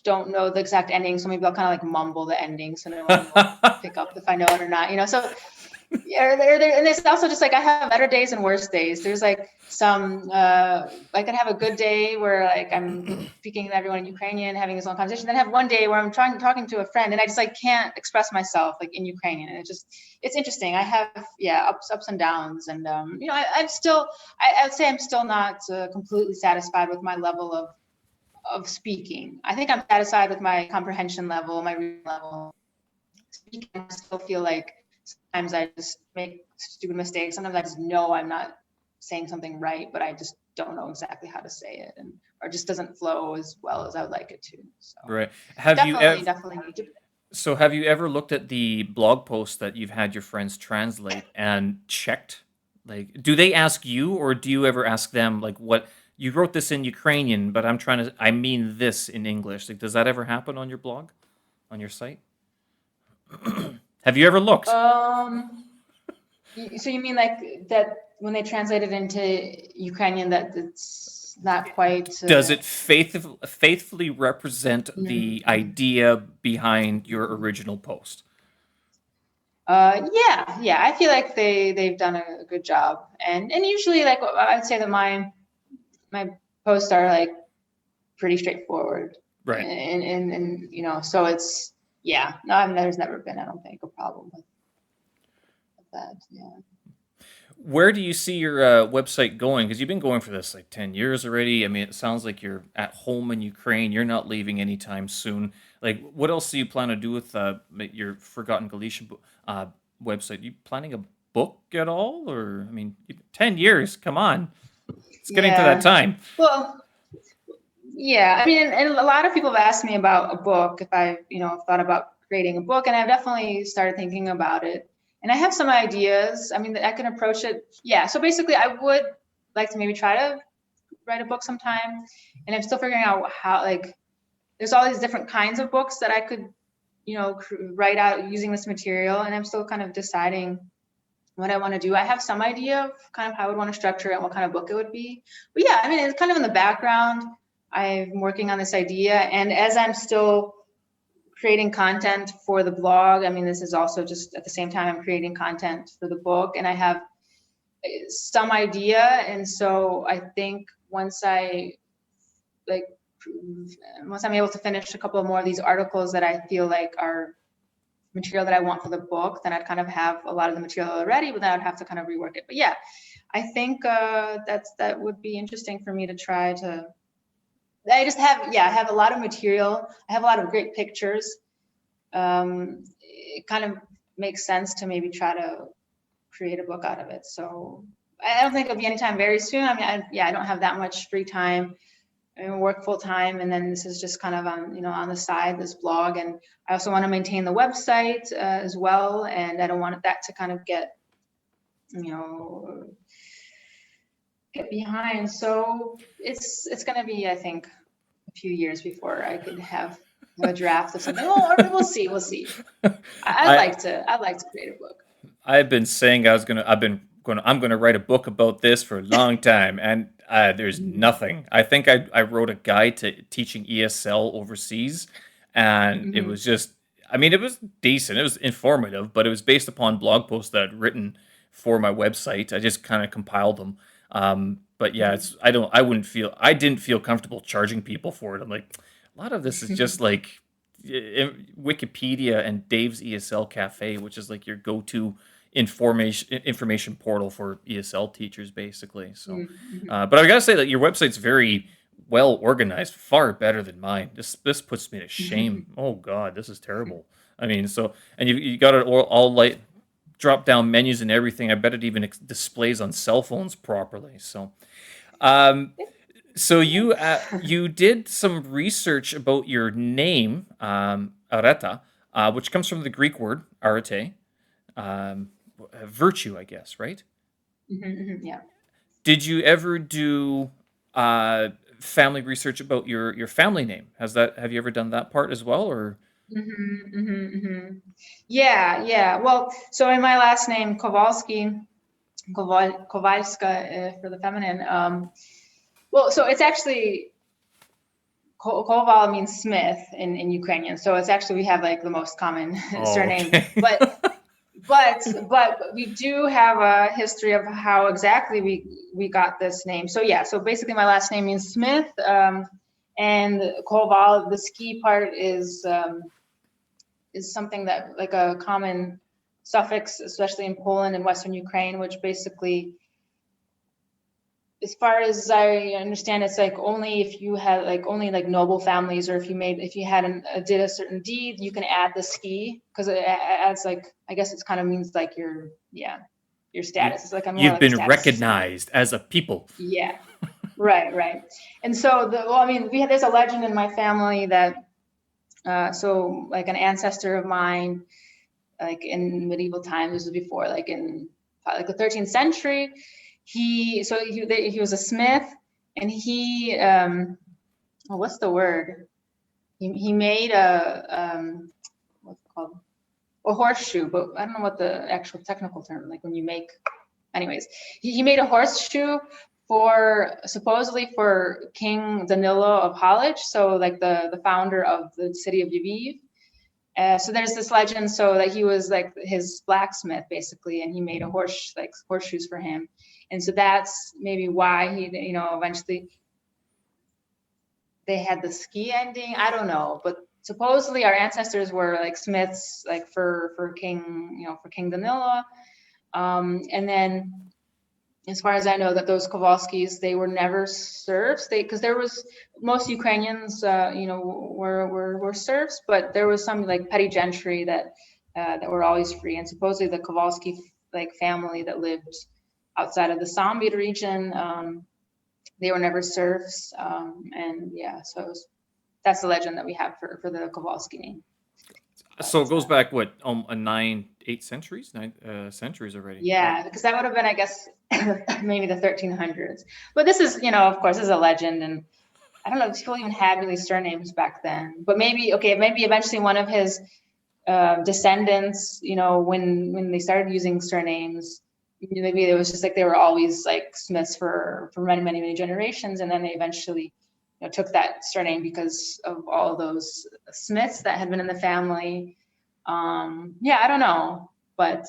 don't know the exact ending, so maybe I'll kind of like mumble the ending so no one will pick up if I know it or not, So yeah, and it's also just like I have better days and worse days. There's like some I can have a good day where like I'm speaking to everyone in Ukrainian, having this long conversation. Then I have one day where I'm talking to a friend and I just like can't express myself like in Ukrainian, and it's interesting. I have ups and downs, and I'm still I would say I'm still not completely satisfied with my level of speaking. I think I'm satisfied with my comprehension level, my reading level. Speaking, I still feel like sometimes I just make stupid mistakes. Sometimes I just know I'm not saying something right, but I just don't know exactly how to say it, or it just doesn't flow as well as I would like it to. So Right. Have you ever? definitely need to. So have you ever looked at the blog posts that you've had your friends translate and checked? Like, do they ask you, or do you ever ask them, like, what you wrote this in Ukrainian, but I mean this in English? Like, does that ever happen on your blog, on your site? Have you ever looked? So you mean like that when they translate it into Ukrainian, that it's not quite. Does it faithfully represent the idea behind your original post? Yeah. I feel like they've done a good job, and usually like I'd say that my posts are like pretty straightforward, Right. and so it's no, there's never been, I don't think, a problem with that. Yeah. Where do you see your website going? Because you've been going for this like 10 years already. I mean, it sounds like you're at home in Ukraine. You're not leaving anytime soon. Like, what else do you plan to do with your Forgotten Galician website? You planning a book at all? Or, I mean, 10 years, come on. It's getting to that time. Well, yeah, I mean, and a lot of people have asked me about a book, if I, thought about creating a book, and I've definitely started thinking about it. And I have some ideas. I mean, I can approach it. Yeah. So basically, I would like to maybe try to write a book sometime. And I'm still figuring out how, like, there's all these different kinds of books that I could, write out using this material. And I'm still kind of deciding what I want to do. I have some idea of kind of how I would want to structure it and what kind of book it would be. But yeah, I mean, it's kind of in the background. I'm working on this idea. And as I'm still creating content for the blog, I mean, this is also just at the same time I'm creating content for the book, and I have some idea. And so I think once I'm able to finish a couple more of these articles that I feel like are material that I want for the book, then I'd kind of have a lot of the material already, but then I'd have to kind of rework it. But yeah, I think that would be interesting for me to try to. I have a lot of material. I have a lot of great pictures. It kind of makes sense to maybe try to create a book out of it. So I don't think it'll be anytime very soon. I mean, I don't have that much free time. I work full time, and then this is just kind of on the side, this blog. And I also want to maintain the website as well, and I don't want that to kind of get you know, get behind. So it's going to be, I think, a few years before I could have a draft of something. Well, we'll see. We'll see. I'd I like to. I'd like to create a book. I've been saying I'm gonna write a book about this for a long time, and there's Mhm. nothing. I think I wrote a guide to teaching ESL overseas, and it Mhm. was just, I mean, it was decent. It was informative, but it was based upon blog posts that I'd written for my website. I just kind of compiled them. But yeah, Mhm. it's I didn't feel comfortable charging people for it. I'm like, a lot of this is just like Wikipedia and Dave's ESL Cafe, which is like your go-to information portal for ESL teachers, basically. So, Mhm. but I gotta say that your website's very well organized, far better than mine. This puts me to shame. Mhm. Oh God, this is terrible. I mean, so and you got it all like drop down menus and everything. I bet it even displays on cell phones properly. So, um, so you did some research about your name, Areta, which comes from the Greek word arete, um, virtue, I guess, right? Mhm. Yeah. Did you ever do uh, family research about your family name? Have you ever done that part as well, or? Yeah, yeah. Well, so in my last name, Kovalska for the feminine. Well, so it's actually Koval means Smith in Ukrainian. So it's actually we have like the most common Oh, surname, okay. but we do have a history of how exactly we got this name. So yeah, so basically my last name means Smith, and Koval, the ski part is something that like a common suffix, especially in Poland and Western Ukraine, which basically, as far as I understand, it's like only if you had like only like noble families, or if you had did a certain deed, you can add the ski because it adds like, I guess it's kind of means like your you status. It's like a more you've like a been status symbol. recognized as a people. Yeah, right. And so I mean, there's a legend in my family that so like an ancestor of mine, like in medieval times, this was before, like in like the 13th century. He was a smith, and he oh, what's the word? He made what's it called, a horseshoe, but I don't know what the actual technical term, like when you make. Anyways, he made a horseshoe for supposedly for King Danilo of Halych, so like the founder of the city of Lviv. So there's this legend, so that he was like his blacksmith basically, and he made horseshoes for him, and so that's maybe why he, eventually they had the ski ending. I don't know, but supposedly our ancestors were like smiths, like for King, for King Danilo, and then as far as I know, that those Kowalskis, they were never serfs. Because there was most Ukrainians, were serfs, but there was some like petty gentry that were always free. And supposedly the Kowalski like family that lived outside of the Sambir region, they were never serfs. And yeah, so that's the legend that we have for the Kowalski name. But So it goes back what, a 8 centuries, 9 centuries already, right? yeah, because that would have been, I guess, maybe the 1300s. But this is, of course, this is a legend, and I don't know if people even had really surnames back then. But maybe eventually one of his descendants, when they started using surnames, maybe it was just like they were always like smiths for many generations, and then they eventually, took that surname because of all those smiths that had been in the family. Yeah, I don't know, but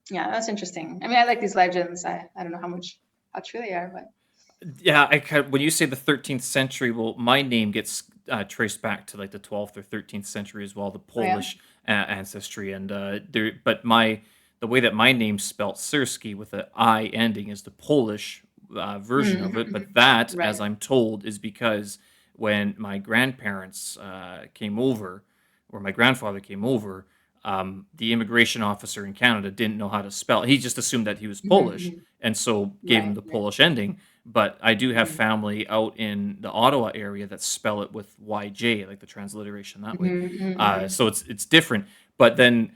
yeah, that's interesting. I mean, I like these legends. I don't know how true they are, but Yeah, when you say the 13th century, well, my name gets traced back to like the 12th or 13th century as well, the oh yeah. Polish ancestry, and the way that my name's spelt Syrski with an I ending is the Polish version of it. But that, as Right. I'm told, is because when my grandparents came over, or my grandfather came over, the immigration officer in Canada didn't know how to spell. He just assumed that he was Polish, and so gave him Right, the right. Polish ending. But I do have Mhm. family out in the Ottawa area that spell it with YJ, like the transliteration that way. Mhm, mhm, So it's different. But then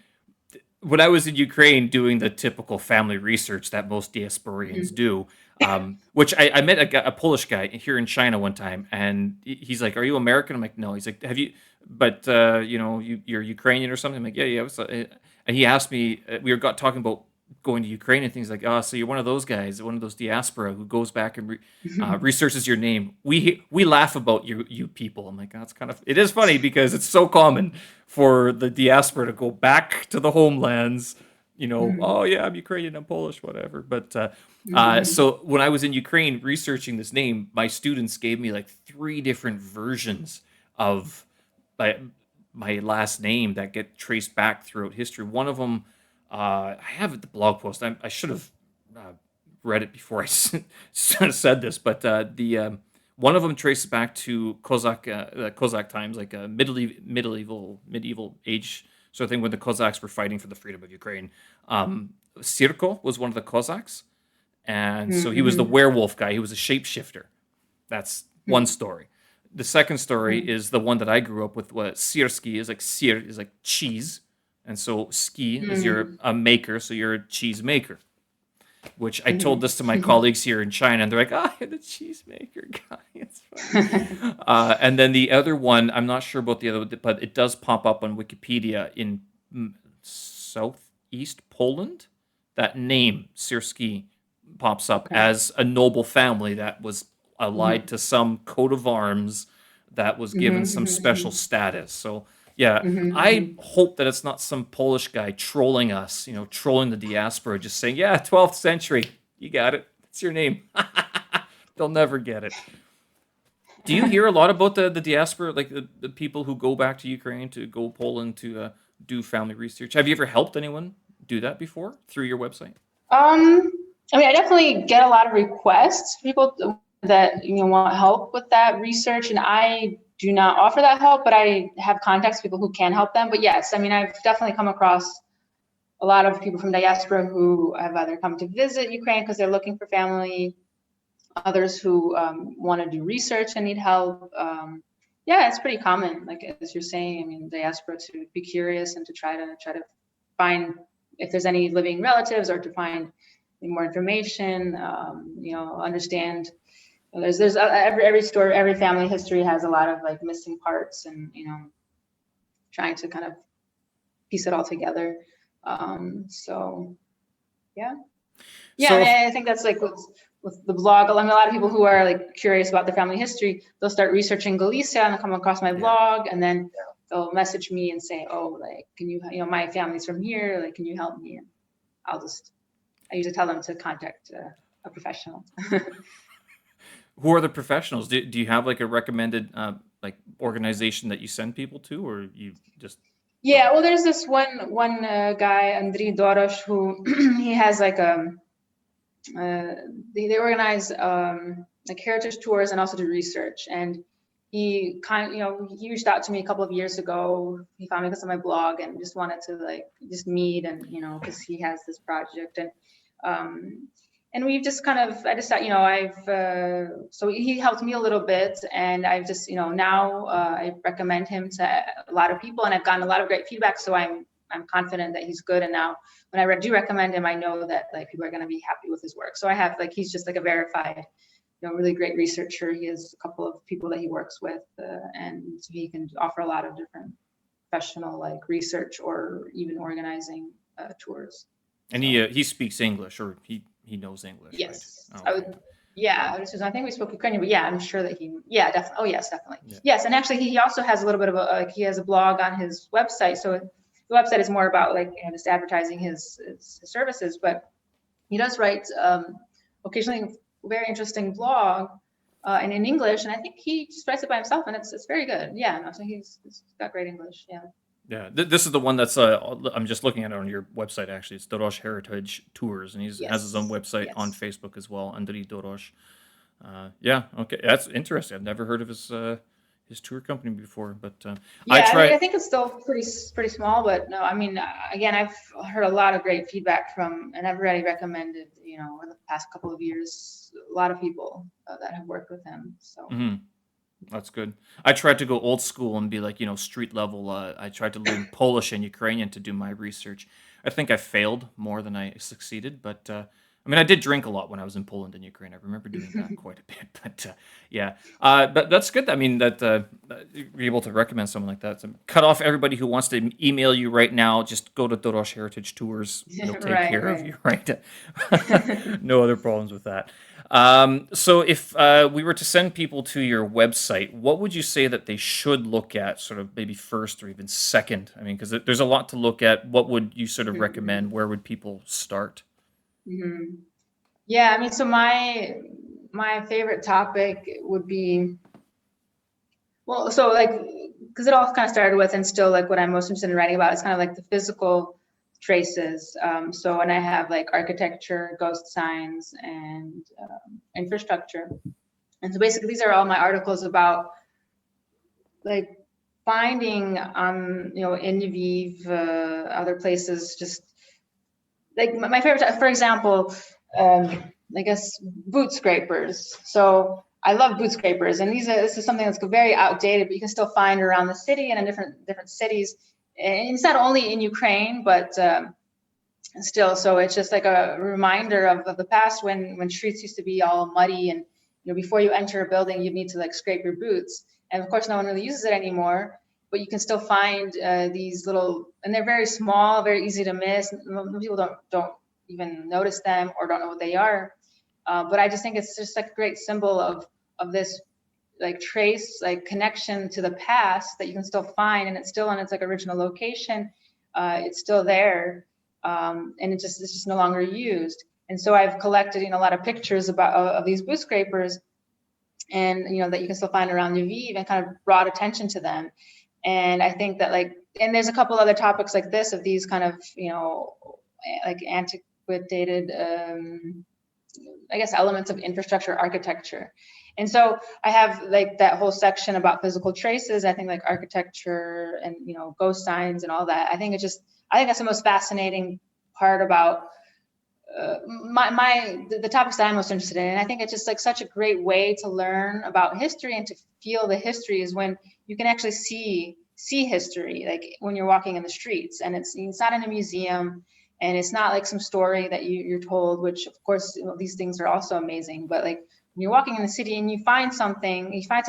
when I was in Ukraine doing the typical family research that most diasporians Mhm. do, which I met a Polish guy here in China one time, and he's like, "Are you American?" I'm like, "No." He's like, "Have you?" But you're Ukrainian or something. I'm like, "Yeah, yeah." And he asked me, we were talking about going to Ukraine and things like, "Oh, so you're one of those guys, one of those diaspora who goes back and researches your name." We laugh about you people. I'm like, that's kind of, it is funny because it's so common for the diaspora to go back to the homelands. Mhm. Oh yeah, I'm Ukrainian, I'm Polish, whatever. But Mhm. so when I was in Ukraine researching this name, my students gave me like three different versions of my my last name that get traced back throughout history. One of them, I have the blog post. I should have uh, read it before I said this, but the one of them traces back to Cossack times, like a medieval age sort of thing when the Cossacks were fighting for the freedom of Ukraine. Sirko was one of the Cossacks, and so he was the Mhm. werewolf guy. He was a shapeshifter. That's one Mhm. story. The second story Mhm. is the one that I grew up with. What sirski is like, sir is like cheese, and so ski is you're Mhm. a maker, so you're a cheese maker. Which I told this to my Mhm. colleagues here in China, and they're like, "Ah, you're the cheesemaker guy." It's funny. And then the other one, I'm not sure about the other, but it does pop up on Wikipedia in southeast Poland. That name, Sirski, pops up Okay. as a noble family that was allied Mhm. to some coat of arms that was given Mhm. some special Mhm. status. So, yeah, Mhm. I Mhm. hope that it's not some Polish guy trolling us, trolling the diaspora, just saying, "Yeah, 12th century, you got it. It's your name." They'll never get it. Do you hear a lot about the diaspora, like the people who go back to Ukraine, to go Poland to do family research? Have you ever helped anyone do that before through your website? Um, I mean, I definitely get a lot of requests, people that want help with that research, and I do not offer that help, but I have contacts, people who can help them. But yes, I mean, I've definitely come across a lot of people from diaspora who have either come to visit Ukraine because they're looking for family, others who want to do research and need help. Yeah, it's pretty common, like as you're saying. I mean, diaspora to be curious and to try to find if there's any living relatives or to find more information. Understand. There's every story, every family history has a lot of like missing parts, and trying to kind of piece it all together. So yeah. Yeah, I So mean, if I think that's like with the blog. I mean, a lot of people who are like curious about their family history, they'll start researching Galicia and they'll come across my Yeah. blog, and then they'll message me and say, "Oh, like, can you, my family's from here. Like, can you help me?" And I usually tell them to contact a professional. who are the professionals? Do you have like a recommended like organization that you send people to, or you just don't Yeah, know? well, there's this one guy, Andriy Dorosh, who he has like uh, they organize like heritage tours and also do research. And he reached out to me a couple of years ago. He found me because of my blog and just wanted to like just meet, and because he has this project. Um, and we've just kind of, I just thought, I've so he helped me a little bit, and I've just now I recommend him to a lot of people, and I've gotten a lot of great feedback. So I'm confident that he's good. And now when I do recommend him, I know that like people are going to be happy with his work. So I have like, he's just like a verified, really great researcher. He has a couple of people that he works with, and so he can offer a lot of different professional like research or even organizing tours. And So he speaks English, or he knows English, right? yes, Oh, I okay. would. Yeah, I think we spoke Ukrainian, but yeah, I'm sure that yeah, definitely. Oh yes, definitely. Yeah. Yes, and actually he also has a little bit of like he has a blog on his website. So the website is more about like just advertising his services, but he does write occasionally a very interesting blog and in English, and I think he just writes it by himself, and it's very good. Yeah, no, so he's got great English. Yeah. Yeah, this is the one that's I'm just looking at it on your website actually. It's Dorosh Heritage Tours, and he has his own Yes. website on Yes. Facebook as well, Andriy Dorosh. Yeah, okay, that's interesting. I've never heard of his tour company before, but I Yeah, I mean, try. I think it's still pretty small, but no, I mean, again, I've heard a lot of great feedback from, and I've already recommended, in the past couple of years, a lot of people that have worked with him. So Mhm. That's good. I tried to go old school and be like, street level. I tried to learn Polish and Ukrainian to do my research. I think I failed more than I succeeded, but I mean, I did drink a lot when I was in Poland and Ukraine. I remember doing that quite a bit, but yeah. But that's good. I mean, that you're able to recommend someone like that. So cut off everybody who wants to email you right now. Just go to Dorosh Heritage Tours. They'll take Right, care of right. you, right? No other problems with that. So if we were to send people to your website, what would you say that they should look at, sort of maybe first or even second? I mean, because there's a lot to look at. What would you sort of recommend? Where would people start? Mhm. Yeah, I mean, so my favorite topic would be, well, so like, because it all kind of started with, and still like what I'm most interested in writing about is kind of like the physical traces. So when I have like architecture, ghost signs, and infrastructure, and so basically these are all my articles about like finding in Lviv, other places, just like my favorite, for example, I guess boot scrapers. So I love boot scrapers, and this is something that's very outdated, but you can still find around the city and in different cities. And it's not only in Ukraine, but still. So it's just like a reminder of the past when streets used to be all muddy, and before you enter a building, you need to like scrape your boots. And of course, no one really uses it anymore. But you can still find these little, and they're very small, very easy to miss. People don't even notice them or don't know what they are. But I just think it's just like a great symbol of this like trace, like connection to the past that you can still find, and it's still on its like original location. It's still there, and it's just no longer used. And so I've collected a lot of pictures of these boot scrapers, and that you can still find around Lviv, and kind of brought attention to them. And I think that and there's a couple other topics like this, of these kind of like antiquated I guess elements of infrastructure architecture. And so I have like that whole section about physical traces. I think like architecture and ghost signs and all that. I think that's the most fascinating part about the topics that I'm most interested in. And I think it's just like such a great way to learn about history and to feel the history, is when you can actually see history, like when you're walking in the streets, and it's not in a museum, and it's not like some story that you're told, which of course these things are also amazing. But like when you're walking in the city and you find some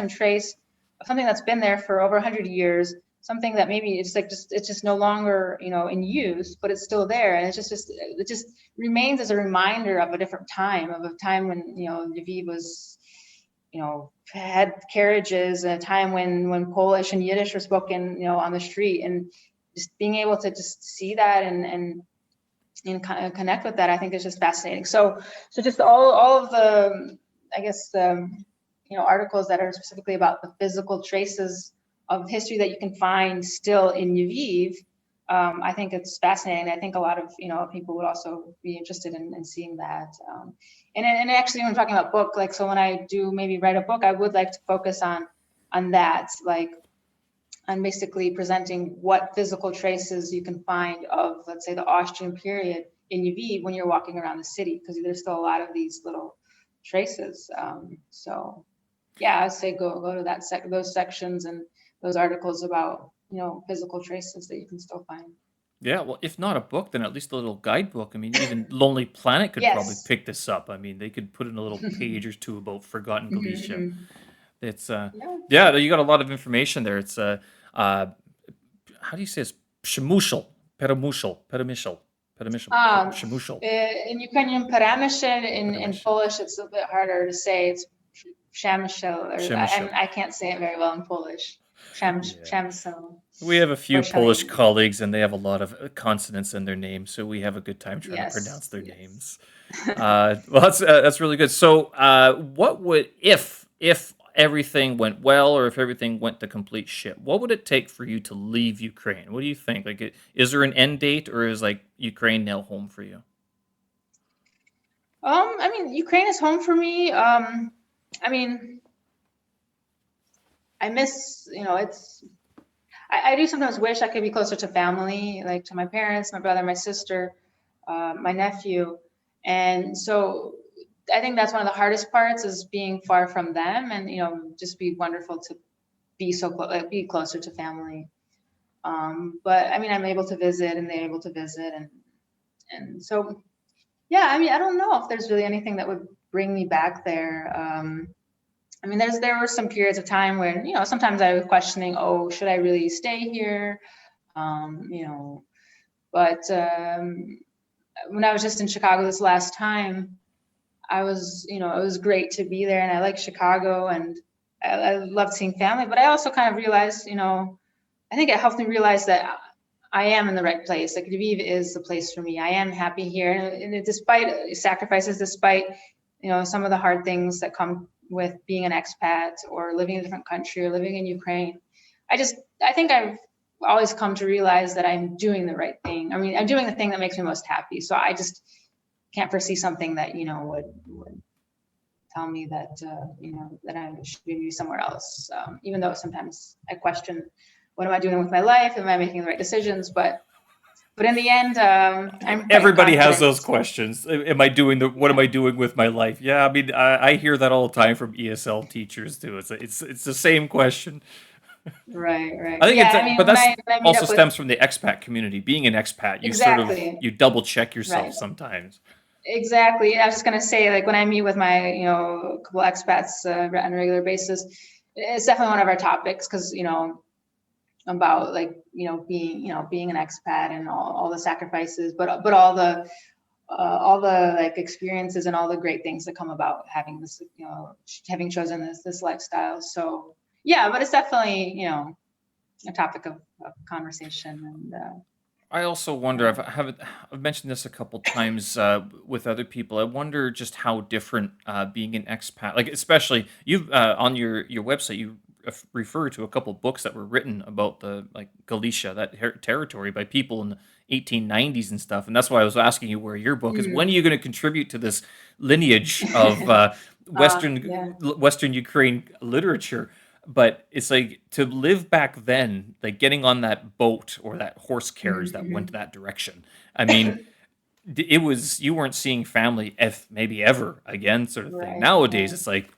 trace of something that's been there for over 100 years, something that maybe it's just no longer in use, but it's still there, and it just remains as a reminder of a different time, of a time when Lviv was had carriages, a time when Polish and Yiddish were spoken on the street, and just being able to just see that and kind of connect with that, I think is just fascinating. So just all of the, I guess, articles that are specifically about the physical traces of history that you can find still in Lviv, I think it's fascinating. I think a lot of people would also be interested in seeing that. And actually, when I'm talking about book, like, so when I do maybe write a book, I would like to focus on that, like on basically presenting what physical traces you can find of, let's say, the Austrian period in Lviv when you're walking around the city, because there's still a lot of these little traces. So yeah, I'd say go to those sections and those articles about physical traces that you can still find. Yeah, well, if not a book, then at least a little guidebook. I mean, even Lonely Planet could probably Yes. pick this up. I mean, they could put in a little page or two about forgotten Galicia. It's Yeah. yeah, you got a lot of information there. It's how do you say it's Shemushel, Peramishel, Shemushel, In Ukrainian, paramyshin, in Peramishel, Polish, it's a bit harder to say. It's shamshel, Shemushel. I can't say it very well in Polish. Yeah. Shamsel. We have a Or few Polish shalim. colleagues, and they have a lot of consonants in their names, so we have a good time trying to pronounce Yes. their Yes. names. Well, that's really good. So, what would if everything went well, or if everything went to complete shit? What would it take for you to leave Ukraine? What do you think? Like, is there an end date, or is like Ukraine now home for you? I mean, Ukraine is home for me. I mean, I miss, I do sometimes wish I could be closer to family, like to my parents, my brother, my sister, my nephew. And so I think that's one of the hardest parts, is being far from them, and just be wonderful to be be closer to family. But I mean, I'm able to visit, and they're able to visit, and so yeah. I mean, I don't know if there's really anything that would bring me back there. I mean, there were some periods of time when sometimes I was questioning, oh, should I really stay here? But when I was just in Chicago this last time, I was, it was great to be there, and I like Chicago, and I loved seeing family. But I also kind of realized, I think it helped me realize that I am in the right place. Like, Lviv is the place for me. I am happy here, and despite sacrifices, despite some of the hard things that come with being an expat or living in a different country or living in Ukraine, I think I've always come to realize that I'm doing the right thing. I mean, I'm doing the thing that makes me most happy. So I just can't foresee something that would tell me that that I should be somewhere else. Even though sometimes I question, what am I doing with my life? Am I making the right decisions? But in the end, I'm Everybody has confident. those questions. What am I doing with my life? Yeah, I mean, I hear that all the time from ESL teachers too. It's the same question. Right. I think Yeah, I mean, but when that's I meet also up with, stems from the expat community. Being an expat, exactly, you double check yourself right. sometimes. Exactly. I was just gonna say, like, when I meet with my, couple expats on a regular basis, it's definitely one of our topics, because about, like, being an expat and all the sacrifices, but all the like experiences and all the great things that come about having this, having chosen this lifestyle. So yeah, but it's definitely a topic of conversation. And I also wonder. I've mentioned this a couple times with other people. I wonder just how different being an expat, like especially you on your website, you refer to a couple books that were written about the like Galicia, that territory, by people in the 1890s and stuff. And that's why I was asking you where your book is. When are you going to contribute to this lineage of yeah. Western Ukraine literature? But it's like, to live back then, like getting on that boat or that horse carriage that went Mm-hmm. that direction. I mean, you weren't seeing family if maybe ever again, sort of thing. Right. Nowadays, it's like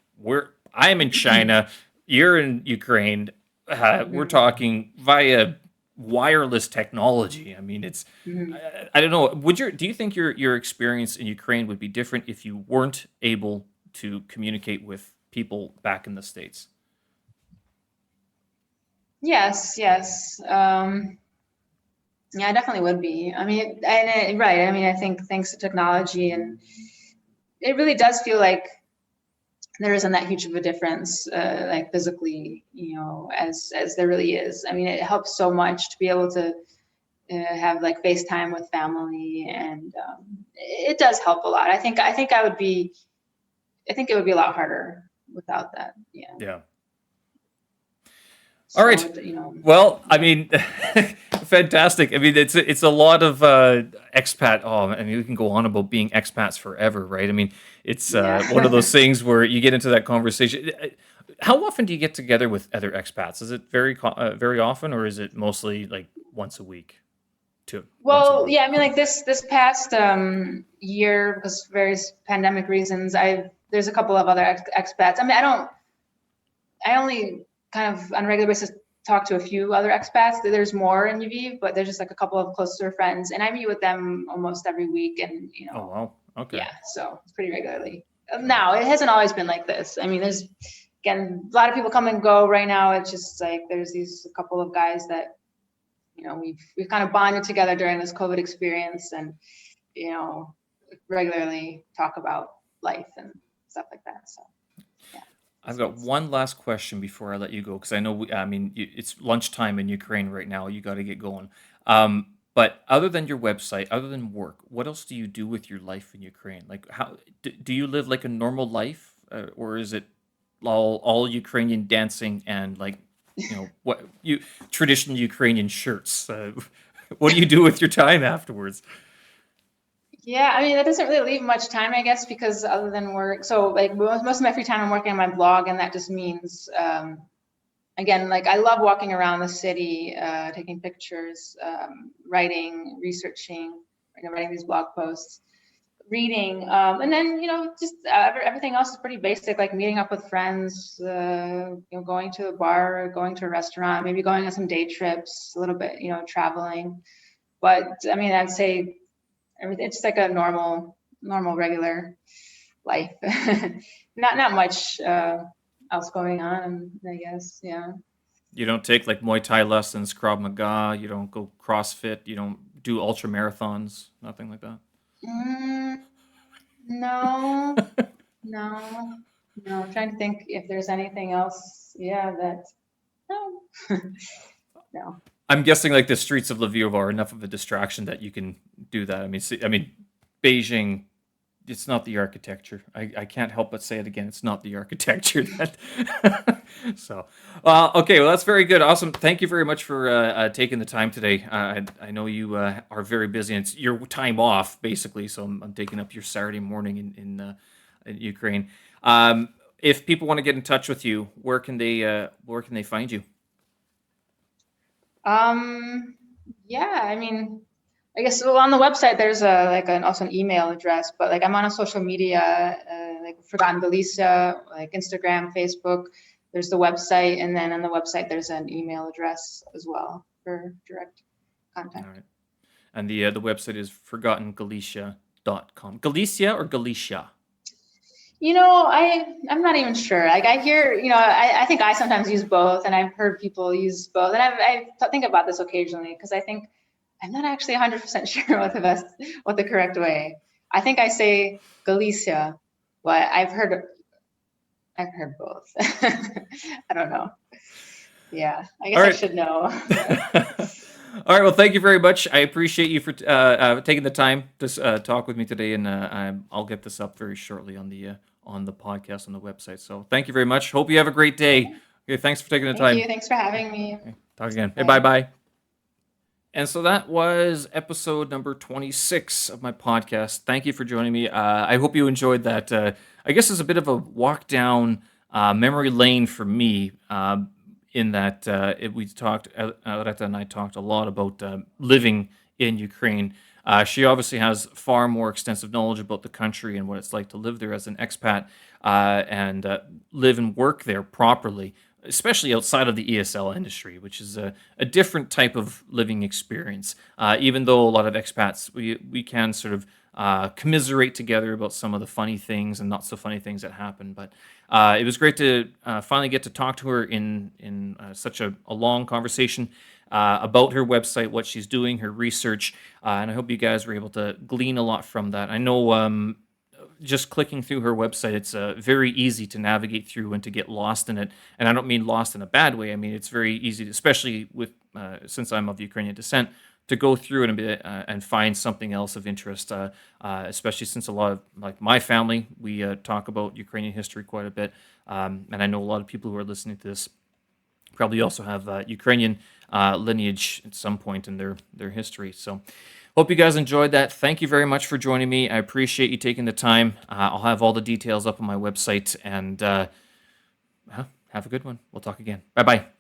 I'm in China, you're in Ukraine. We're Mm-hmm. talking via wireless technology. I mean, Mm-hmm. I don't know. Do you think your experience in Ukraine would be different if you weren't able to communicate with people back in the States? Yes. Yeah, it definitely would be. I mean, right. I mean, I think thanks to technology, and it really does feel like there isn't that huge of a difference, like physically, as there really is. I mean, it helps so much to be able to have like FaceTime with family, and it does help a lot. I think it would be a lot harder without that. Yeah. Yeah. All So, right. Well, I yeah. mean, fantastic. I mean, it's a lot of expat. Oh, I mean, we can go on about being expats forever, right? I mean, it's one of Yeah. those things where you get into that conversation. How often do you get together with other expats? Is it very often, or is it mostly like once a week, once a Well, month? yeah, I mean, like this past year, because various pandemic reasons, there's a couple of other expats. I mean, I only kind of on a regular basis talk to a few other expats. There's more in Lviv, but there's just like a couple of closer friends, and I meet with them almost every week, and Oh wow. Okay. yeah, so it's pretty regularly. All right. Now, it hasn't always been like this. I mean, there's, again, a lot of people come and go right now. It's just like there's these a couple of guys that we've kind of bonded together during this COVID experience, and regularly talk about life and stuff like that. So yeah, I've got one last question before I let you go, because I know I mean, it's lunchtime in Ukraine right now. You got to get going. But other than your website, other than work, what else do you do with your life in Ukraine? Like, how do you live like a normal life, or is it all Ukrainian dancing and like what you traditional Ukrainian shirts? What do you do with your time afterwards? yeah. I mean, that doesn't really leave much time, I guess, because other than work, so like most of my free time, I'm working on my blog, and that just means, again, like I love walking around the city, taking pictures, writing, researching, writing these blog posts. reading, and then just everything else is pretty basic, like meeting up with friends, going to a bar, or going to a restaurant, maybe going on some day trips, a little bit, traveling. But I mean, I'd say everything, it's like a normal regular life. Not much else going on, I guess. Yeah. You don't take like Muay Thai lessons, Krav Maga. You don't go CrossFit. You don't do ultra marathons. Nothing like that. No, no, no. I'm trying to think if there's anything else. Yeah, that no, no. I'm guessing like the streets of Lviv are enough of a distraction that you can do that. I mean, Beijing. It's not the architecture. I can't help but say it again. It's not the architecture that. So, okay. Well, that's very good. Awesome. Thank you very much for taking the time today. I know you are very busy, and it's your time off basically. So I'm taking up your Saturday morning in Ukraine. If people want to get in touch with you, where can they find you? Yeah, I mean, I guess well, on the website there's also an email address, but like I'm on a social media, like Forgotten Galicia, like Instagram, Facebook. There's the website, and then on the website there's an email address as well for direct contact. All right. And the website is forgottengalicia.com. Galicia or Galicia? I'm not even sure. Like I hear, I think I sometimes use both, and I've heard people use both, and I think about this occasionally because I think I'm not actually 100% sure what the correct way. I think I say Galicia, but I've heard both. I don't know. Yeah, I guess I should know. All right. Well, thank you very much. I appreciate you for taking the time to talk with me today, and I'll get this up very shortly on the podcast on the website. So thank you very much. Hope you have a great day. Okay. Thanks for taking the time. Thank you. Thanks for having me. Okay, talk again. Hey, bye. And so that was episode number 26 of my podcast. Thank you for joining me. I hope you enjoyed that. I guess it's a bit of a walk down memory lane for me. In that Areta and I talked a lot about living in Ukraine. She obviously has far more extensive knowledge about the country and what it's like to live there as an expat and live and work there properly, especially outside of the ESL industry, which is a different type of living experience. Even though a lot of expats, we can sort of commiserate together about some of the funny things and not so funny things that happen. But it was great to finally get to talk to her in such a long conversation about her website, what she's doing, her research, and I hope you guys were able to glean a lot from that. I know just clicking through her website, it's very easy to navigate through and to get lost in it. And I don't mean lost in a bad way. I mean, it's very easy, especially with since I'm of Ukrainian descent, to go through it and find something else of interest, especially since a lot of, like my family, we talk about Ukrainian history quite a bit. And I know a lot of people who are listening to this probably also have Ukrainian lineage at some point in their history. So hope you guys enjoyed that. Thank you very much for joining me. I appreciate you taking the time. I'll have all the details up on my website, and have a good one. We'll talk again. Bye-bye.